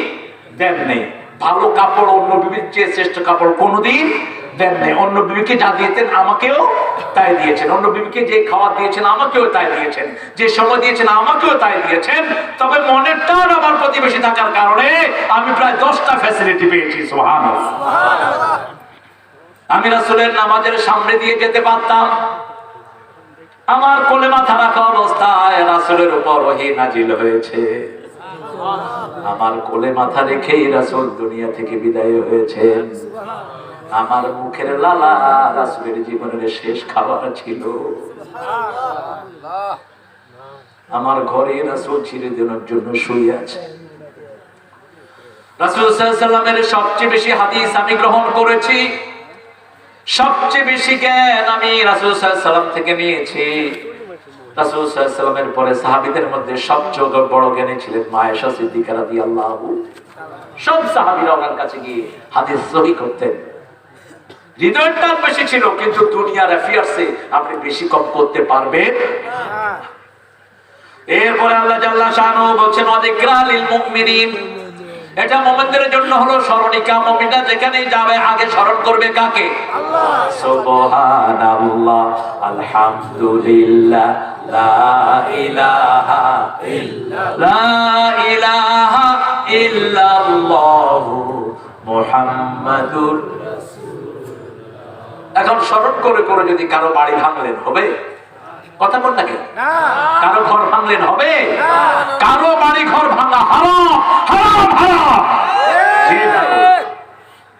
S1: দেন নেই। ভালো কাপড় অন্য বিবির চেয়ে শ্রেষ্ঠ কাপড় কোনোদিন দেন নেই। অন্য বিবিকে যা দিয়েছেন আমাকেও তাই দিয়েছেন। অন্য বিবিকে যে খাওয়া দিয়েছেন আমাকেও তাই দিয়েছেন। যে সময় দিয়েছেন আমাকেও তাই দিয়েছেন। তবে মনের টান আমার প্রতিবেশী থাকার কারণে আমি প্রায় 10টা ফ্যাসিলিটি পেয়েছি। সুবহানাল্লাহ। আমি রাসূলের নামাজের সামনে দিয়ে যেতে পারতাম। আমার কোলে মাথা রাখা অবস্থায় রাসূলের উপর ওহী নাজিল হয়েছে। আমার কোলে মাথা রেখেই রাসূল দুনিয়া থেকে বিদায় হয়েছেন। আমার মুখের লালা রাসূলের জীবনের শেষ খাবার ছিল। আমার ঘরে রাসূল চিরদিনের জন্য শুয়ে আছে। রাসূল সাল্লাল্লাহু আলাইহি ওয়াসাল্লামের সবচেয়ে বেশি হাদিস আমি গ্রহণ করেছি, সবচেয়ে বেশি জ্ঞান আমি রাসূল সাল্লাল্লাহু আলাইহি ওয়াসাল্লাম থেকে নিয়েছি। রাসূল সাল্লাল্লাহু আলাইহি ওয়াসাল্লামের পরে সাহাবীদের মধ্যে সবচেয়ে বড় জ্ঞানী ছিলেন মা আয়েশা সিদ্দিকা রাদিয়াল্লাহু। সব সাহাবীরা ওনার কাছে গিয়ে হাদিস সহিহ করতেন। হৃদয়টা বেশি ছিল, কিন্তু দুনিয়ার অ্যাফেয়ার্সে আপনি বেশি কম করতে পারবেন না। এরপরে আল্লাহ জাল্লা শানহু বলছেন ওয়াযিকরা লিল মুমিনিন, এটা মুমিনদের জন্য হলো স্মরণিকা। মুমিনরা যেখানেই যাবে আগে স্মরণ করবে কাকে? আল্লাহ। সুবহানাল্লাহ, আলহামদুলিল্লাহ, লা ইলাহা ইল্লাল্লাহ, লা ইলাহা ইল্লাল্লাহ, মুহাম্মাদুর রাসূলুল্লাহ। এখন স্মরণ করে করে যদি কারো বাড়ি ভাঙলেন হবে? কথা বল নাকি? কারো ঘর ভাঙলেন হবে? কারো বাড়ি ঘর ভাঙা হারাম, হারাম, হারাম।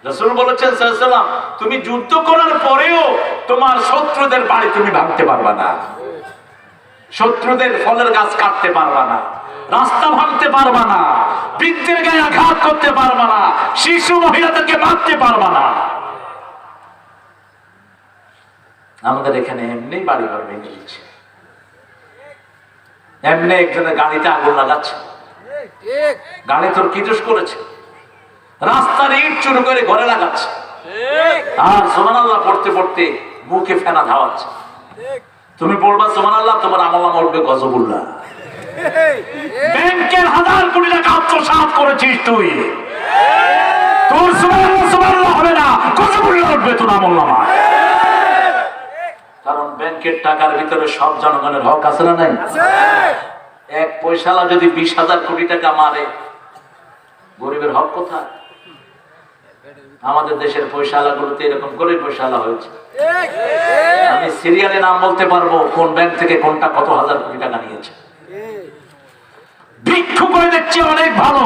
S1: রাসূল বলেছেন সাল্লাল্লাহু আলাইহি ওয়াসাল্লাম, তুমি যুদ্ধ করার পরেও তোমার শত্রুদের বাড়ি তুমি ভাঙতে পারবা না, শত্রুদের ফলের গাছ কাটতে পারবা না, রাস্তা ভাঙতে পারবা না, বৃদ্ধের গায়ে আঘাত করতে পারবা না, শিশু মহিলাদেরকে মারতে পারবা না। আমাদের এখানে এমনি বাড়ি ঘর ভেঙে দিচ্ছে, এমনি একজনের গাড়িতে আগুন লাগাচ্ছে। গাড়ি তোর কি দোষ করেছে? রাস্তার ইট চুরি করে ঘরে লাগাচ্ছে, আর সুবহানাল্লাহ পড়তে পড়তে মুখে ফেনা ধাওয়াচ্ছে। তুমি পড়বা সুবহানাল্লাহ, তোমার আমল উঠবে গজবুল্লাহ। ব্যাংকের 1000 কোটি টাকা আত্মসাৎ করেছিস তুই, তোর সুবহানাল্লাহ হবে না, গজবুল্লাহ উঠবে তোর আমলনামায়। কারণ ব্যাংকের টাকার ভিতরে সব জনগণের হক আছে না নাই? এক পয়সালা যদি 20,000 কোটি টাকা মারে, গরিবের হক কোথায়? আমাদের দেশের পয়সালাগুলোতে এরকম করে পয়সালা হয়েছে। আমি সিরিয়ালে নাম বলতে পারবো কোন ব্যাংক থেকে কোনটা কত হাজার কোটি টাকা নিয়েছে। ভিক্ষু করে দেখছি অনেক ভালো,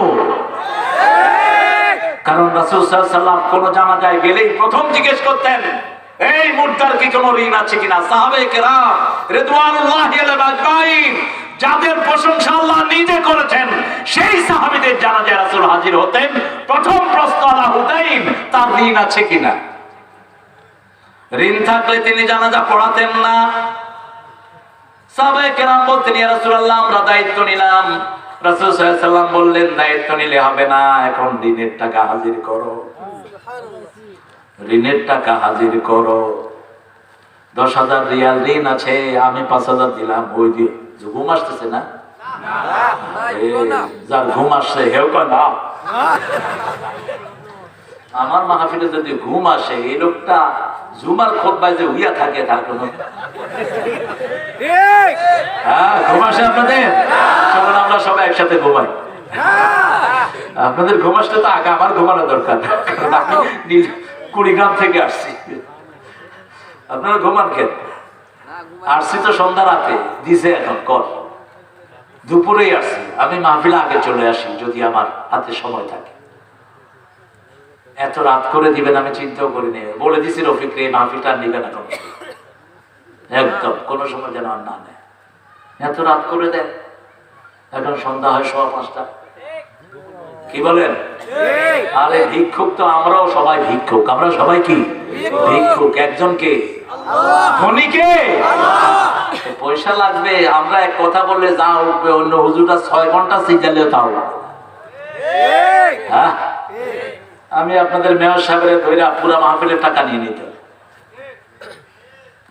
S1: কারণ রাসূল সাল্লাল্লাহু আলাইহি ওয়াসাল্লাম কোন জানাজায় গেলেই প্রথম জিজ্ঞেস করতেন, এই মুর্দার কি কোনো ঋণ আছে কিনা? সাহাবে কেরাম রিদওয়ানুল্লাহি আলাইহিম আজমাইন, যাদের প্রশংসা আল্লাহ নিজে করেছেন, সেই সাহাবীদের জানাজায় রাসূল হাজির হতেন। প্রথম প্রশ্ন আলা হুদাইন, তার ঋণ আছে কিনা? ঋণ থাকলে তিনি জানাজা পড়াতেন না। সাহাবায়ে কেরাম বলতেন, ইয়া রাসূলুল্লাহ, আমরা দায়িত্ব নিলাম। রাসূল সাল্লাল্লাহু আলাইহি ওয়াসাল্লাম বললেন, দায়িত্ব নিলে হবে না, এখন ঋণের টাকা হাজির করো, ঋণের টাকা হাজির করো। 10,000 রিয়াল ঋণ আছে, আমি 5,000 দিলাম। ওই দিয়ে ঘুম আসতেছে না? যার ঘুম আসছে হেউ কয় না। আমার মাহফিলে যদি ঘুম আসে, এই লোকটা জুমার খুতবায় যে উইয়া থাকে তার কোনো ঘুম আসে আপনাদের? চলুন আমরা সবাই একসাথে ঘুমাই। আপনাদের ঘুম আসলে তো আগে আমার ঘুমানো দরকার, কারণ আমি কুড়িগ্রাম থেকে আসছি। আপনারা ঘুমান কেন? আসছি তো সন্ধ্যা রাতে দিছে, এখন কর দুপুরেই আসছি। আমি মাহফিলে আগে চলে আসি যদি আমার হাতে সময় থাকে। এত রাত করে দিবেন আমি চিন্তাও করিনি। বলে দিছি রফিক রে, মাহফিলটা নিবে না একদম, কোনো সময় যেন আর না নেয়। এত রাত করে দেন, এখন সন্ধ্যা হয় 5:15। কি বলেন? আরে ভিক্ষুক তো আমরাও সবাই ভিক্ষুক। আমরা সবাই কি ভিক্ষুক? একজনকে ধনীকে পয়সা লাগবে, আমরা এক কথা বললে যা উঠবে, অন্য হুজুরটা 6 ঘন্টা সিজালেও তাও। হ্যাঁ, আমি আপনাদের মেয়র সাহেবের ধরে পুরা মাহফিলের টাকা নিয়ে নিতেন,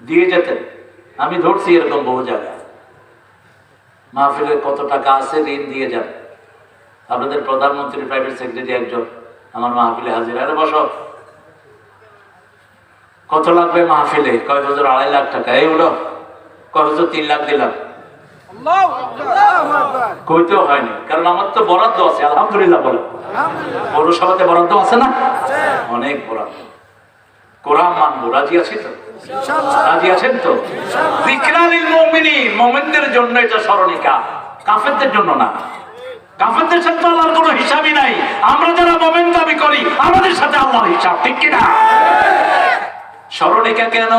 S1: দিয়ে যেতেন। আমি ধরছি এরকম বহু জায়গায়। মাহফিলে কত টাকা আছে ঋণ দিয়ে যান। আপনাদের প্রধানমন্ত্রী প্রাইভেট সেক্রেটারি একজন আমার মাহফিলে হাজির। আরে বসো, কত লাগবে মাহফিলে? কয় হুজুর 2.5 লাখ টাকা। এই উঠো। কয় হুজুর 3 লাখ দিলাম। কইতেও হয়নি, কারণ আমার তো বরাদ্দ আছে আলহামদুলিল্লাহ। বলে পৌরসভাতে বরাদ্দ আছে না? অনেক বরাদ্দ। কোরআন মানবো, রাজি আছি তো? রাজি আছেন তো? যিকরা লিল মুমিনিন, মুমিনদের জন্য এটা স্মরণিকা, কাফেরদের জন্য না। কাফেরদের সাথে আল্লাহর কোনো হিসাবই নাই। আমরা যারা মুমিন দাবি করি, আমাদের সাথে আল্লাহর হিসাব, ঠিক কি না? স্মরণিকা কেন?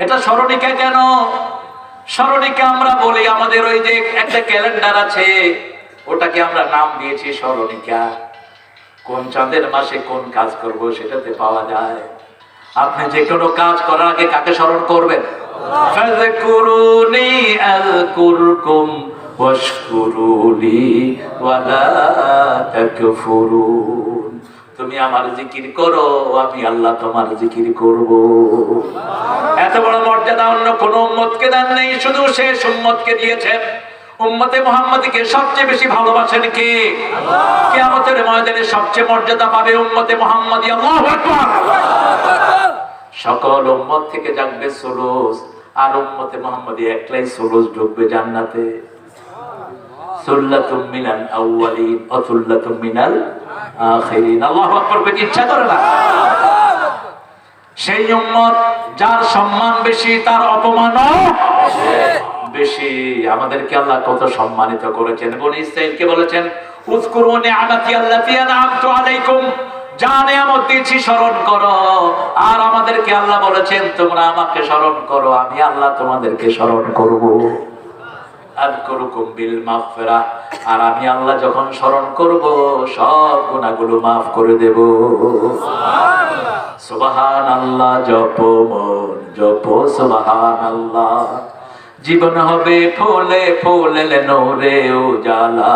S1: এটা স্মরণিকা কেন? স্মরণিকা আমরা বলি, আমাদের ওই যে একটা ক্যালেন্ডার আছে, ওটাকে আমরা নাম দিয়েছি স্মরণিকা। কোন চাঁদের মাসে কোন কাজ করব সেটাতে পাওয়া যায়। আপনি যে কোনো কাজ করার আগে কাকে স্মরণ করবেন? ফাযকুরুনি আযকুরকুম ওয়াশকুরুলি ওয়ালা তাকফুরুন। তুমি আমার জিকির করো, আমি আল্লাহ তোমার জিকির করব। এত বড় মর্যাদা অন্য কোন উম্মতকে দেন নেই, শুধু শেষ উম্মতকে দিয়েছেন। উম্মতে মুহাম্মাদীকে সবচেয়ে বেশি ভালোবাসেন কে? কিয়ামতের ময়দানে সবচেয়ে মর্যাদা পাবে উম্মতে মুহাম্মাদী। আল্লাহু আকবার। সকল উম্মত থেকে যাবে সুলুস, আর উম্মতে মুহাম্মাদী একলাই সুলুস ঢুকবে জান্নাতে। সুল্লাতুম মিনাল আউয়ালিন ওয়া সুল্লাতুম মিনাল আখিরিন। আল্লাহু আকবার। পেতে ইচ্ছা করে না? সেই উম্মত যার সম্মান বেশি, তার অপমানও বেশি। আমাদেরকে আল্লাহ কত সম্মানিত করেছেন। বনি ইসরাঈলকে বলেছেন, উযকুরু নি'মাতি আল্লাতী আন'আমতু আলাইকুম, যা নিয়ামত দিয়েছি স্মরণ করো। আর আমাদেরকে আল্লাহ বলেছেন, তোমরা আমাকে স্মরণ করো, আমি আল্লাহ তোমাদেরকে স্মরণ করব। আযকুরুকুম বিল মাগফিরাহ, আর আমি আল্লাহ যখন স্মরণ করব সব গুনাহগুলো মাফ করে দেব। সুবহানাল্লাহ। জপ মন জপো সুবহানাল্লাহ। জীবন হবে ফুলে ফুলে নূরে উজালা,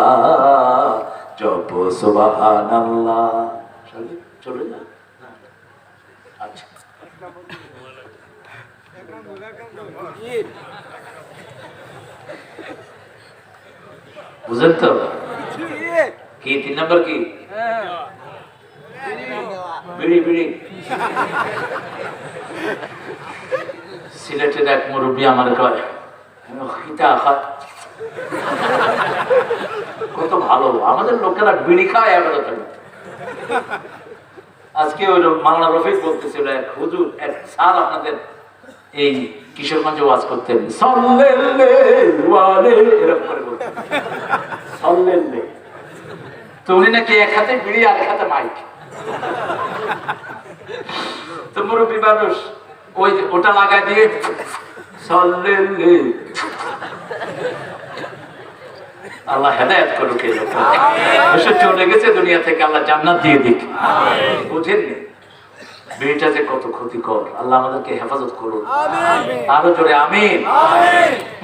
S1: জপো সুবহানাল্লাহ। চলে যা। আচ্ছা, বুঝেন তো কি 3 নম্বর কি? বিড়ি বিড়ি। সিলেটের এক মুরব্বী আমার কয়, কত ভালো আমাদের লোকেরা বিড়ি খায়। আজকে ওই মাওলানা রফিক বলতেছিল, এক হুজুর এক স্যার আপনাদের এই কিশোরগঞ্জে ওয়াজ করতেন, এরকম করে বলতেন সাল্লাল্লাহু। তো উনি নাকি এক হাতে বিড়ি আর এক হাতে মাইক। তো মুরব্বী মানুষ ওই ওটা লাগাই দিয়ে সাল্লাল্লাহু। আল্লাহ হেদায়েত করুক। এসে চলে গেছে দুনিয়া থেকে, আল্লাহ জান্নাত দিয়ে দিক। বুঝেননি বিড়িটা যে কত ক্ষতিকর। আল্লাহ আমাদেরকে হেফাজত করুন। আরো জোরে আমিন।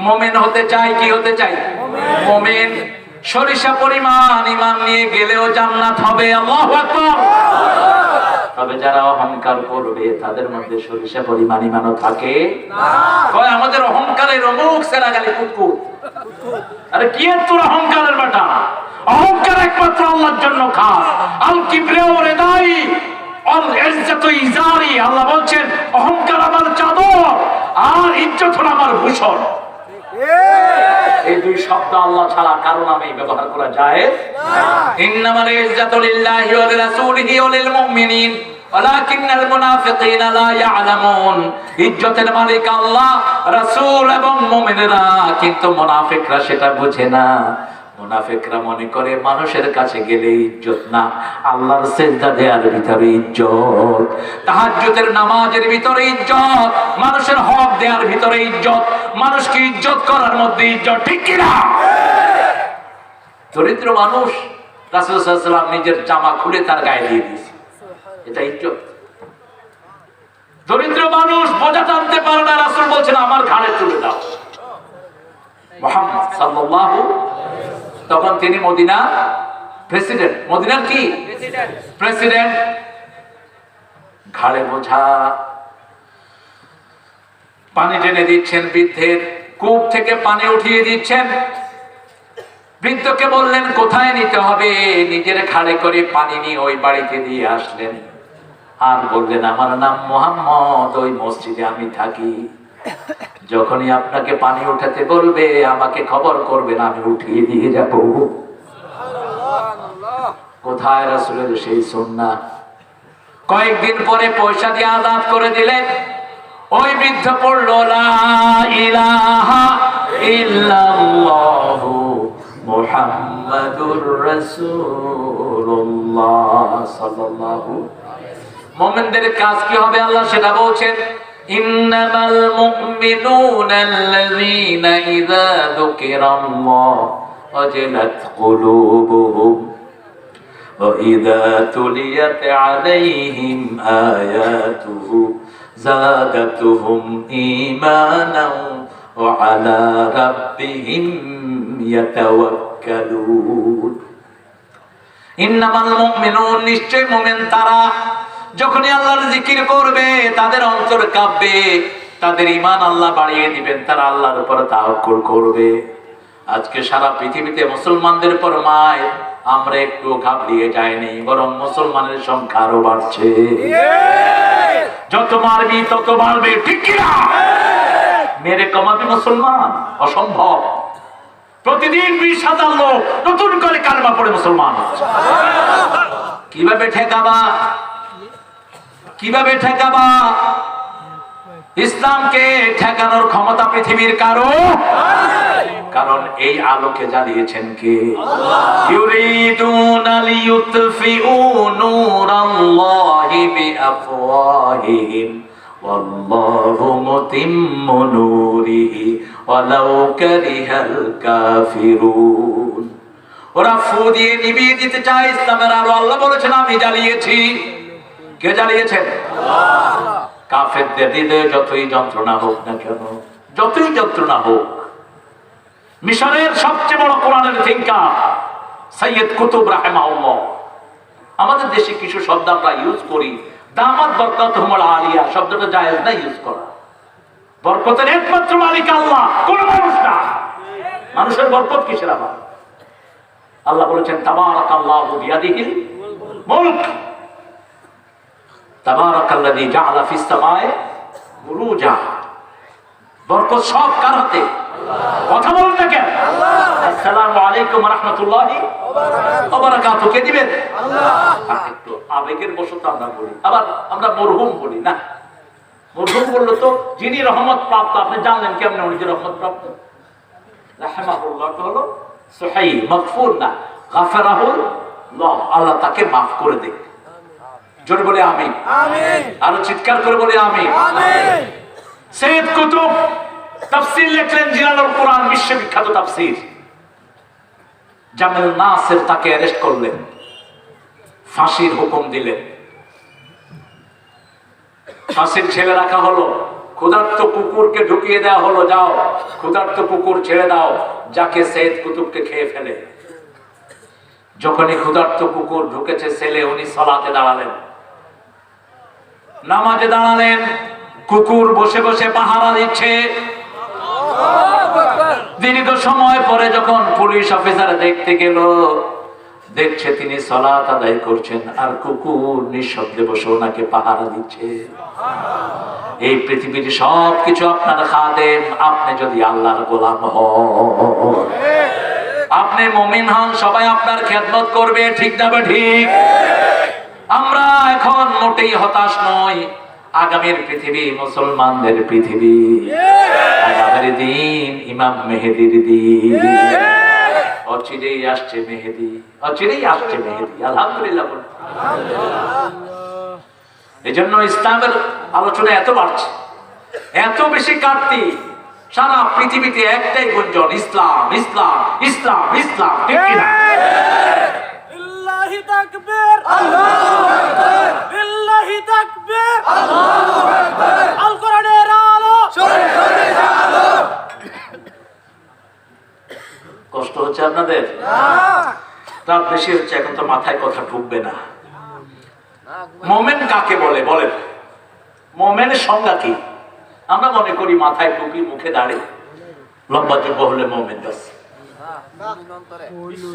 S1: মুমিন হতে চাই, কি হতে চাই? মুমিন। সরিষা পরিমাণ ঈমান নিয়ে গেলেও জান্নাত হবে। আল্লাহু আকবার। তবে যারা অহংকার করবে তাদের মধ্যে সরিষা পরিমাণ ঈমানও থাকে না। কয় আমাদের অহংকারের অমুক সেরাগালি কুকুর। আরে কি তোর অহংকারের বেটা? অহংকার একমাত্র আল্লাহর জন্য খাস। আল কিবরিয়া ওয়া রিদাই আল ইজ্জাতু ইজারি। আল্লাহ বলছেন অহংকার আমার চাদর আর ইজ্জত হলো আমার ভূষণ। এই দুই শব্দ আল্লাহ ছাড়া কারো নামেই ব্যবহার করা যায় না। ইন্নামাল ইজ্জাতু লিল্লাহি ওয়া লিরাসূলিহি ওয়া লিল মুমিনিন ওয়ালাকিন্নাল মুনাফিকিনা লা ইয়ালামুন। ইজ্জতের মালিক আল্লাহ, রাসূল এবং মুমিনেরা, কিন্তু মুনাফিকরা সেটা বুঝে না। মুনাফিকরা মনে করে মানুষের কাছে গেলে ইজ্জত না, আল্লাহর সিজদা দেওয়ার ভিতরে ইজ্জত, তাহাজ্জুদের নামাজের ভিতরে ইজ্জত, মানুষের হক দেওয়ার ভিতরে ইজ্জত, মানুষকে ইজ্জত করার মধ্যে ইজ্জত। ঠিক কি না? দরিদ্র মানুষ রাসূল সাল্লাল্লাহু আলাইহি ওয়াসাল্লাম নিজের জামা খুলে তার গায়ে দিয়ে দিয়েছে, এটা ইজ্জত। দরিদ্র মানুষ বোঝা টানতে পারে না, রাসূল বলছেন আমার ঘাড়ে তুলে দাও। মুহাম্মদ সাল্লাল্লাহু, তখন তিনি মদিনা প্রেসিডেন্ট, মদিনার কি প্রেসিডেন্ট, ঘাড়ে বোঝা পানি টেনে দিচ্ছেন, বৃদ্ধের কূপ থেকে পানি উঠিয়ে দিচ্ছেন। বৃদ্ধকে বললেন কোথায় নিতে হবে, নিজের ঘাড়ে করে পানি নিয়ে ওই বাড়িতে দিয়ে আসলেন। আর বললেন আমার নাম মুহাম্মদ, ওই মসজিদে আমি থাকি, যখনই আপনাকে পানি উঠাতে বলবে আমাকে খবর করবেন, আমি উঠিয়ে দিয়ে যাব। কোথায় রাসূলের সেই সুন্নাহ? কয়েকদিন পরে পয়সা দিয়ে আযাদ করে দিলেন। ওই বৃদ্ধ পড়ল লা ইলাহা ইল্লাল্লাহু মুহাম্মাদুর রাসূলুল্লাহ সাল্লাল্লাহু। মুমিনদের কাজ কি হবে আল্লাহ সেটা বলছেন, ইন্নামাল মুমিনুনা আল্লাযীনা ইযা যুকিরাল্লাহু ওয়াজিলাত কুলুবুহুম ওয়া ইযা তুলিয়াত আলাইহিম আয়াতুহু যাদাতুহুম ঈমানাও ওয়া আলা রাব্বিহিম ইয়াতাওয়াক্কালুন। ইন্নামাল মুমিনুন, নিশ্চয় মুমিন তারা যখনই আল্লাহর জিকির করবে তাদের অন্তর কাঁপবে, তাদের ঈমান আল্লাহ বাড়িয়ে দিবেন, তারা আল্লাহর উপর তাওয়াক্কুল করবে। আজকে সারা পৃথিবীতে মুসলমানদের উপর মায় আমরা একটু ঘাবড়িয়ে যাইনি, বরং মুসলমানের সংখ্যা আরো বাড়ছে। যত মারবি তত বাড়বে, ঠিক কি না? মেরে কমাবি মুসলমান অসম্ভব। প্রতিদিন 20,000 লোক নতুন করে কালেমা পড়ে মুসলমান। কিভাবে ঠেকাবা? কিভাবে ঠেকাবা? ইসলামকে ঠেকানোর ক্ষমতা পৃথিবীর কারো, কারণ এই আলোকে জ্বালিয়েছেন কে? ইউরিদুনা লিইউতফিউ নূরাল্লাহি বিআফওয়াহিহিম ওয়াল্লাহু মুতিম্মু নূরিহি ওয়ালাউ কারিহাল কাফিরুন। ওরা ফু দিয়ে নিভিয়ে দিতে চায় ইসলামের আলো। আল্লাহ বলেছেন আমি জ্বালিয়েছি। কে জ্বালিয়েছেন? আল্লাহ। কাফেরদের হৃদয়ে যতই যন্ত্রণা হোক না কেন, যতই যন্ত্রণা হোক, মিশরের সবচেয়ে বড় কোরআনের থিঙ্কার সৈয়দ কুতুব রাহিমাহুল্লাহ, আমাদের দেশে কিছু শব্দ আমরা ইউজ করি, দামাত বরকাতুহুমুল আলিয়া শব্দটা জায়েজ না ইউজ করা। বরকতের একমাত্র মালিক আল্লাহ, কোন মানুষ না। মানুষের বরকত কিসের আবার? আল্লাহ বলেছেন তাবারাকাল্লাহু বিয়াদিহিল মুলক, তাবারাকাল্লাযী জাআলা ফিস সামাই বুরুজা। বরকত সব কার হাতে? কথা বলুন না কেন? আসসালামু আলাইকুম ওয়া রাহমাতুল্লাহি ওয়া বারাকাতুহু কে দিবেন? আল্লাহ। একটু আবেগের বশত আমরা বলি, আবার আমরা মরহুম বলি না। মরহুম বললো তো যিনি রহমত প্রাপ্ত, আপনি জানলেন কেমন উনি যে রহমত প্রাপ্ত? রাহিমাহুল্লাহ হলো সুহাই মাগফুর না, গাফারাহুল্লাহ, আল্লাহ তাকে মাফ করে দেন। জোরে বলে আমিন। আমিন। আরো চিৎকার করে বলে আমিন। আমিন। সৈয়দ কুতুব তাফসীর লিখলেন, জিলালুল কোরআন, বিশ্ববিখ্যাত তাফসীর। জামাল নাসির তাকে অ্যারেস্ট করলেন, ফাঁসির হুকুম দিলেন। ফাঁসির ছেড়ে রাখা হলো, ক্ষুধার্ত কুকুরকে ঢুকিয়ে দেওয়া হলো, যাও ক্ষুধার্ত কুকুর ছেড়ে দাও যাকে সৈয়দ কুতুবকে খেয়ে ফেলে। যখনই ক্ষুধার্ত কুকুর ঢুকেছে সেলে, উনি সালাতে দাঁড়ালেন, নামাজে দাঁড়ালেন। কুকুর বসে বসে পাহারা দিচ্ছে। দীর্ঘ সময় পরে যখন পুলিশ অফিসার দেখতে গেল, দেখছে তিনি সালাত আদায় করছেন আর কুকুর নিঃশব্দে বসে ওনাকে পাহারা দিচ্ছে। এই পৃথিবীর সবকিছু আপনার খাদেম, আপনি যদি আল্লাহর গোলাম হন, আপনি মুমিন হন, সবাই আপনার খেদমত করবে, ঠিক না ঠিক? আমরা এখন মোটেই হতাশ নই। আগামীর পৃথিবী মুসলমানদের পৃথিবী, আগামীর দিন ইমাম মেহেদির দিন। অচিরেই আসছে মেহেদি, অচিরেই আসছে মেহেদি। আলহামদুলিল্লাহ। এই জন্য ইসলামের আলোচনা এত বাড়ছে, এত বেশি কাটতি। সারা পৃথিবীতে একটাই গুঞ্জন, ইসলাম ইসলাম ইসলাম ইসলাম, ঠিক কিনা?
S4: লিল্লাহি তাকবীর, আল্লাহু আকবার, লিল্লাহি তাকবীর, আল্লাহু আকবার। আল কোরআনের আলো সরে আলো।
S1: কষ্ট হচ্ছে আপনাদের? রাত বেশি হচ্ছে, এখন তো মাথায় কথা ঢুকবে না। মোমেন কাকে বলে বলেন? মোমেনের সংজ্ঞা কি? আমরা মনে করি মাথায় টুপি, মুখে দাড়ি, লম্বা জুব্বা হলে মোমেন। বাস।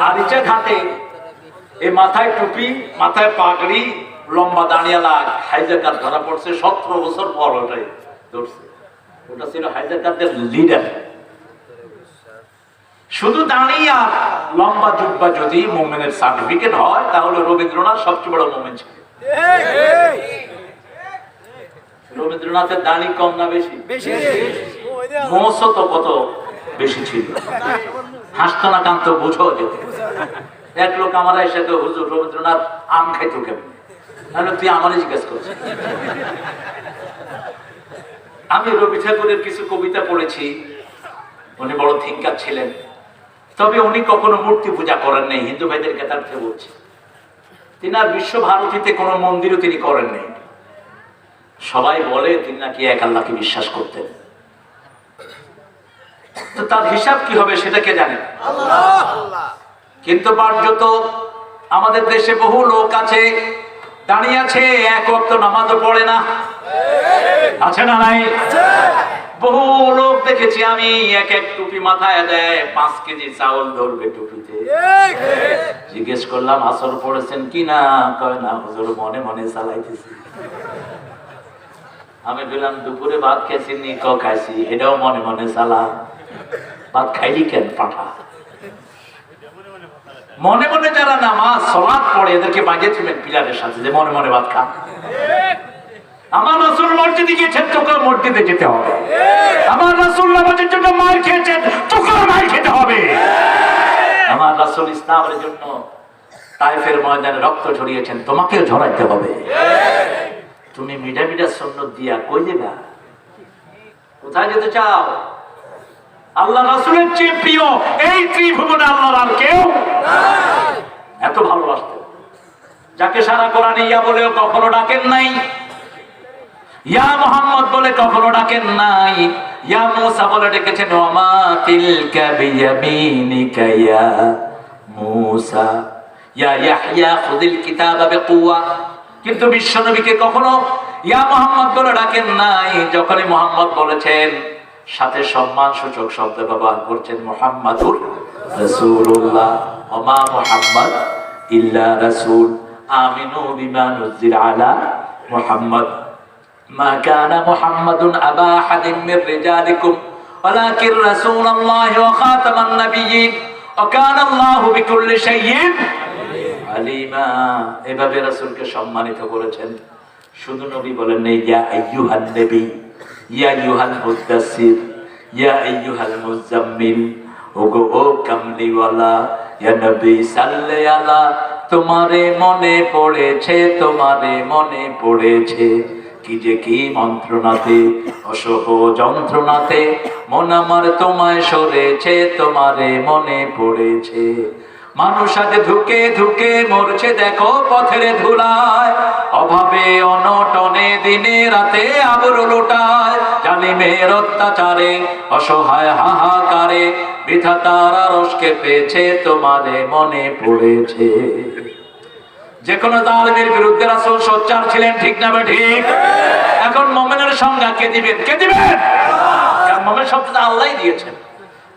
S1: আরিচা ঘাটে এই মাথায় টুপি, মাথায় পাগড়ি, লম্বা দাঁড়িয়ালা হাইজাকার ধরা পড়ছে 17 বছর পর। ওটাই ধরছে, ওটা ছিল হাইজাকারদের লিডার। শুধু দাঁড়িয়ে আর লম্বা জুব্বা যদি মোমেনের সার্টিফিকেট হয়, তাহলে রবীন্দ্রনাথ সবচেয়ে বড় মোমেন ছিল। রবীন্দ্রনাথের দাড়ি কম না বেশি? মোষ তো কত বেশি ছিল। হাসতো না কান্ত বুঝো যেত। এক লোক আমার এসে তো, হুজুর রবীন্দ্রনাথ আম খাইতো কেমন? তুই আমারই জিজ্ঞেস করছিস। আমি রবি ঠাকুরের কিছু কবিতা পড়েছি। উনি বড় থিঙ্কার ছিলেন, তবে উনি কখনো মূর্তি পূজা করেন নাই। হিন্দু ভাইদের ক্ষেত্রে বলছি, তিনি আর বিশ্বভারতীতে কোনো মন্দিরও তিনি করেন নাই। সবাই বলে তিনি নাকি এক আল্লাহকে বিশ্বাস করতেন। তো তার হিসাব কি হবে সেটা কে জানে? আল্লাহ। কিন্তু কার্যত আমাদের দেশে বহু লোক আছে, দাঁড়িয়ে আছে, এক ওয়াক্ত নামাজও পড়ে না। আছে না নাই? বহু লোক দেখেছি আমি, এক এক টুপি মাথায় দেয়, 5 কেজি চাউল ধরবে টুপিতে। জিজ্ঞেস করলাম আসর পড়েছেন কি না? কয় না হুজুর, মনে মনে চালাইতেছি। আমি বললাম দুপুরে ভাত খেয়েছি নি? খাইছি। এটাও মনে মনে চালা। ভাত খাইলি কেন পাঠা? মনে মনে যারা নামাজ সালাত পড়ে, এদেরকে বাজিয়েছিলেন পিলারের সাথে যে মনে মনে ভাত খা। আমার রাসূল মসজিদে গিয়েছেন, তোকে মসজিদে যেতে হবে। আমার রাসূল নামাজের জন্য মার খেয়েছেন, তোকে মার খেতে হবে। আমার রাসূল ইসলামের জন্য তায়েফের ময়দানে রক্ত ঝরিয়েছেন, তোমাকেও ঝরাইতে হবে। তুমি মিডা মিডা সুন্নাত দিয়া কই যাবা? কোথায় যেতে চাও? আল্লাহ রাসূলের চেয়ে প্রিয় এই ত্রিভুবনে আল্লাহর আর কেউ নাই। এত ভালোবাসতেন, যাকে সারা কোরআনে ইয়া বলেও কখনো ডাকেন নাই। ইয়া মুহাম্মদ বলে কখনো ডাকেন নাই, ইয়া মূসা বলে ডেকেছেন। ওমা তিলকা বিয়ামিনিকা ইয়া মূসা, ইয়া ইয়াহইয়া খুযিল কিতাবা বিকুওয়া। কিন্তু বিশ্বনবীকে কখনো ইয়া মুহাম্মদ বলে ডাকেন নাই। যখনই মুহাম্মদ বলেছেন সাথে সম্মান সূচক শব্দ ব্যবহার করছেন, মুহাম্মাদুর রাসূলুল্লাহ। ওমা মুহাম্মদ ইল্লা রাসূল আমিনু বিমা নুজিল আলা মুহাম্মদ মা কানা মুহাম্মাদুন আবা আহাদিন মির রিজালিকুম ওয়ালাকিন রাসূলুল্লাহি ওয়া খাতামান নাবিয়্যিন ওয়া কানা আল্লাহু বিকুল্লি শাইইন আলিমা। এভাবে রাসূলকে সম্মানিত করেছেন। শুধু নবী বলেন নাই, ইয়া আইয়ুহান নবী, ইয়া আইয়ুহাল মুদাসসির, ইয়া আইয়ুহাল মুজাম্মিল, ওগো ও কামলিওয়ালা, ইয়া নবী সাল্লি আলা। তোমারে মনে পড়েছে, তোমারে মনে পড়েছে, কি যে কি মন্ত্রণাতে, অসহ যন্ত্রণাতে মন আমার তোমায় সরেছে, তোমারে মনে পড়েছে। মানুষ আজ ধুকে ধুকে মরছে দেখো পথের ধুলায়, অভাবে অনটনে দিনে রাতে আবরু লুটায়, জালিমের অত্যাচারে অসহায় হাহাকারে বিধাতার আরশকে পেয়েছে, তোমারে মনে পড়েছে। যে কোনো জালিমের বিরুদ্ধে রাসূল সোচ্চার ছিলেন, ঠিক না ঠিক? এখন মুমিনের সংজ্ঞা কে দিবেন? কে দিবেন? কারণ মুমিন শব্দটা আল্লাহই দিয়েছেন।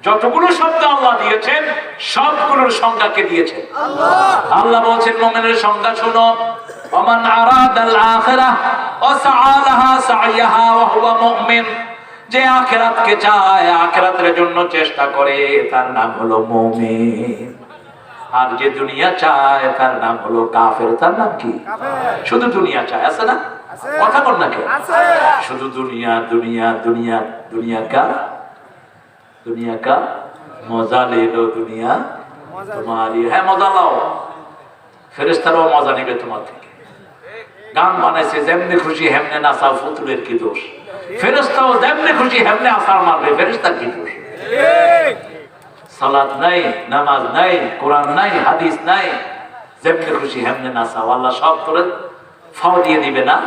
S1: যতগুলো শব্দ আল্লাহ দিয়েছেন সবগুলোর সংজ্ঞা কে দিয়েছেন? আল্লাহ বলছেন মুমিনের সংজ্ঞা শুনো, ওমান আরাদাল আখিরাহ ওয়া সাআলাহা সাইয়াহা ওয়া হুয়া মুমিন। যে আখিরাতকে চায়, আখিরাতের জন্য চেষ্টা করে, তার নাম হলো মুমিন। আর যে দুনিয়া চায় তার নাম হলো কাফের। তার নাম কি? শুধু দুনিয়া চায়, আছে না? কথা বল না কে? শুধু দুনিয়া দুনিয়া দুনিয়া। দুনিয়া কা মজা ले लो দুনিয়া তোমারি। হ্যাঁ মজা লাও, ফেরেশতারাও মজা নেবে তোমার থেকে। গান বানাইছে যেমনি খুশি হেমনে নাচাও, ফুতুলের কি দোষ? ফেরেশতাও যেমনি খুশি হেমনে আসার মারবে, ফেরেশতার কি দোষ? সালাত নাই, নামাজ নাই, কোরআন নাই, হাদিস নাই, যেমনি খুশি হেমনে নাচাও। আল্লাহ সব তোরে ফাও দিয়ে দিবে না?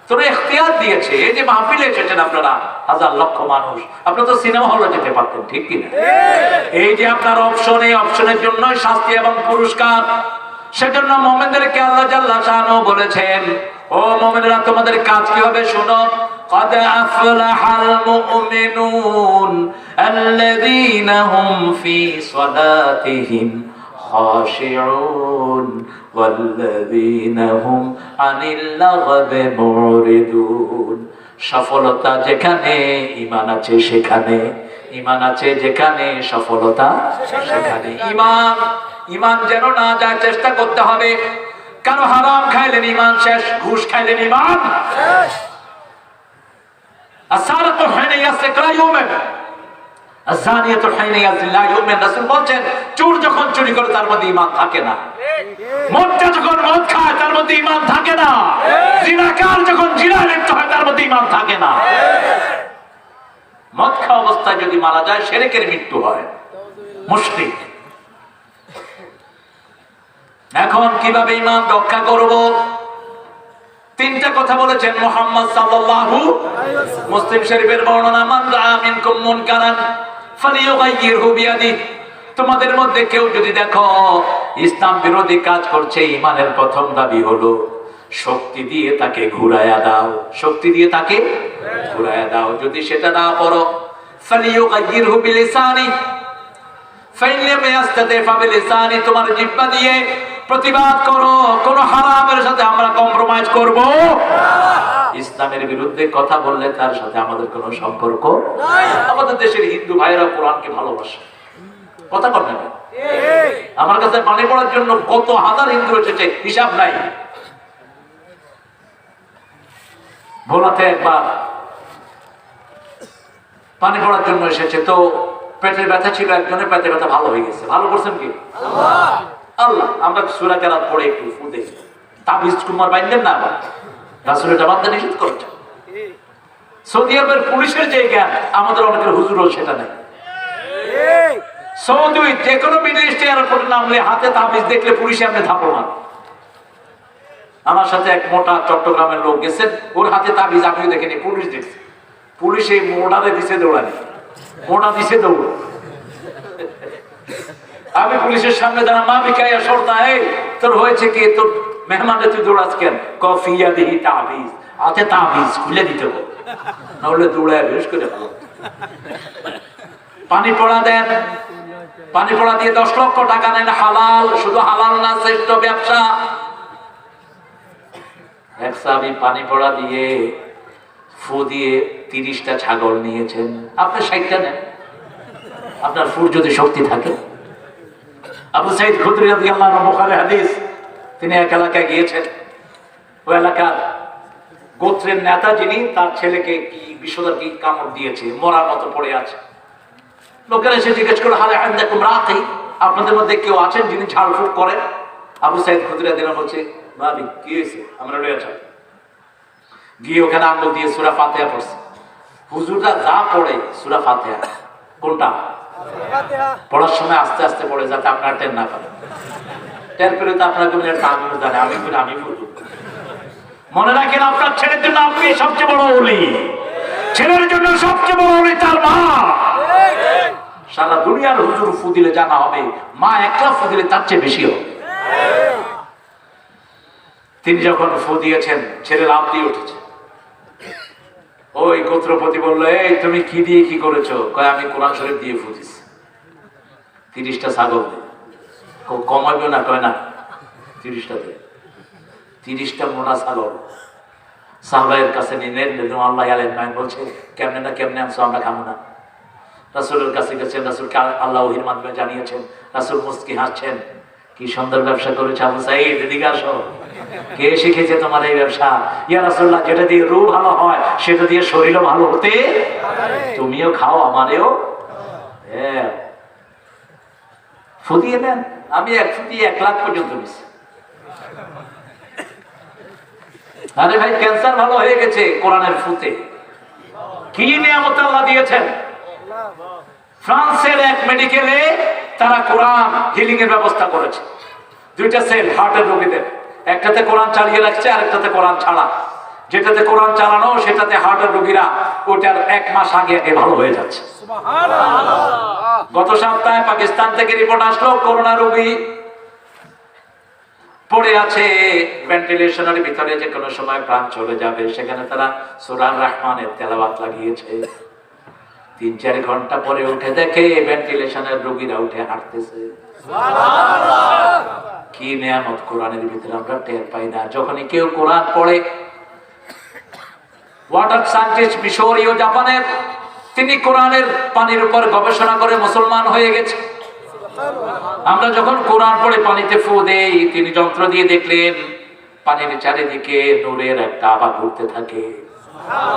S1: তোরা ইখতিয়ার দিয়েছে। এই যে মাহফিলে এসেছেন আপনারা হাজার লক্ষ মানুষ, আপনারা তো সিনেমা হলে যেতে পারতেন, ঠিক কিনা? এই যে আপনার অপশন, এই অপশনের জন্য শাস্তি এবং পুরস্কার। সেজন্য মুমিনদেরকে আল্লাহ জাল্লা শাআনহু বলেছেন, ও মুমিনরা তোমাদের কাজ কি হবে শুনো। قد أفلح المؤمنون الذين هم في صلاتهم خاشعون والذين هم عن اللغو معرضون। সফলতা যেখানে ঈমান আছে সেখানে, ঈমান আছে যেখানে সফলতা সেখানে। ঈমান যেন না যায় চেষ্টা করতে হবে। কারণ হারাম খাইলেন ঈমান শেষ, ঘুষ খাইলেন ঈমান শেষ। আসারাতু হিনা ইয়াসরা ইয়াউমান আযানিয়াতু হিনা ইয়াজলা ইয়াউমান। রাসূল বলেন চোর যখন চুরি করে তার মধ্যে ঈমান থাকে না, মদটা যখন মদ খায় তার মধ্যে ঈমান থাকে না, জিনাকার যখন জিনায় লিপ্ত হয় তার মধ্যে ঈমান থাকে না। মদ খাওয়া অবস্থায় যদি মারা যায় শিরকের মৃত্যু হয়, মুশরিক। এখন কিভাবে ঈমান রক্ষা করব? তিনটা কথা বলেছেন মুহাম্মদ সাল্লাল্লাহু আলাইহি ওয়াসাল্লাম। মুসলিম শরীফের বর্ণনা, মান রাআ মিনকুম মুনকারান ফালিয়ুগাইয়িরহু বিয়াদিহি। তোমাদের মধ্যে কেউ যদি দেখো ইসলাম বিরোধী কাজ করছে, ঈমানের প্রথম দাবি হলো শক্তি দিয়ে তাকে ঘুরায়া দাও, শক্তি দিয়ে তাকে ঘুরায়া দাও। যদি সেটা না পারো ফালিয়ুগাইয়িরহু বিলিসানি ফাইন লাম ইয়াস্তাতি ফাবিলিসানি, তোমার জিহ্বা দিয়ে প্রতিবাদ করো। কোন হারামের সাথে আমরা কম্প্রোমাইজ করব না। ইসলামের বিরুদ্ধে কথা বললে তার সাথে আমাদের কোনো সম্পর্ক নাই। আমাদের দেশের হিন্দু ভাইরা কোরআনকে ভালোবাসে, কথা বল না? আমার কাছে পানি পড়ার জন্য কত হাজার হিন্দু এসেছে, হিসাব নাই। ভোলাতে একবার পানি পড়ার জন্য এসেছে, তো পেটের ব্যথা ছিল, একজনের পেটের ব্যথা ভালো হয়ে গেছে। ভালো করছেন কি আল্লাহ। আমরা সূরা কেরাত পড়ে একটু ফু দেই, তাবিজ কুমার বাইন্দেন না, আবার রাসূল এটা বান্দা নিষেধ করেছে। সৌদি আরবের পুলিশের যে জ্ঞান আমাদের অনেকের হুজুরও সেটা নেই। সৌদি যে কোনো মিডল ইস্টে এয়ারপোর্টে নামলে হাতে তাবিজ দেখলে পুলিশে আপনি ধাপড় মার। আমার সাথে এক মোটা চট্টগ্রামের লোক গেছেন, ওর হাতে তাবিজ আমিও দেখিনি, পুলিশ দেখছে। পুলিশ এই মোটারে দিছে দৌড়ানি, মোটা দিছে দৌড়। আমি পুলিশের সামনে দাঁড়া, মা বিকাইয়া সর্তা, এই তোর হয়েছে কি, তোর মেহমানে তুই দৌড়াস কেন? কফিয়া দিহি তাবিজ, হাতে তাবিজ খুলে দিতে হবে, নাহলে দৌড়ায় বেশ করে ভালো। পানি পড়া দেন, পানি পড়া দিয়ে 10 লক্ষ টাকা নেন, হালাল, শুধু হালাল না, শ্রেষ্ঠ ব্যবসা। এক সাহাবী পানি পড়া দিয়ে ফু দিয়ে 30টা ছাগল নিয়েছেন, আপনি 60টা নেন, আপনার ফুর যদি শক্তি থাকে। আবু সাইদ খুদরি রাদিয়াল্লাহু আনহু, বুখারী হাদিস, তিনি এক এলাকায় গিয়েছেন, ওই এলাকার গোত্রের নেতা যিনি, তার ছেলেকে কি বিষধর কি কামড় দিয়েছে, মরার মতো পড়ে আছে। লোকেরা এসে জিজ্ঞেস করলো, হালে আনদাকুম রাকি, আপনাদের মধ্যে কেউ আছেন যিনি ঝাড়ফুঁক করেন? আবু সাইদ খুদরি রাদিয়াল্লাহু আনহু বলছে, ভাবি কি হয়েছে, আমরা লয়ে যাই। গিয়ে ওখানে আঙ্গুল দিয়ে সূরা ফাতিহা পড়ছে। হুজুররা যা পড়ে সূরা ফাতিহা, কোনটা পড়ার সময় আস্তে আস্তে পড়ে, যাতে আপনার টের না পারে। টের পেলে তো আপনার কেমন একটা আমিও জানে, আমি বলি আমি বলবো। মনে রাখেন, আপনার ছেলের জন্য আপনি সবচেয়ে বড় ওলি, ছেলের জন্য সবচেয়ে বড় ওলি তার মা। সারা দুনিয়ার হুজুর ফু দিলে জানা হবে, মা একলা ফু দিলে তার চেয়ে বেশি হবে। তিনি যখন ফু দিয়েছেন, ছেলে লাফ দিয়ে উঠেছে। ওই গোত্রপতি বললো, এই তুমি কি দিয়ে কি করেছো? কয়, আমি কোরআন শরীফ দিয়ে ফু দিছি। 30টা ছাগল দিয়ে কমাবে না, কয় না 30টা দিয়ে, 30টা মোটা ছাগল সাহাবায়ের কাছে নিলেন। আল্লাহ আলাইহিম বলছে, কেমনে না কেমনে আনছো, আমরা খাবো না। রাসূলের কাছে গেছেন, রাসূলকে আল্লাহ ওহীর মাধ্যমে জানিয়েছেন। রাসূল মুস্কি হাসছেন, কি সুন্দর ব্যবসা করেছে আবু সাঈদ, এদিকে আসো, কে শিখেছে তোমার এই ব্যবসা? ইয়া রাসূলুল্লাহ, যেটা দিয়ে রূহ ভালো হয় সেটা দিয়ে শরীরও ভালো হতে, তুমিও খাও আমারেও। হ্যাঁ, ফুদিয়ে দেন। আমি এক ফুটি 1 লাখ পর্যন্ত নিচ্ছি। আরে ভাই, ক্যান্সার ভালো হয়ে গেছে কোরআনের ফুতে। কি নিয়ামত আল্লাহ দিয়েছেন। ফ্রান্সের এক মেডিকেলে তারা কোরআন হিলিং এর ব্যবস্থা করেছে। 2টা সেল হার্টের রোগীদের, একটাতে কোরআন চালিয়ে রাখছে, আরেকটাতে কোরআন ছাড়া। যেটাতে কোরআন চালানো সেটাতে হার্টের রোগীরা ওটার 1 মাস আগে আগে ভালো হয়ে যাচ্ছে। গত সপ্তাহে পাকিস্তান থেকে রিপোর্ট আসলো, করোনা রোগী পড়ে আছে ভেন্টিলেশনের ভিতরে, যে কোনো সময় প্রাণ চলে যাবে। সেখানে তারা সূরা রহমানের তেলাওয়াত লাগিয়েছে। 3-4 ঘন্টা পরে উঠে দেখে ভেন্টিলেশনের রোগীরা উঠে হাঁটতেছে। কি নিয়ামত কোরআনের ভিতরে, আমরা টের পাই না। যখনই কেউ কোরআন পড়ে, ওয়াটার সায়েন্টিস্ট মিশরীয় জাপানের, তিনি কোরআনের পানির উপর গবেষণা করে মুসলমান হয়ে গেছে। আমরা যখন কোরআন পড়ে পানিতে ফু দেই, তিনি যন্ত্র দিয়ে দেখলেন পানির চারিদিকে নূরের একটা আভা ঘুরতে থাকে।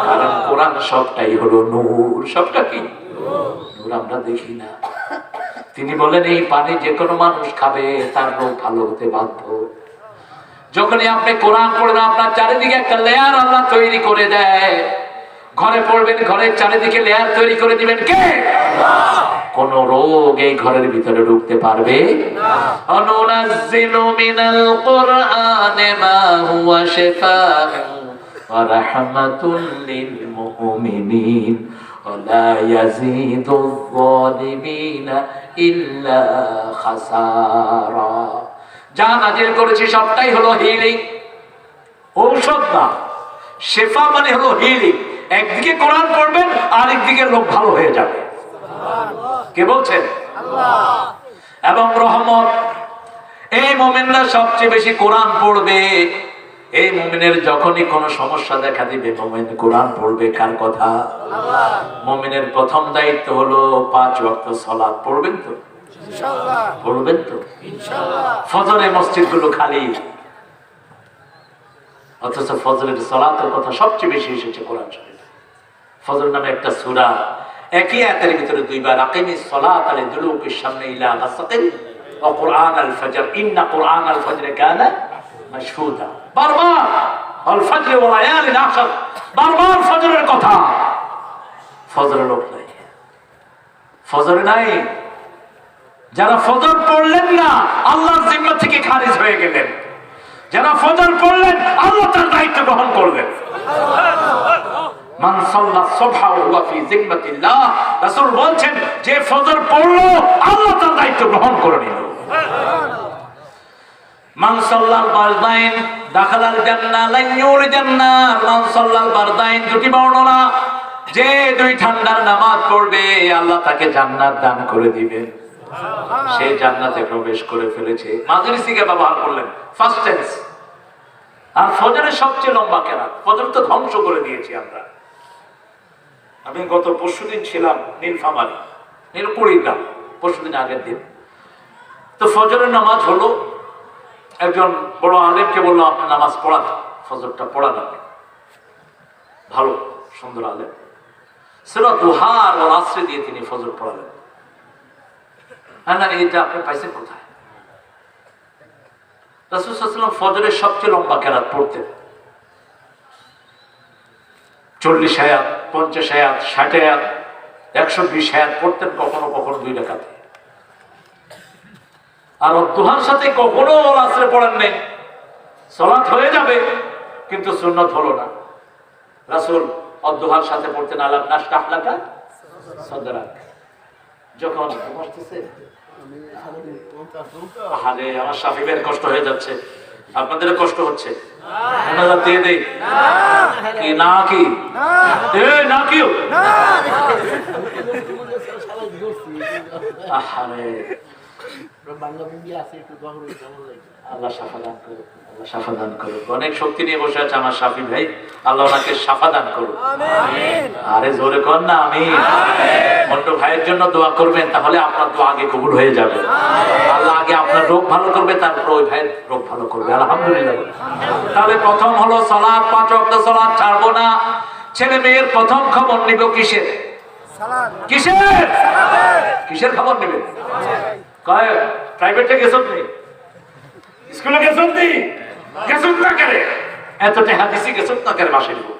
S1: কারণ কোরআন সবটাই হলো নূর। সবটা কি নূর, আমরা দেখি না। তিনি বলেন, এই পানি যে কোনো মানুষ খাবে, তার রোগ ভালো হতে বাধ্য। যখনই আপনি কোরআন পড়বেন, আপনার চারিদিকে একটা লেয়ার আল্লাহ তৈরি করে দেয়। ঘরে পড়বেন, ঘরের চারিদিকে লেয়ার তৈরি করে দিবেন কে? কোন রোগ এই ঘরের ভিতরে ঢুকতে পারবে না। অনুনাজ্জিলু মিনাল কুরআনি মা হুয়া শিফাউন ওয়া রাহমাতুল লিল মুমিনিন ওয়া লা ইয়াজিদুয যালিমিনা ইল্লা খাসারা। যা নাজিল করেছি সবটাই হলো হিলিং, ঔষধ না। শিফা মানে হলো হিলিং। একদিকে কোরআন পড়বেন, আরেকদিকে লোক ভালো হয়ে যাবে। কে বলছেন? আল্লাহ। এবং রহমত। এই মুমিনরা সবচেয়ে বেশি কোরআন পড়বে। এই মুমিনের যখনই কোনো সমস্যা দেখা দিবে, মুমিন কোরআন পড়বে। কার কথা? আল্লাহ। মুমিনের প্রথম দায়িত্ব হলো 5 ওয়াক্ত সালাত পড়বেন তো? ইনশাআল্লাহ। পড়বেন তো? ইনশাআল্লাহ। ফজরের মসজিদগুলো খালি, অথচ ফজরের সালাতের কথা সবচেয়ে বেশি এসেছে কোরআন শরীফে। ফজর নামে একটা সূরা, একই আয়াতের ভিতরে 2 বার, আকিমিস সালাতা লিদুলুকিশ শামসি ইলা গাসাকিন ওয়া কুরআনাল ফজর ইন্না কুরআনাল ফজর কানা মাশহুদা। বারবার আল ফজর ওয়া লায়ালিন আশর, বারবার ফজরের কথা। ফজরের লোক নাই, ফজর নাই। যারা ফজর পড়লেন না, আল্লাহর জিম্মা থেকে খারিজ হয়ে গেলেন। যারা ফজর পড়লেন আল্লাহ তার দায়িত্ব গ্রহণ করবেন। মান সাল্লা সুবহা ওয়া ফি জিম্মাতিল্লাহ, রাসূল বলছেন যে ফজর পড়লো আল্লাহ তার দায়িত্ব গ্রহণ করে নিল। মান সাল্লাল বারদাইন দাখালাল জান্নাহ লা ইউরি জান্নাহ, মান সাল্লাল বারদাইন দুটি বর্ণনা, যে দুই ঠান্ডার নামাজ পড়বে আল্লাহ তাকে জান্নাত দান করে দিবেন। সে জান্নাতে প্রবেশ করে ফেলেছে। মাঝারি সিগা ব্যবহার করলেন, ফার্স্ট টেন্স। আর ফজরের সবচেয়ে লম্বা কেরাত, ফজর তো ধ্বংস করে দিয়েছি আমরা। আমি গত পরশুদিন ছিলাম নীলফামারী, নীলকুড়িগ্রাম, পরশুদিন আগের দিন। তো ফজরের নামাজ হলো, একজন বড় আলেমকে বললো আপনি নামাজ পড়ান, ফজরটা পড়ান আপনি। ভালো সুন্দর আলেম, সূরা দুহা আর আসরে দিয়ে তিনি ফজর পড়ালেন। না এটা আপনি পাইছেন কোথায়? রাসূল সাল্লাল্লাহু আলাইহি ওয়াসাল্লাম ফজরের সবচেয়ে লম্বা কেরাত পড়তেন। 40 আয়াত, 50 আয়াত, 60 আয়াত, 120 আয়াত পড়তেন, কখনো কখনো 2 রাকাতে। আর দুহার সাথে কখনো আসরে পড়েন নাই। সালাত হয়ে যাবে কিন্তু সুন্নাত হলো না। রাসূল দুহার সাথে পড়তেন আলাম নাশরাহ লাকা সাদরাক। যখন ঘুমাতেছে, আরে আমার শাফি ভাইয়ের কষ্ট হয়ে যাচ্ছে, আপনাদের কষ্ট হচ্ছে, ওনারা দিয়ে দেই কি না কি না কি আরে আল্লাহ শাফা দান করুক, আল্লাহ শাফা দান করুক। অনেক শক্তি নিয়ে বসে আছে আমার শাফি ভাই, আল্লাহ ওনাকে শাফা দান করুক। আরে জোরে কর না আমিন। অন্য ভাইয়ের জন্য দোয়া করবেন, তাহলে আপনার দোয়া আগে কবুল হয়ে যাবে। আল্লাহ আগে আপনার রোগ ভালো করবে, তারপর ওই ভাইয়ের রোগ ভালো করবে, আলহামদুলিল্লাহ। তাহলে প্রথম হলো সালাত, 5 ওয়াক্ত সালাত ছাড়বো না। ছেলে মেয়ের প্রথম খবর নিব কিসের? কিসের? কিসের খবর নেবেন? কয় প্রাইভেটে গেছত নেই, স্কুলে গেছত নেই, গেছত না করে এত টাকা দিছি, গেছত না করে বাসের ফুট।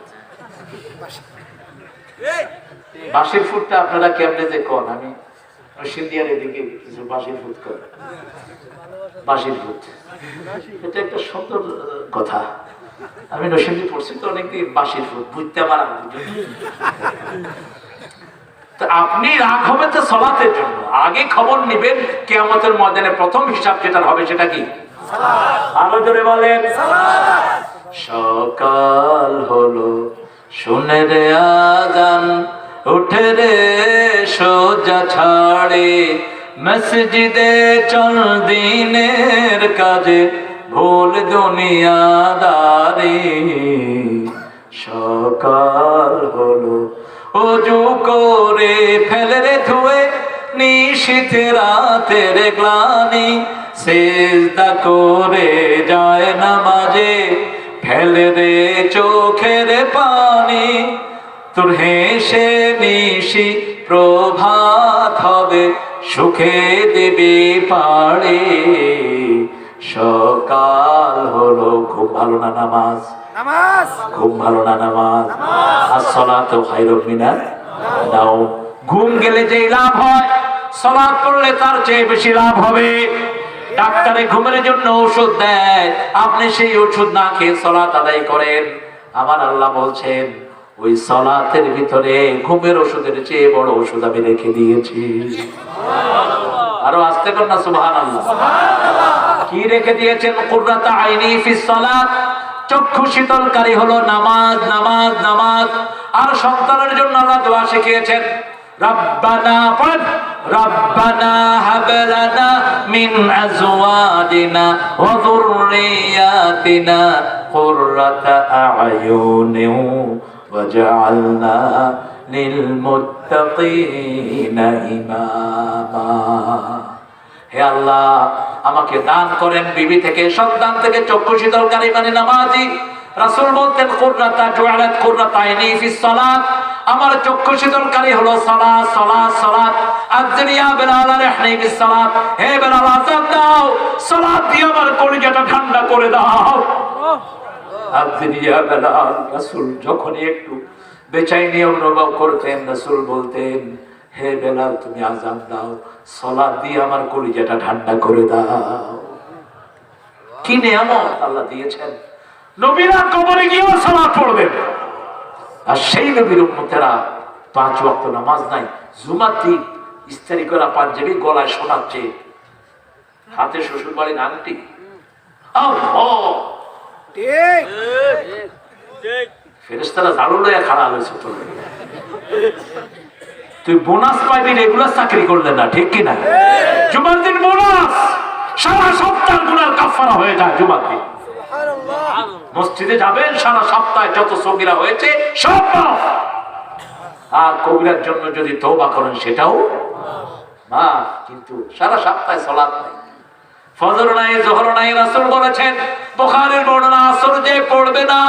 S1: বাসের ফুটটা আপনারা কেমনে যে কোন, আমি সিন্ধিয়ার এদিকে কিছু বাসের ফুট করে, বাসের ফুট এটা একটা সুন্দর কথা। আমি নরসিংদী পড়ছি তো অনেকদিন, বাসের ফুট বুঝতে আমার আপনি রাগ হবে তো সালাতের জন্য, আগে খবর নেবেন কিয়ামতের ময়দানে প্রথম হিসাব যেটা হবে সেটা কি? আরো জোরে বলেন। সকাল হলো শুনে রে আজান, উঠে রে সোজা ছাড়ে, মসজিদে চল দিনের কাজে, ভুল দুনিয়াদারি। সকাল হলো ওযু করে ফেলে রে ধুয়ে, নিশীথ রাতের গ্লানি, সিজদা করে যায় নামাজে, ফেলে রে চোখের পানি। তোর হেসে নিশি প্রভাত হবে, সুখে দিবি পাড়ে। সকাল হলো, খুব ভালো না নামাজ? খুব ভালো না নামাজ? আসসালাতু খায়রুম মিনান নাওম। ঘুম গেলে যে লাভ হয়, সালাত পড়লে তার চেয়ে বেশি লাভ হবে। ডাক্তারে ঘুমের জন্য ওষুধ দেয়, আপনি সেই ওষুধ না খেয়ে সালাত আদায় করেন, আমার আল্লাহ বলছেন ওই সালাতের ভিতরে ঘুমের ওষুধের চেয়ে বড় ওষুধ আমি রেখে দিয়েছি। আরো আস্তে কর না সুবহানাল্লাহ। কি রেখে দিয়েছেন? কুররাতা আইনি ফিস সালাত, চক্ষু শীতলকারী হলো নামাজ, নামাজ, নামাজ। আর সন্তানের জন্য আল্লাহ দোয়া শিখিয়েছেন, রব্বানা পড়েন, রব্বানা হাব লানা মিন আজওয়াজিনা ওয়া যুররিয়াতিনা কুররাতা আ'য়ুনিন ওয়াজআলনা লিল মুত্তাকিনা ইমামা। হে আল্লাহ, আমাকে দান করেন বিবি থেকে, সন্তান থেকে চক্ষু শীতলকারী মানে নামাজি। রাসূল বলতেন কুররাতা জুআলাত কুররাতা আইনি ফিস সালাত, আমার চক্ষু শীতলকারী হলো সালাত, সালাত, সালাত। আযিন ইয়া বেলাল রাহনি বিস সালাত, হে বেলাল আযান দাও, সালাত দিয়ে আমার কলিজাটা ঠান্ডা করে দাও। আযিন ইয়া বেলাল। রাসূল যখন একটু বেচাইনি অনুভব করতেন, রাসূল বলতেন, হে বেলাল তুমি আযান দাও, সালাত দিয়ে আমার কলিজাটা ঠান্ডা করে দাও। কি নিয়ামত আল্লাহ দিয়েছেন। নবীরা কবরে গিয়েও সালাত পড়বেন, আর সেই নবীর উম্মতেরা 5 ওয়াক্ত নামাজ নাই। জুমার দিন ইস্তারি করা পাঞ্জাবি, গলায় শোনাচ্ছে, হাতে শ্বশুর বাড়ির আংটি। ফেরেশতারা ঝাড়ু লইয়া খাড়া হয়েছে। তুই বোনাস পাইবি, রেগুলার চাকরি করলে না, ঠিক কিনা? জুমার দিন বোনাস, সারা সপ্তাহ গুনার কাফারা হয়ে যায় জুমার দিন। মসজিদে যাবেন, সারা সপ্তাহে যত সগীরা হয়েছে সব মাফ। আর কবিরার জন্য যদি তওবা করেন সেটাও মাফ। কিন্তু সারা সপ্তাহে সালাত নাই, ফজর নাই, যোহর নাই। রাসূল বলেছেন, বুখারীর বর্ণনা, আসর যে পড়বে না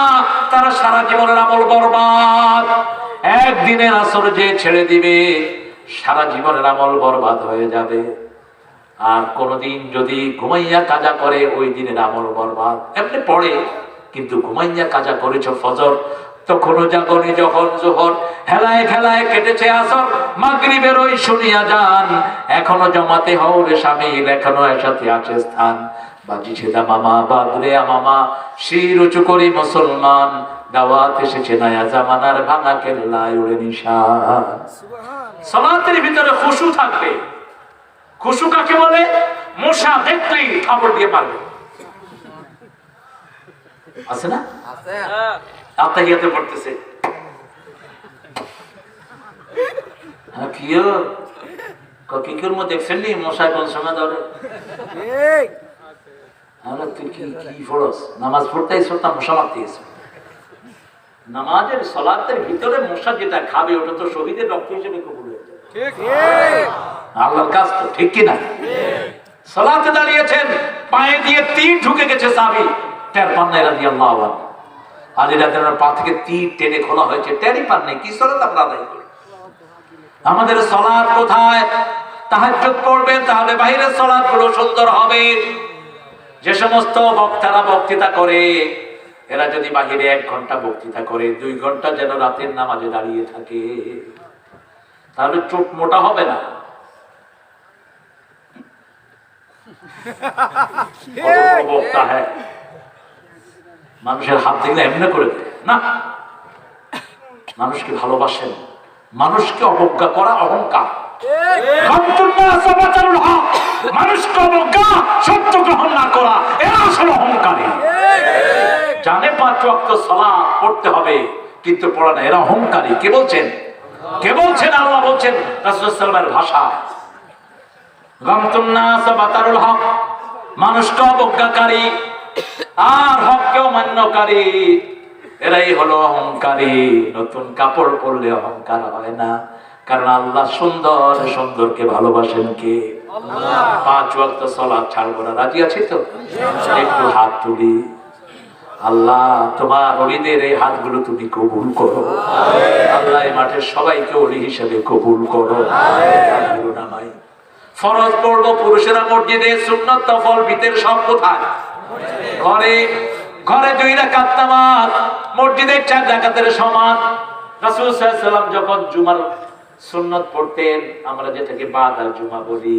S1: তারা সারা জীবনের আমল বরবাদ। একদিনের আসর যে ছেড়ে দিবে সারা জীবনের আমল বরবাদ হয়ে যাবে। আর কোনদিন যদি ঘুমাইয়া কাজা করে ওই দিনের আমল বরবাদ। এমনি পড়ে কিন্তু ঘুমাইয়া কাজা করেছ ফজর, তখনও জাগনি, যখন জোহর, হেলায় খেলায় কেটেছে আসর, মাগরিবের ওই শুনিয়া যান, এখনো জমাতে হও রে শামিল, এখনো একসাথে আছে স্থান। বাজিছে দা মামা বাদরে আমামা, শির উঁচু করি মুসলমান, দাওয়াত এসেছে নয়া জামানার, ভাঙা কেল্লায় উড়ে নিশান। সালাতের ভিতরে খুশু থাকবে। খুশু কাকে বলে? মশা দেখলেই খবর দিয়ে পারবে, আছে না? আত্মাহিয়াতে পড়তেছে, কিকের মধ্যে দেখছেন নি মশায় কোন সময় ধরে? তুই কি পড়স? নামাজ পড়তেই সত্তা মশা মারতেছে। নামাজের সালাতের ভিতরে মশা যেটা খাবে ওটা তো শহীদের রক্ত হিসেবে কবুল হয়ে যায়। আল্লাহর কাজ তো, ঠিক কিনা? সালাতে দাঁড়িয়েছেন, পায়ে দিয়ে তীর ঢুকে গেছে, সাহাবী টের পান নাই রাদিয়াল্লাহু আনহু। আলী রাদিয়াল্লাহু আনহুর পা থেকে তীর টেনে খোলা হয়েছে, টেরই পান নাই। কি সালাত আমরা আদায় করি? আমাদের সালাত কোথায়? তাহাজ্জুদ পড়বেন, তাহলে বাহিরের সালাত গুলো সুন্দর হবে। যে সমস্ত বক্তারা বক্তৃতা করে, এরা যদি বাহিরে 1 ঘন্টা বক্তৃতা করে, 2 ঘন্টা যেন রাতের নামাজে দাঁড়িয়ে থাকে, তাহলে চোখ মোটা হবে না। বক্তা হ্যাঁ, মানুষের হাত দেখলে এমনি করে দেয় না। মানুষকে ভালোবাসেন, মানুষকে অবজ্ঞা করা অহংকার। মানুষকে অবজ্ঞা, সত্য গ্রহণ না করা, এরা আসলে অহংকারী। জানে 5 ওয়াক্ত সালাত পড়তে হবে কিন্তু পড়া না, এরা অহংকারী। কে বলছেন? কে বলছেন? আল্লাহ বলছেন রাসূলুল্লাহ সাল্লাল্লাহু আলাইহি ওয়াসাল্লামের ভাষায়, গামতুন নাস বাতারুল হক, মানুষকে অবজ্ঞাকারী আর হককে অমান্যকারী, এরাই হলো অহংকারী। নতুন কাপড় পরলে অহংকার হয় না, কারণ আল্লাহ সুন্দর, সুন্দরকে ভালোবাসেন কে? আল্লাহ। 5 ওয়াক্ত সালাত ছাড়বো না, রাজি আছি তো? একটু হাত তুলি। আল্লাহ, তোমার ওলিদের এই হাতগুলো তুমি কবুল করো। আল্লাহ, এই মাঠের সবাইকে ওলি হিসেবে কবুল করো। নামাই ফরজ পড়বো পুরুষেরা মসজিদে, সুন্নাত নফল ভিতর সব কোথায়? ঘরে। ঘরে 2 রাকাত নামাজ, মসজিদের 4 রাকাতের সমান। রাসূল সাল্লাল্লাহু আলাইহি ওয়াসাল্লাম যখন জুমার সুন্নাত পড়তেন, আমরা যেটাকে বাদাল জুমা বলি,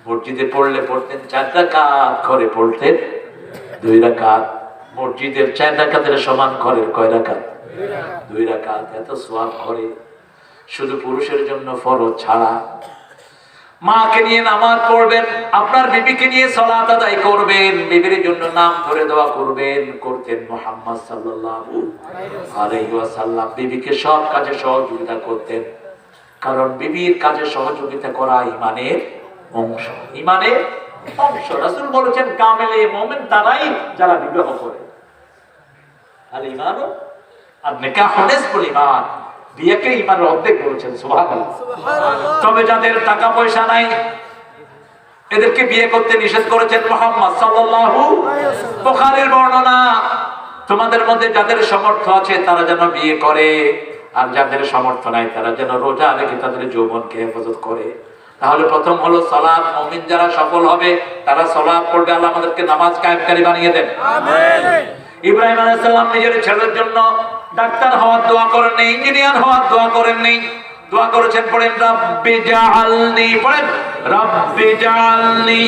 S1: মসজিদে পড়লে পড়তেন 4 রাকাত, ঘরে পড়তেন 2 রাকাত। মসজিদের 4 রাকাতের সমান, ঘরের কয় রাকাত? 2 রাকাত। এত সওয়াব ঘরে, শুধু পুরুষের জন্য ফরজ ছাড়া। মাকে নিয়ে নামাজ পড়বেন, আপনার বিবিকে নিয়ে সালাত আদায় করবেন, বিবির জন্য নাম ধরে দোয়া করবেন। করতেন মুহাম্মদ সাল্লাল্লাহু আলাইহি ওয়াসাল্লাম। বিবিকে সব কাজে সহযোগিতা করতেন, কারণ বিবির কাজে সহযোগিতা করা ঈমানের অংশ। ঈমানের অংশ। রাসূল বলেছেন, কামেলে মুমিন তারাই যারা বিবাহ করে। আর ঈমান আর নিকাহ নিসফুল ঈমান, বিয়েকে ঈমানের অর্ধেক বলেছেন। সুবহানাল্লাহ। তবে যাদের টাকা পয়সা নাই, এদেরকে বিয়ে করতে নিষেধ করেছেন মুহাম্মদ সাল্লাল্লাহু আলাইহি ওয়াসাল্লাম। বুখারীর বর্ণনা, তোমাদের মধ্যে যাদের সামর্থ্য আছে তারা যেন বিয়ে করে, আর যাদের সামর্থ্য নাই তারা যেন রোজা রেখে তাদের যৌবনকে হেফাজত করে। তাহলে প্রথম হলো সালাত। মুমিন যারা সফল হবে তারা সালাত পড়বে। আল্লাহ আমাদেরকে নামাজ কায়েমকারী বানিয়ে দেন, আমিন। ইব্রাহিম আলাইহিস সালাম নিজের ছেলের জন্য ডাক্তার হওয়ার দোয়া করেন নাই, ইঞ্জিনিয়ার হওয়ার দোয়া করেন নাই, দোয়া করেছেন, পড়েন রাব্বি জাআলনি, পড়েন রাব্বি জাআলনি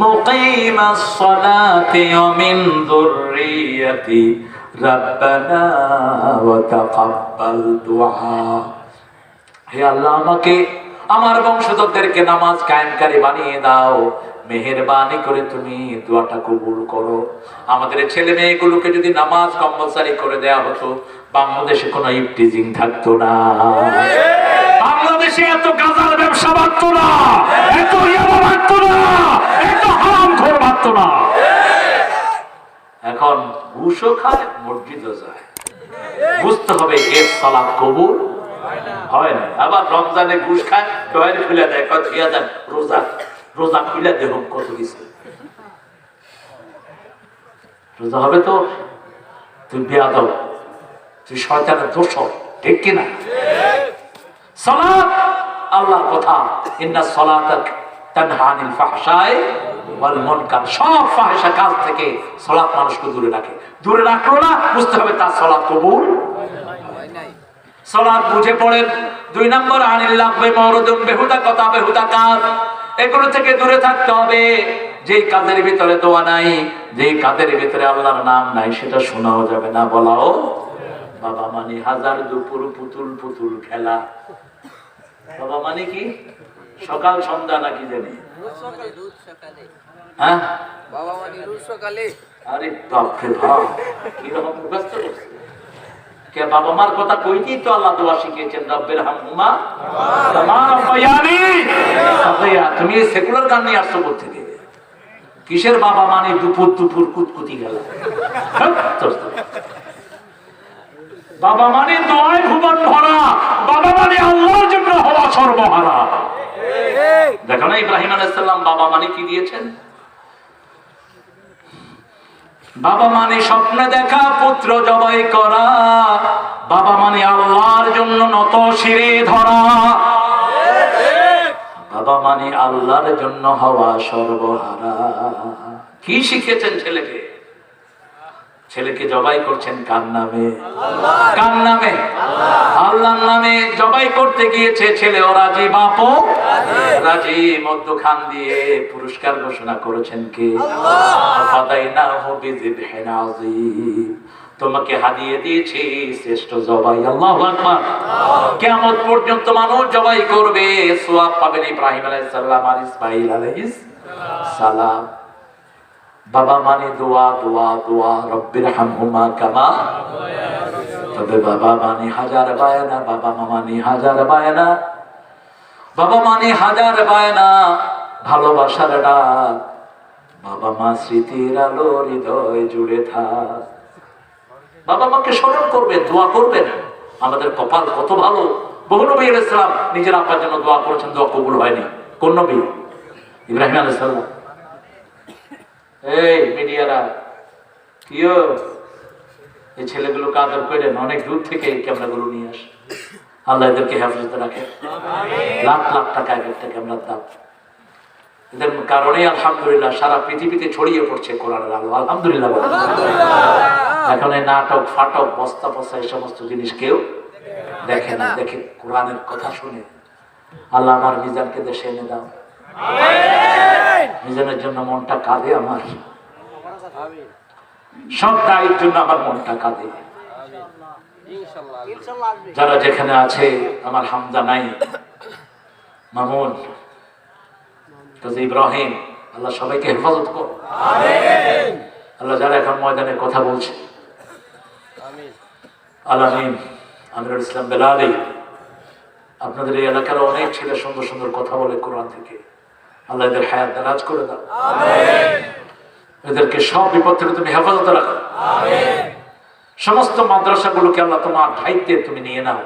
S1: মুকিমাস সালাতি ওয়া মিন যুররিয়াতি রাব্বানা ওয়া তাকাব্বাল দুআ। হে আল্লাহ, আমাকে আমার বংশধরদেরকে নামাজ কায়েমকারী বানিয়ে দাও, মেহেরবানি করে তুমি দোয়াটা কবুল করো। আমাদের ছেলে মেয়েগুলোকে যদি নামাজ কম্পালসারি করে দেয়া হতো, বাংলাদেশে কোনো ইফটিজিং থাকতো না, বাংলাদেশে এত গাঁজার ব্যবসা বাড়তো না, এত ইয়াবা বাড়তো না, এত হারামখোর বাড়তো না। এখন ঘুষও খায়, মসজিদও যায়। বুঝতে হবে এর সালাত কবুল হয় না। আবার রমজানে ঘুষ খায়, টয়লেট খুলে দেয়, কত ইয়া দেন রোজা, রোজা খুলে দেহ কত কিছু। রোজা হবে তো তুই বেয়াদব, তুই শয়তানের দোষর, ঠিক কিনা? সালাত আল্লাহর কথা, ইন্নাস সালাতা তানহা আনিল ফাহশাই ওয়াল মুনকার। সব ফাহিশা কাজ থেকে সালাত মানুষকে দূরে রাখে। দূরে রাখলো না, বুঝতে হবে তার সালাত কবুল। সালাত বুঝে পড়েন। 2 নম্বর, আনিল লাগবে মাওরুদুন, বেহুদা কথা, বেহুদা কাজ, এগুলো থেকে দূরে থাকতে হবে। যেই কাজের ভিতরে দোয়া নাই, যেই কাজের ভিতরে আল্লাহর নাম নাই, সেটা শোনাও যাবে না, বলাও। বাবা মানে হাজার দুপুর পুতুল পুতুল খেলা। বাবা মানে কি? সকাল সন্ধ্যা নাকি জানি? হ্যাঁ,
S5: বাবা মানে রোজ সকালে।
S1: আরে বাপরে বাপ, কিরকম ব্যস্ত করছে। কে বাবা মার কথা কইতেই তো আল্লাহ দোয়া শিখিয়েছেন, রব্বির হামহুমা কামা রাব্বায়ানি সাগীরা। তুমি সেকুলার গান নিয়ে আসছো কোথা থেকে? কিসের বাবা মানে দুপুর দুপুর কুতকুতি গেল? বাবা মানে দোয়ায় ভুবন ভরা, বাবা মানে আল্লাহর জন্য হওয়া সর্বহারা। দেখো না ইব্রাহিম আলাইহিস সালাম বাবা মানে কি দিয়েছেন? বাবা মানে স্বপ্নে দেখা পুত্র জবাই করা, বাবা মানে আল্লাহর জন্য নত শিরে ধরা, বাবা মানে আল্লাহর জন্য হওয়া সর্বহারা। কি শিখেছেন ছেলেকে? ছেলেকে জবাই করছেন কার নামে? কার নামে? আল্লাহর নামে জবাই করতে গিয়েছে ছেলে, ও রাজি, বাপও রাজি। মধ্যখান দিয়ে পুরস্কার ঘোষণা করেছেন কে? ফাদাইনাহু বিযিবহিন আযীম। তোমাকে হাদিয়ে দিয়েছি শ্রেষ্ঠ জবাই। আল্লাহু আকবার। কিয়ামত পর্যন্ত মানুষ জবাই করবে, সওয়াব পাবেন ইব্রাহিম আলাইহিস সালাম আর ইসমাঈল আলাইহিস সালাম। বাবা মানে দোয়া দোয়া দোয়া, রব্বির হামহুমা কামা। তবে বাবা মানে হাজার বায়না, বাবা মা মানে হাজার বায়না, বাবা মানে হাজার বায়না, ভালোবাসার ডাক। বাবা মা স্মৃতির আলো হৃদয় জুড়ে থাক। বাবা মাকে স্মরণ করবেন, দোয়া করবেন। আমাদের কপাল কত ভালো। বহু নবী আলাইহিস সালাম নিজের আব্বার জন্য দোয়া করেছেন, দোয়া কবুল হয়নি। কোন নবী? ইব্রাহিম আলাইহিস সালাম। এই মিডিয়ারা কিও, এই ছেলেগুলোকে আদর করেন, অনেক দূর থেকে এই ক্যামেরাগুলো নিয়ে আসে। আল্লাহ এদেরকে হেফাজতে রাখে। লাখ লাখ টাকা এক একটা ক্যামেরার দাম। এদের কারণে আলহামদুলিল্লাহ সারা পৃথিবীতে ছড়িয়ে পড়ছে কোরআনের আলো। আলহামদুলিল্লাহ। এখন এই নাটক ফাটক বস্তা বস্তা এই সমস্ত জিনিস কেউ দেখে না, দেখে কোরআনের কথা শুনে। আল্লাহ আমার মিজানকে দেশে এনে দাও। মিজানের জন্য মনটা কাঁদে আমার, সব দায়ের জন্য আমার মনটা কাঁদে। যারা যেখানে আছে, আমার হামদা নাই, মামুন, কাজী ইব্রাহিম, আল্লাহ সবাইকে হেফাজত কর। আল্লাহ যারা এখন ময়দানে কথা বলছে, আলামিন, আমিরুল ইসলাম বেলালি, আপনাদের এই এলাকার অনেক ছেলে সুন্দর সুন্দর কথা বলে কোরআন থেকে। আল্লাহ এদের হায়াত দারাজ করে দাও। এদেরকে সব বিপদ থেকে তুমি হেফাজতে রাখো। সমস্ত মাদ্রাসাগুলোকে আল্লাহ তোমার দায়িত্বে তুমি নিয়ে নাও।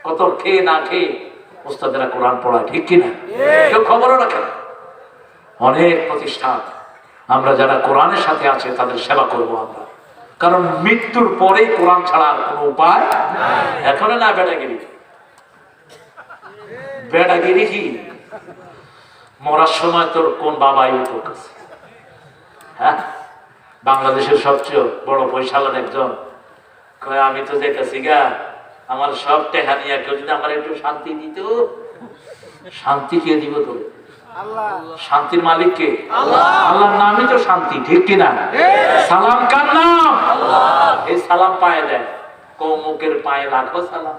S1: কত খেয়ে না খেয়ে ওস্তাদেরা কোরআন পড়ায়, ঠিক কিনা? কেউ খবরও রাখে না। অনেক প্রতিষ্ঠান, আমরা যারা কোরআনের সাথে আছে তাদের সেবা করবো আমরা, কারণ মৃত্যুর পরেই কোরআন ছাড়া আর কোনো উপায় এখন না। বেটাগিরি, বেটাগিরি কি? মরার সময় তোর কোন বাবাই তোর কাছে? হ্যাঁ, বাংলাদেশের সবচেয়ে বড় পয়সালার একজন কয়, আমি তো যেতেছি গা, আমার সব টেহা নিয়ে কেউ যদি আমার একটু শান্তি দিত। শান্তি কে দিব তোর? শান্তির মালিক কে? আল্লাহর নামই তো শান্তি, ঠিক কিনা? সালাম কার নাম? এই সালাম পায়ে দেয়, অমুকের পায়ে লাখো সালাম,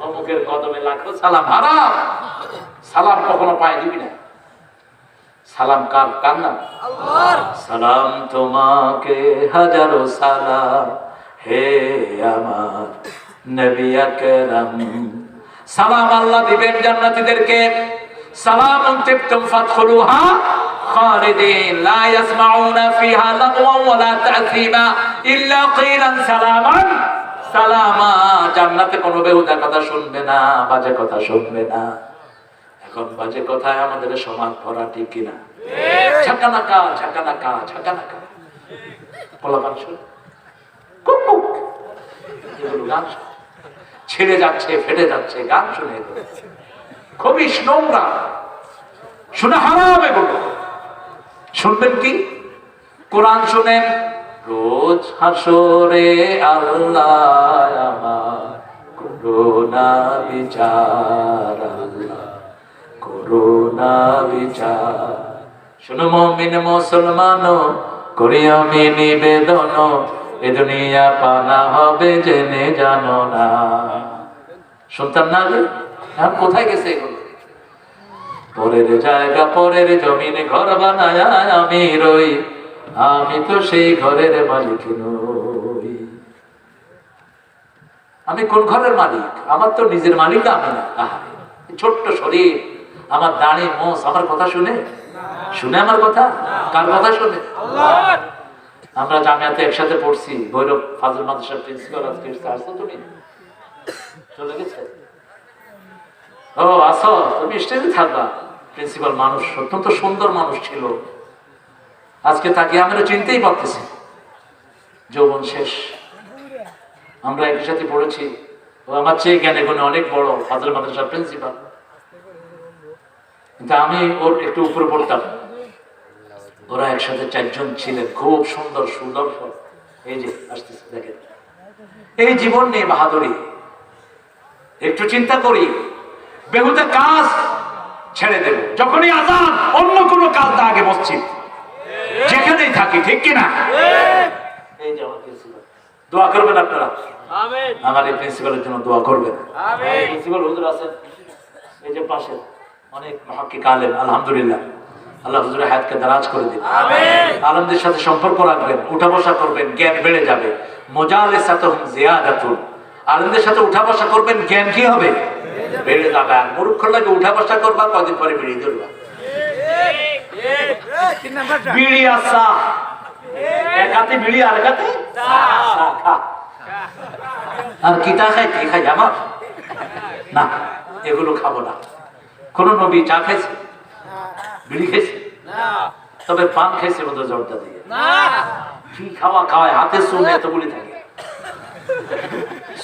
S1: অমুকের কদমে লাখো সালাম। হারাম, সালাম কখনো পায়ে দিবি না। সালাম কার? কার নাম? সালাম তোমাকে হাজারো সালাম হে আমার নবী আকরাম। সালাম আল্লাহ দিবেন জান্নাতীদেরকে। সালামুন তিবতুম ফাদখুলুহা খালিদিন লা ইয়াসমাউনা ফিহা লাগওয়ান ওয়ালা তা'সীমা ইল্লা কিলান সালামান সালামা। জান্নাতে কোনো বেহুদা কথা শুনবে না, বাজে কথা শুনবে না। এখন বাজে কথায় আমাদের সমাজ ভরা, ঠিক কিনা? ঝাঁকানাকা ঝাঁকানাকা ঝাঁকানাকা পোলাপান শুনে কুক কুক এগুলো গান ছিঁড়ে যাচ্ছে, ফেটে যাচ্ছে গান শুনে, খুবই নোংরা, শুনে হারাম। এগুলো শুনবেন কি? কোরআন শুনেন। রোজ হাসরে আল্লাহ আমার করুণা বিচার, আল্লাহ করুণা বিচার। শুনো মুমিন মুসলমান, করি আমি নিবেদন, এ দুনিয়া পানা হবে জেনে জানো না। শুনতাম না যে? এখন কোথায় গেছে এগুলো? পরের জায়গা পরের জমিনে ঘর বানায় আমি রই, আমি তো সেই ঘরের মালিক নই। আমি কোন ঘরের মালিক? আমার তো নিজের মালিক আমি না। ছোট্ট শরীর, আমার দাড়ি মোষ আমার কথা শুনে? শুনে আমার কথা? কার কথা শুনে? আমরা জামিয়াতে একসাথে পড়ছি, ভৈরব ফাজিল মাদ্রাসার প্রিন্সিপাল আজকে আসছো তুমি? চলে গেছে? ও আসো, তুমি স্টেজে থাকবা। প্রিন্সিপাল মানুষ, অত্যন্ত সুন্দর মানুষ ছিল। আজকে তাকে আমরা চিনতেই পারতেছি, যৌবন শেষ। আমরা একই সাথে পড়েছি, ও আমার চেয়ে জ্ঞানে গুণে অনেক বড়, ফাজিল মাদ্রাসার প্রিন্সিপাল। কিন্তু আমি ওর একটু উপরে পড়তাম। ওরা একসাথে চারজন ছিলেন, খুব সুন্দর সুদর্শন। এই যে আসতেছে, দেখেন এই জীবন নিয়ে বাহাদুরি। একটু চিন্তা করি, বেহুদা কাজ ছেড়ে দেব, যখনই আজান অন্য কোনো কাজ না, আগে মসজিদ যেখানেই থাকি, ঠিক কিনা? এই যে আমার প্রিন্সিপাল, দোয়া করবেন আপনারা, আমার এই প্রিন্সিপালের জন্য দোয়া করবেন। প্রিন্সিপাল হুজুর আছেন এই যে পাশে, অনেক মুহাক্কিক আলেম, আলহামদুলিল্লাহ। আল্লাহ হুজুরের হায়াতকে দারাজ করে দিন। আলেমদের সাথে সম্পর্ক রাখবেন, উঠা বসা করবেন, জ্ঞান বেড়ে যাবে। মুজালিসাতুহুম জিয়াদাতুন, আলেমদের সাথে উঠা বসা করবেন, জ্ঞান কি হবে? বেড়ে যাবে। আর মূর্খ লাগে উঠা বসা করবা, কদিন পরে বেরিয়ে ধরবা। বিড়ি আসা, এক হাতে বিড়ি আর এক হাতে আর কিতা খাই, কি খাই আমার না, এগুলো খাবো না। কোন নবী চা খাইছে? বিড়ি খেয়েছে? তবে পান খেয়েছে বোধ জর্দা দিয়ে। কি খাওয়া খাওয়ায়, হাতে চুন এতগুলি থাকে,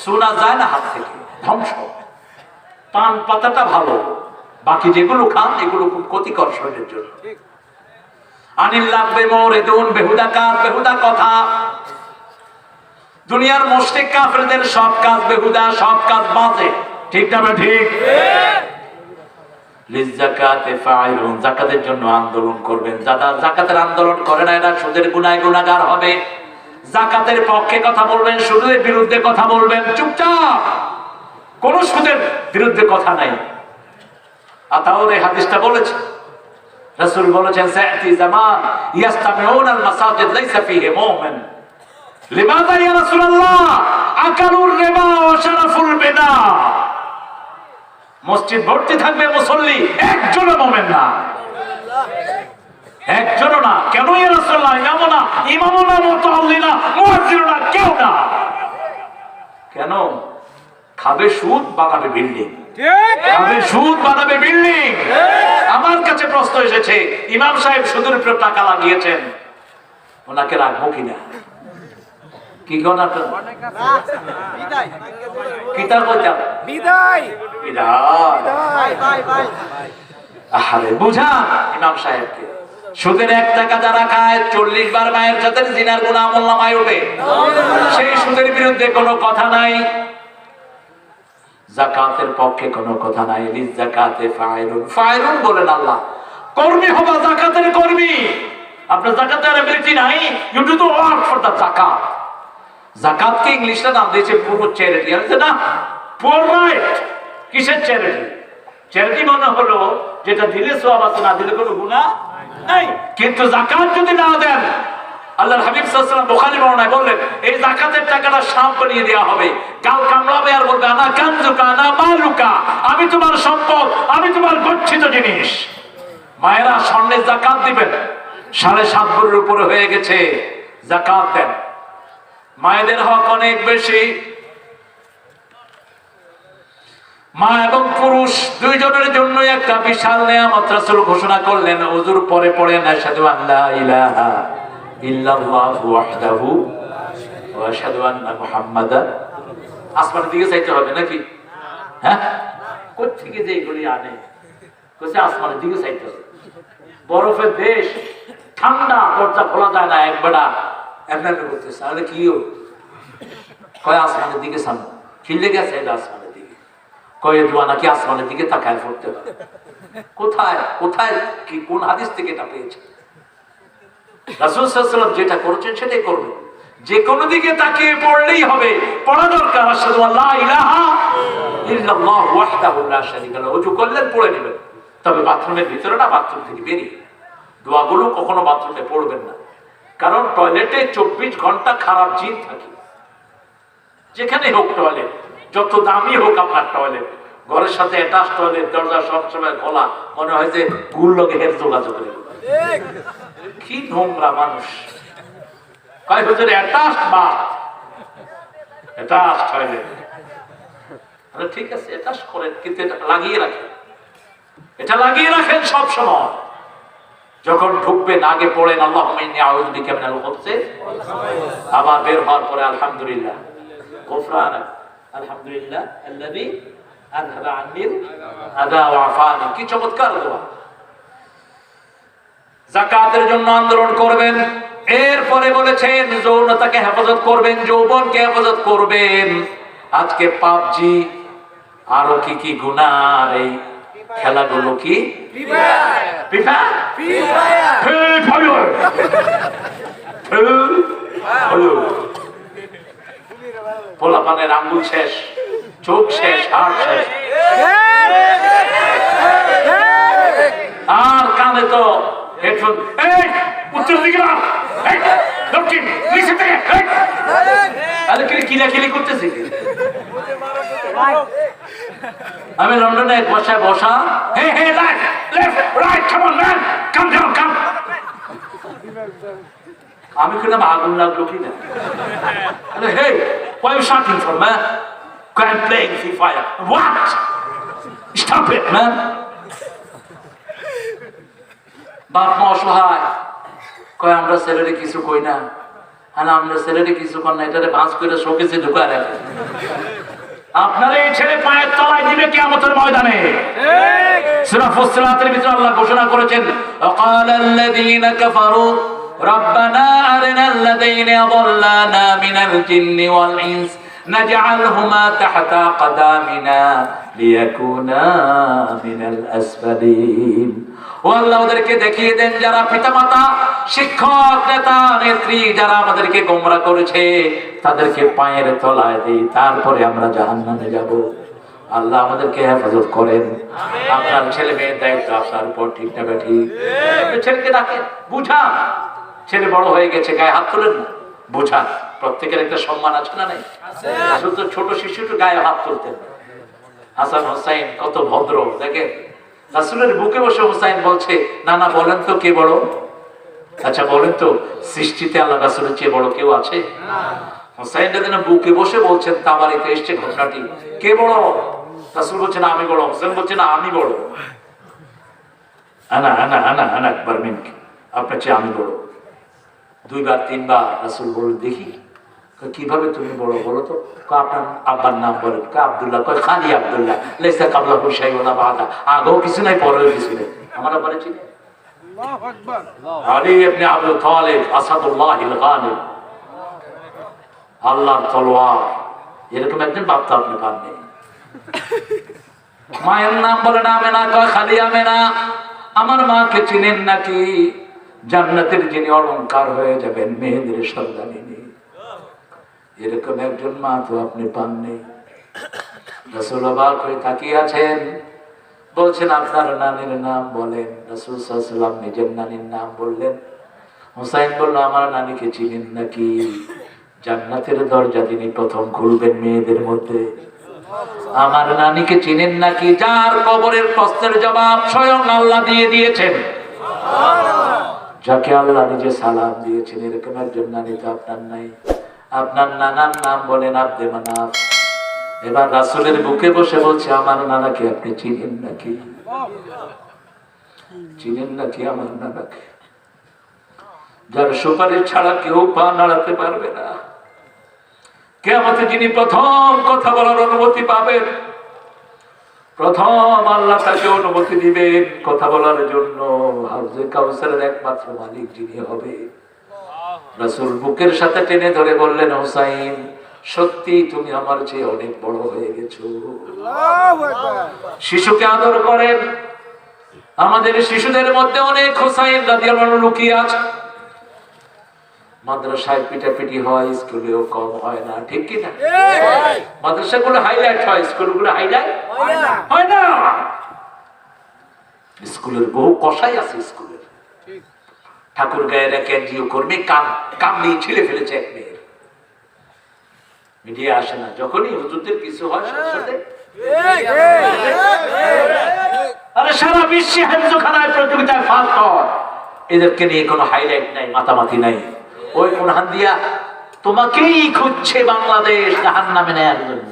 S1: শোনা যায় না হাত থেকে, ধ্বংস। পান পাতাটা ভালো, বাকি যেগুলো খান এগুলো খুব ক্ষতিকর শরীরের জন্য। আনিল লাগবে মোরে দুন, বেহুদা কাজ, বেহুদা কথা। দুনিয়ার মুশরিক কাফেরদের সব কাজ বেহুদা, সব কাজ বাজে, ঠিক না? ঠিক। লিযাকাতে ফাইলুন, যাকাতের জন্য আন্দোলন করবেন। যারা যাকাতের আন্দোলন করে না, এরা সুদের গুনায় গুনাহগার হবে। যাকাতের পক্ষে কথা বলবেন, সুদের বিরুদ্ধে কথা বলবেন, চুপচাপ, কোন সুদের বিরুদ্ধে কথা নাই। আতাউর এই হাদিসটা বলেছে, রাসূল বলেছেন, সায়াতি জামান ইয়াস্তামিউনাল মাসাজিদ লাইসা ফীহি মুমিন। লিমাযা ইয়া রাসূলুল্লাহ? আকালুর রিবা ওয়া শারাফুল বিদা। মসজিদ ভর্তি থাকবে মুসল্লি, একজনও মুমিন না, একজনও না। কেন ইয়া রাসূলুল্লাহ? ইমামও না, ইমামও না, মুতাআল্লি না, মুয়াজ্জিনও না, কেউ না। কেন? খাবে সুদ, বানাবে বিল্ডিং। খাবে সুদ, বানাবে বিল্ডিং। আমার কাছে প্রশ্ন এসেছে, ইমাম সাহেব সুদের উপরে টাকা লাগিয়েছেন, ওনাকে রাখবো কিনা? কি কোন আপনার কিতাব বলতাম বিদায় বিদায়। আরে বুঝা ইমাম সাহেবকে, সুদের 1 টাকা যারা খায় 40 বার মায়ের সাথে জিনার গুনাহ আমলনামায় ওঠে, সেই সুদের বিরুদ্ধে কোনো কথা নাই। যাকাতের পক্ষে কোনো কথা নাই। লিযাকাতে ফাইলুন, ফাইলুন বলেন আল্লাহ, কর্মী হবা, যাকাতের কর্মী। আপনার যাকাতের এবিলিটি নাই, you do the work for the zakat. যাকাতকে ইংলিশে নাম দিয়েছে পুরো চ্যারিটি। আছে না, পুর রাইট। কিসের চ্যারিটি? চ্যারিটি মনে হলো যেটা দিলে সওয়াব আছে, না দিলে কোনো গুনাহ নাই। কিন্তু যাকাত যদি না দেন, আল্লাহর হাবিব সাল্লাল্লাহু আলাইহি ওয়াসাল্লাম বুখারী বর্ণনায় বললেন, এই যাকাতের টাকাটা সাপ বানিয়ে দেওয়া হবে। গাল কামড়াবে আর বলবে, আনা কানজুকা আনা মালুকা, আমি তোমার সম্পদ, আমি তোমার গচ্ছিত জিনিস। মায়েরা স্বর্ণের যাকাত দিবেন, 7.5 ভরির উপরে হয়ে গেছে, যাকাত দেন। মায়েদের হক অনেক বেশি। মা এবং পুরুষ দুইজনের জন্য একটা বিশাল নেয়ামত রাসূল ঘোষণা করলেন। ওযুর পরে পড়েন আশহাদু আল্লা ইলাহা ইল্লাল্লাহু ওয়াহদাহু ওয়া আশহাদু আন্না মুহাম্মাদান। আসমানের দিকে চাইতে হবে নাকি? হ্যাঁ, কোথা থেকে যে এগুলি আনে? কোথায় আসমানের দিকে চাইতে হবে? বরফের দেশ, ঠান্ডা, দরজা খোলা যায় না। একবেলা এমনি করতেছে, তাহলে কি কয় আসমানের দিকে সামনে খিলে গেছে, আসমানের দিকে কয়ে দোয়া নাকি আসমানের দিকে তাকায় পড়তে পারে। কোথায় কোথায় কি কোন হাদিস থেকে এটা পেয়েছে? রাসূল সাল্লাল্লাহু আলাইহি ওয়াসাল্লাম যেটা করেছেন সেটাই করবে। যে কোনো দিকে তাকিয়ে পড়লেই হবে, পড়া দরকার। আশহাদু আল্লা ইলাহা ইল্লাল্লাহু ওয়াহদাহু লা শারীকা লাহু। ওযু করলেন, পড়ে নেবেন, তবে বাথরুমের ভিতরে না, বাথরুম থেকে বেরিয়ে। দোয়াগুলো কখনো বাথরুমে পড়বেন না, কারণ টয়লেটে 24 ঘন্টা খারাপ জিন থাকে। যেখানে হোক টয়লেট, যত দামি হোক আপনার টয়লেট, ঘরের সাথে অ্যাটাচ টয়লেট, দরজা সবসময় খোলা, মনে হয় যে গুল লগে হের যোগাযোগ করে। কি নোংরা মানুষ! কয় হুজুর অ্যাটাচ বা অ্যাটাচ টয়লেট। ঠিক আছে, অ্যাটাচ করেন, কিন্তু এটা লাগিয়ে রাখেন, এটা লাগিয়ে রাখেন সব সময়। যখন ঢুকবেন আগে পড়েন আল্লাহুম্মা ইন্নী আউযু বিকা মিনাল খুবুসি, আবার বের হওয়ার পরে আলহামদুলিল্লাহ গুফরানাক আলহামদুলিল্লাহ আল্লাযী আযহাবা আন্নিল আযা ওয়া আফানি। কি চমৎকার দোয়া! যাকাতের জন্য আন্দোলন করবেন। এরপরে বলেছেন যৌনতাকে হেফাজত করবেন, যৌবনকে হেফাজত করবেন। আজকে পাবজি আরো কি কি গুনার এই খেলাগুলো কি পোলাপানের আঙ্গুল শেষ, চোখ শেষ, হাত শেষ, আর কানে তো হেডফোন। উত্তর দিকে না, দক্ষিণ নিচে থেকে কিলাকিলি করতেছি। আমি লন্ডনে এক বসায় বসা, hey hey left right come on man come down come. আমি কিনা আগুন লাগলো কিনা, হে why are you shouting for man? I'm playing Free Fire. What? Stop it man. বাপ মা অসহায়, কয় আমরা ছেলেরে কিছু কই না। হ্যাঁ, আমরা ছেলেরে কিছু কর না, এটারে ভাঁজ করে শোকেসে ঢুকায় রাখে। আপনার এই ছেলে পায়ের তলায় দিবে কিয়ামতের ময়দানে। সূরা ফুসসিলাতের ভিতরে আল্লাহ ঘোষণা করেছেন, ওয়াকালাল্লাযীনা কাফারু রাব্বানা আরিনাল্লাযীনা আযাল্লানা মিনাল জিন্নি ওয়াল ইনস নাজআলহুমা তাহতা কদামিনা লিয়াকুনা মিনাল আসফালিন। ও আল্লাহ, ওদেরকে দেখিয়ে দেন যারা পিতামাতা, শিক্ষক, নেতা, নেত্রী যারা আমাদেরকে গোমরা করেছে, তাদেরকে পায়ের তলায় দেই, তারপরে আমরা জাহান্নামে যাব। আল্লাহ আমাদেরকে হেফাজত করেন। আপনার ছেলে মেয়ের দায়িত্ব আপনার উপর, ঠিক না ঠিক? ছেলেকে ডাকেন, বুঝান। ছেলে বড় হয়ে গেছে, গায়ে হাত তোলেন না, বুঝান। প্রত্যেকের একটা সম্মান আছে না নাই? শুধু ছোট শিশুটা গায়ে হাত তুলতেন। হাসান হোসাইন কত ভদ্র, দেখেন রাসূলের বুকে বসে হোসাইন বলছে, না না বলেন তো কে বড়? আচ্ছা বলেন তো, সৃষ্টিতে আল্লাহ রাসূলের চেয়ে বড় কেউ আছে? হোসাইন যেন বুকে বসে বলছেন, তাবারিতে এসছে ঘটনাটি, কে বড়? রাসূল বলছেন আমি বড়। হোসেন বলছেন আমি বড়। আনা আনা আনা আনা আকবার মিনক, আপনার চেয়ে আমি বড়। 2 বার 3 বার রাসূল বলেন, দেখি কিভাবে তুমি বড়, বলো তো। আপনার আব্বার নাম বলেন। আব্দুল্লাহ। কয় খালি আব্দুল্লাহ, লাইসা কাবলা হুসাই ওয়ালা বাদা, আগেও কিছু নাই পরেও কিছু নেই। আমার আব্বারে চিনি, আল্লাহু আকবার, আলী ইবনে আবু তালিব আসাদুল্লাহিল গালিব, আল্লাহর তলোয়ার। এরকম একজন বাপ তো আপনি পাননি। মায়ের নাম বলেন আমেনা, কয় খালি আমেনা। আমার মাকে চিনেন নাকি? জান্নাতের যিনি অলংকার হয়ে যাবেন, মেয়েদের সন্তানিনী, এরকম একজন মা তো আপনি পাননি। রাসূল অবাক হয়ে তাকিয়ে আছেন, বলছেন আপনার নানির নাম বলেন। রাসূল সাল্লাল্লাহু আলাইহি ওয়াসাল্লাম নিজের নানির নাম বললেন। হুসাইন বলল, আমার নানিকে চিনেন নাকি? জান্নাতের দরজা তিনি প্রথম খুলবেন মেয়েদের মধ্যে। আমার নানিকে চিনেন নাকি? যার কবরের প্রশ্নের জবাব স্বয়ং আল্লাহ দিয়ে দিয়েছেন, যাকে আল্লাহ নিজে সালাম দিয়েছেন, এরকম একজন নানি তো আপনার নাই। আপনার নানার নাম বলেন আব্দে মানাফ। এবার রাসূলের বুকে বসে বলছে, আমার নানাকে আপনি চিনেন নাকি? চিনেন নাকি আমার নানাকে? যার সুপারিশ ছাড়া কেউ পা নাড়াতে পারবে না। কিয়ামতে যিনি প্রথম কথা বলার অনুমতি পাবেন, প্রথম আল্লাহ তাকে অনুমতি দিবেন কথা বলার জন্য, হাউজে কাউসারের একমাত্র মালিক যিনি হবে। রাসূল বুকের সাথে টেনে ধরে বললেন, হুসাইন, সত্যি তুমি আমার চেয়ে অনেক বড় হয়ে গেছো। শিশুকে আদর করেন। আমাদের শিশুদের মধ্যে অনেক হুসাইন রাদিয়াল্লাহু আনহু লুকিয়ে আছে। মাদ্রাসায় পিটাপিটি হয়, স্কুলেও কম হয় না, ঠিক কি না? মাদ্রাসাগুলো হাইলাইট হয়, স্কুলগুলো হাইলাইট হয় না। স্কুলের বহু কষাই আছে। স্কুলের ঠাকুর গায়ের এক এনজিও কর্মী কাম নিয়ে ছিঁড়ে ফেলেছে এক মেয়ের। মিডিয়া আসে না, যখনই হুজুরদের কিছু হয় সাথে আরে সারা বিশ্বে হেফজখানায় প্রতিযোগিতায় ফার্স্ট হয়। এদেরকে নিয়ে কোনো হাইলাইট নাই, মাতামাতি নাই। ওই কোনহান দিয়া তোমাকেই খুঁজছে বাংলাদেশ জাহান্নামে নেয়ার জন্য।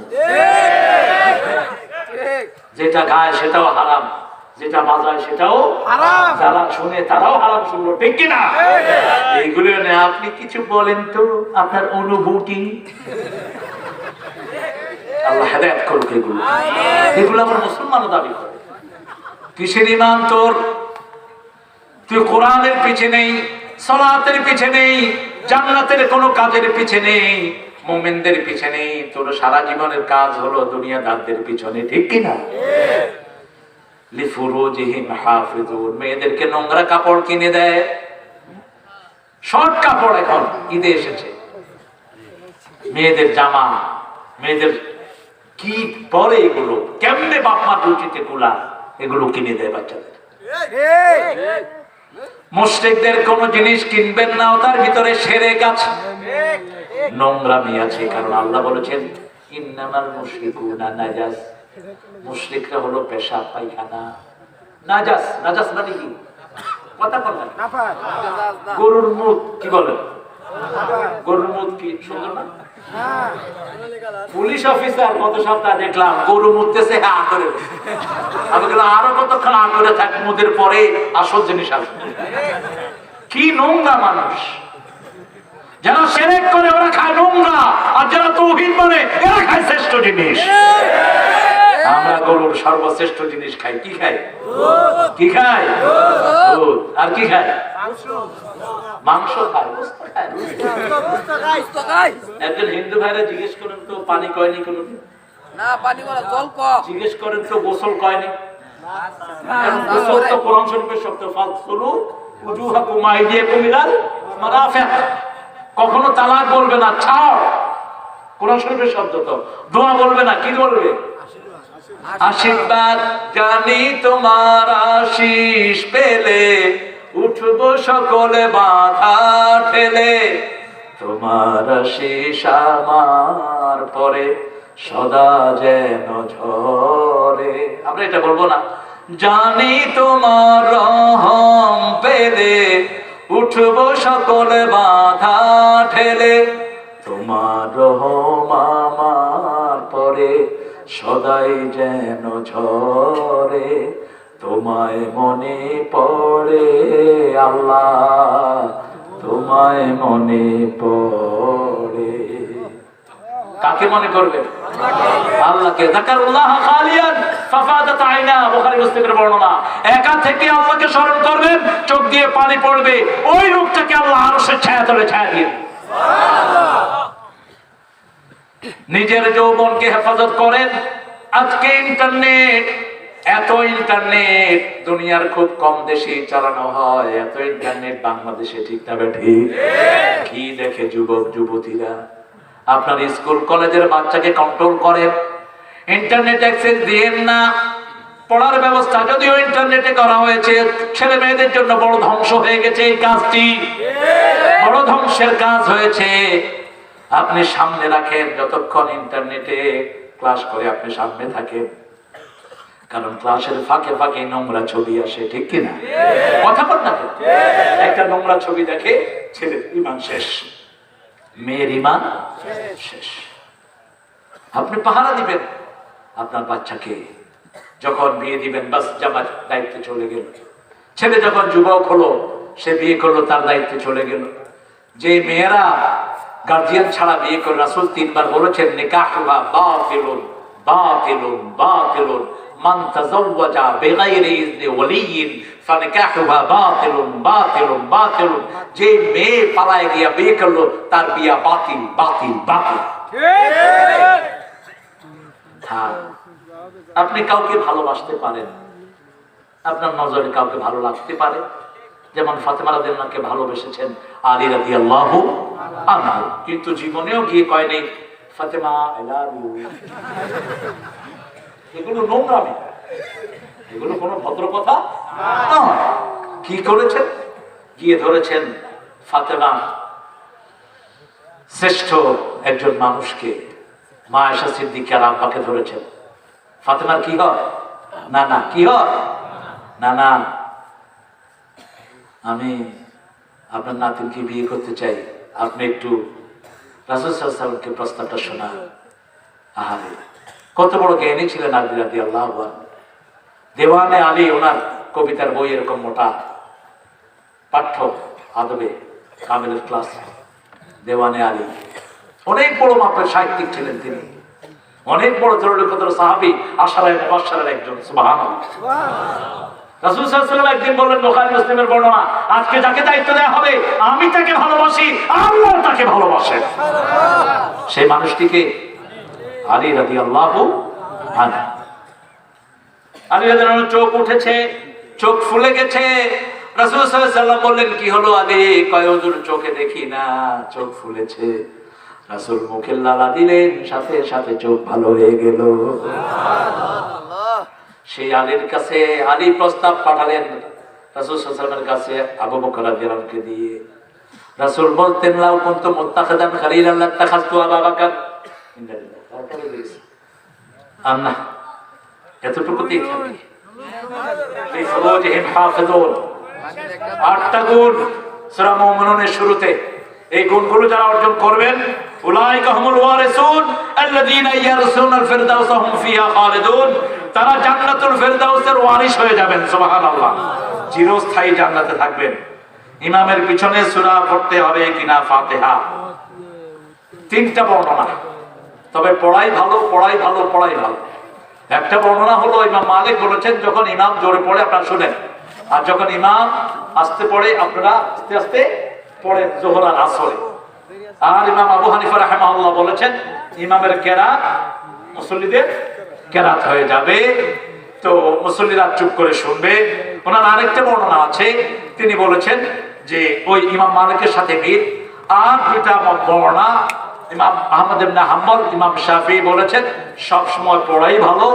S1: যেটা গায় সেটাও হারাম, যেটা বাজায় সেটাও হারাম। যারা শুনে তারাও হারাম শুনলো, ঠিক কিনা? এইগুলো নিয়ে আপনি কিছু বলেন তো, আপনার অনুভূতি। আল্লাহ হেদায়েত করুক। এগুলো আমার মুসলমানও দাবি করে। কিসের ঈমান তোর? তুই কোরআনের পিছে নেই, সালাতের পিছে নেই, জান্নাতের কোনো কাজের পিছে নেই, মুমিনদের পিছে নেই। তোর সারা জীবনের কাজ হলো দুনিয়াদারদের পিছনে, ঠিক কিনা? লিফুরুজিহিম হাফিজুন, মেয়েদেরকে নোংরা কাপড় কিনে দেয়, শর্ট কাপড়। এখন ঈদে এসেছে, মেয়েদের জামা, মেয়েদের কি পরে, এগুলো কেমনে বাপ মা রুচিতে কুলা, এগুলো কিনে দেয় বাচ্চাদের। মুশরিকদের কোন জিনিস কিনবেন না, তার ভিতরে শিরক আছে, নোংরামি আছে। কারণ আল্লাহ বলেছেন, ইন্নামাল মুশরিকুনা নাজাস, মুশরিকরা হলো পেশাব পায়খানা। নাজাস, নাজাস মানে কি? কথা বলেন। গরুর মুখ কি বলেন? গরুর মুখ কি সুন্দর না? পুলিশ অফিসার গত সপ্তাহে দেখলাম গরু মুততেছে, হ্যাঁ করে। আমি বললাম আরো কতক্ষণ আ করে থাক, মুদের পরে আসল জিনিস আসবে। কি নোংরা মানুষ! যারা শিরক করে ওরা খায় নোংরা, আর যারা তাওহীদ মানে এরা খায় শ্রেষ্ঠ জিনিস। আমরা গরুর সর্বশ্রেষ্ঠ জিনিস খাই। কি খাই? কি খাই? দুধ। আর কি খাই? মাংস খাই, গোশত খাই। একজন হিন্দু ভাইরা জিজ্ঞেস করেন তো, পানি কয়নি কোনদিন?
S5: না, পানি বলা জল কম।
S1: জিজ্ঞেস করেন তো, গোসল কয়নি? গোসল তো কোরআন শরীফের শব্দ, ফাগসিলু উজুহাকুম আইদিয়াকুম ইলাল মারাফিক। কখনো তালাক বলবে না, ছাড়। কোরআন শরীফের শব্দ তো। দোয়া বলবে না, কি বলবে? আশীর্বাদ জানি তোমার আশিস পেলে, উঠবো সকলে বাধা ঠেলে, তোমার আশিস আমার পরে সদা যেন ঝরে। আমরা এটা বলবো না? জানি তোমার রহম পেলে, উঠবো সকলে বাধা ঠেলে, তোমার রহম আমার পরে সদাই যেন ঝরে, তোমায় মনে পড়ে আল্লাহ, তোমায় মনে পড়ে। কাকে মনে করবে? আল্লাহকে। যাকারুল্লাহ খালিয়ান ফাফাদাত আইনা, বুখারী মুসলিমের বর্ণনা। একা থেকে আল্লাহকে স্মরণ করবেন, চোখ দিয়ে পানি পড়বে, ওই লোকটাকে আল্লাহ আরশের ছায়া তলে ছায়া দিয়ে। নিজের যৌবনকে হেফাজত করেন। আজকে ইন্টারনেট এত ইন্টারনেট দুনিয়ার খুব কম দেশে চালানো হয়, এত ইন্টারনেট বাংলাদেশে ঠিক না ঠিক? কি দেখে যুবক যুবতীরা? আপনার স্কুল কলেজের বাচ্চাকে কন্ট্রোল করেন, ইন্টারনেট অ্যাক্সেস দিয়েন না। পড়ার ব্যবস্থা যদিও ইন্টারনেটে করা হয়েছে, ছেলে মেয়েদের জন্য বড় ধ্বংস হয়ে গেছে এই কাজটি, বড় ধ্বংসের কাজ হয়েছে। আপনি সামনে রাখেন যতক্ষণ ইন্টারনেটে ক্লাস করে আপনি সামনে থাকেন, কারণ ক্লাসের ফাঁকে ফাঁকে নোংরা ছবি আসে, ঠিক কিনা? কথা বল না, একটা নোংরা ছবি দেখে ছেলের ইমান শেষ, মেয়ের ইমান শেষ। আপনি পাহারা দিবেন আপনার বাচ্চাকে, যখন বিয়ে দিবেন বাস জামার দায়িত্ব চলে গেল। ছেলে যখন যুবক হলো, সে বিয়ে করলো, তার দায়িত্ব চলে গেল। যে মেয়েরা গার্জিয়ান ছাড়া বিয়ে করে, রাসূল 3 বার বলেছেন নিকাহুহা বাতিলুন বাতিলুন বাতিলুন, মান তাযাওয়াজা বিগাইরি ইযনি ওয়ালিয়িন ফানিকাহুহা বাতিলুন বাতিলুন বাতিলুন। যে মেয়ে পালায় গিয়া বিয়ে করলো, তার বিয়ে বাতিল বাতিল বাতিল। হ্যাঁ, আপনি কাউকে ভালোবাসতে পারেন, আপনার নজরে কাউকে ভালো লাগতে পারে, যেমন ফাতেমা রাদিয়াল্লাহু আনহাকে ভালোবেসেছেন আলী রাদিয়াল্লাহু আনহু, কিন্তু জীবনেও গিয়ে কয় নেই ফাতেমা আই লাভ ইউ। এগুলো নোংরামি, এগুলো কোনো ভদ্র কথা না। কি করেছেন? গিয়ে ধরেছেন ফাতেমা শ্রেষ্ঠ একজন মানুষকে, মা আয়েশা সিদ্দিকার আব্বাকে ধরেছেন। ফাতেমার কি হয়? না না, কি হয়? না না, আমি আপনার নাতিনকে বিয়ে করতে চাই, আপনি একটু রাসূল সাল্লাল্লাহু আলাইহি ওয়াসাল্লামকে প্রস্তাবটা শোনান। আহারে, কত বড় জ্ঞানী ছিলেন আলী রাদিয়াল্লাহু আনহু। দেওয়ানে আলী, ওনার কবিতার বই এরকম মোটা, পাঠ্য আদবে কামিলের ক্লাস। দেওয়ানে আলী অনেক বড় মাপের সাহিত্যিক ছিলেন তিনি, অনেক বড় দরুল সাহাবী, আশারায়ে মুবাশশারের একজন। সুবহানাল্লাহ। রাসূল সাল্লাল্লাহু আলাইহি ওয়াসাল্লাম একদিন বললেন, বুখারী মুসলিমের বর্ণনা, আজকে যাকে দায়িত্ব দেওয়া হবে আমি তাকে ভালোবাসি, আল্লাহ তাকে ভালোবাসেন। সেই মানুষটিকে আলী রাদিয়াল্লাহু আনহু। আলী রাদিয়াল্লাহু আনহু চোখ উঠেছে, চোখ ফুলে গেছে। রাসূল সাল্লাল্লাহু আলাইহি ওয়াসাল্লাম বললেন, কি হলো আলী? কয় হুজুর চোখে দেখি না, চোখ ফুলেছে। রাসূল মুখে লালা দিলেন, সাথে সাথে চোখ ভালো হয়ে গেল। সেই আলীর কাছে, আলী প্রস্তাব পাঠালেন রাসূল সাল্লাল্লাহু আলাইহি ওয়াসাল্লামের কাছে আবু বকর রাদিয়াল্লাহু আনহুকে দিয়ে। রাসূল বলতেন, লাউ কুনতু মুত্তাখিদান খালিলান লাত্তাখাযতু আবু বকর। আল্লাহ এতটুকুতেই থাকি। লিফুরুজিহিম হাফিজুন, 8টা গুণ সূরা মুমিনুনের শুরুতে। এই গুণগুলো যারা অর্জন করবেন, উলাইকা হুমুল ওয়ারিসুন আল্লাযীনা ইয়ারসুনাল ফিরদাউসা হুম ফিহা খালিদুন, তারা জান্নাতুল ফিরদাউসের ওয়ারিস হয়ে যাবেন। সুবহানাল্লাহ। চিরস্থায়ী জান্নাতে থাকবেন। ইমামের পিছনে সূরা পড়তে হবে কিনা ফাতিহা, 3টা বর্ণনা, তবে পড়াই ভালো, পড়াই ভালো, পড়াই ভালো। একটা বর্ণনা হলো ইমাম মালিক বলেছেন, যখন ইমাম জোরে পড়ে আপনারা শুনেন, আর যখন ইমাম আস্তে পড়ে আপনারা আস্তে আস্তে পড়েন যোহর আর আসরে। আর ইমাম আবু হানিফা রাহিমাহুল্লাহ বলেছেন, ইমামের কেরাত মুসল্লিদের কেরাত হয়ে যাবে, তো মুসল্লিরা চুপ করে শুনবে। ওনার আরেকটা বর্ণনা আছে, তিনি বলেছেন যে ওই ইমাম মালিকের সাথে মিল। আর 2টা বর্ণনা ইমাম আহমদ ইবনে হাম্বল, ইমাম শাফিঈ বলেছেন সব সময় পড়াই ভালো,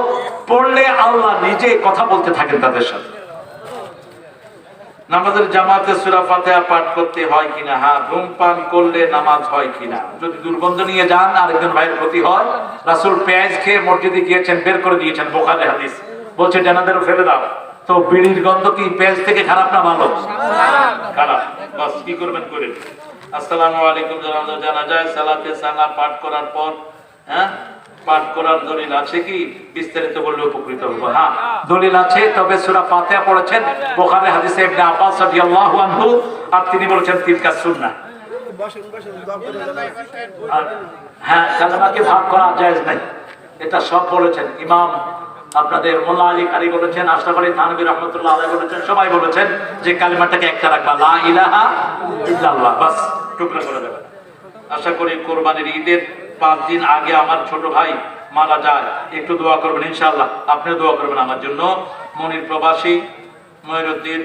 S1: পড়লে আল্লাহ নিজে কথা বলতে থাকেন তাদের সাথে। নামাজের জামাতে সূরা ফাতিহা পাঠ করতে হয় কিনা? হ্যাঁ। ধূমপান করলে নামাজ হয় কিনা? যদি দুর্গন্ধ নিয়ে যান আরেকজন ভাইয়ের ক্ষতি হয়। রাসূল পেঁয়াজ খেয়ে মসজিদে গিয়েছেন, বের করে দিয়েছেন, বুখারী হাদিস বলছে জানাজারও ফেলে দাও। তো বিড়ির গন্ধ কি পেঁয়াজ থেকে খারাপ না ভালো? খারাপ। বাস কি করবেন করেন। আসসালামু আলাইকুম। জানাজায় সালাতে সালাম পাঠ করার পর, হ্যাঁ, পাঠ করার দলিল আছে কি? বিস্তারিত বললে উপকৃত হব। হ্যাঁ, দলিল আছে, তবে সূরা ফাতিহা পড়েছেন বুখারী হাদিসে ইবনে আব্বাস রাদিয়াল্লাহু আনহু, আর তিনি বলেছেন তিলকা সুন্নাহ। হ্যাঁ, কালেমাকে ভাগ করা জায়েজ নাই, এটা সব বলেছেন ইমাম আপনাদের মোল্লা আলী কারি বলেছেন, আশরাফ আলী থানভী রাহমাতুল্লাহ আলাইহি বলেছেন, সবাই বলেছেন যে কালিমাটাকে একটা রাখবা, লা ইলাহা ইল্লাল্লাহ, বাস টুকরা করে দেবেন। আশা করি কোরবানির ঈদের 5 দিন আগে আমার ছোট ভাই মারা যায়, একটু দোয়া করবেন ইনশাআল্লাহ। আপনিও দোয়া করবেন আমার জন্য। মনির প্রবাসী, ময়ূরউদ্দিন,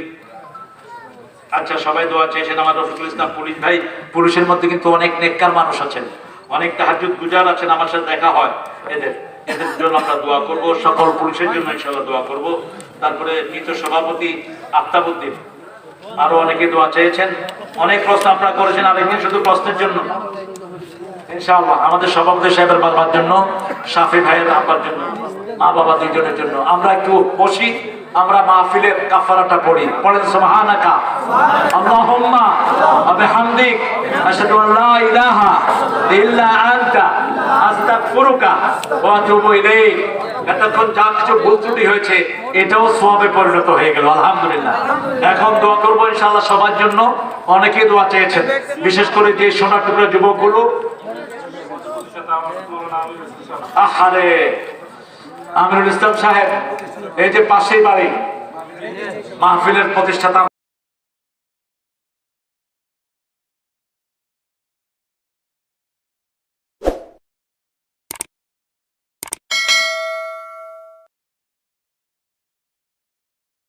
S1: আচ্ছা সবাই দোয়া চেয়েছেন। আমার রফিকুল ইসলাম পুলিশ ভাই, পুলিশের মধ্যে কিন্তু অনেক নেককার মানুষ আছেন, অনেক তাহাজ্জুদ গুজার আছেন, আমার সাথে দেখা হয়। এদের জন্য আমরা দোয়া করব, সকল পুলিশের জন্য ইনশাআল্লাহ দোয়া করব। তারপরে মৃত সভাপতি আফতাবউদ্দিন, আরো অনেকে দোয়া চেয়েছেন। অনেক প্রশ্ন আপনারা করেছেন, আরেকদিন শুধু প্রশ্নের জন্য ইনশাআল্লাহ। আমাদের সভাপতি সাহেবের বাবার জন্য, শাফি ভাইয়ের আব্বার জন্য, মা বাবা দুইজনের জন্য। আমরা একটু বসি, আমরা মাহফিলের কাফারাটা পড়ি। পড়েন সুবহানাকা আল্লাহুম্মা ওয়া বিহামদিক আশহাদু আল লা ইলাহা ইল্লা আনতা আস্তাগফিরুকা ওয়া আতুবু ইলাইক। এতক্ষণ যা কিছু ভুল ত্রুটি হয়েছে এটাও সওয়াবে পরিণত হয়ে গেল, আলহামদুলিল্লাহ। এখন দোয়া করব ইনশাআল্লাহ সবার জন্য। অনেকেই দোয়া চেয়েছেন, বিশেষ করে যে সোনার টুকরা যুবকগুলো। আহারে আমিরুল ইসলাম সাহেব, এই যে পাশেই বাড়ি, মাহফিলের প্রতিষ্ঠাতা।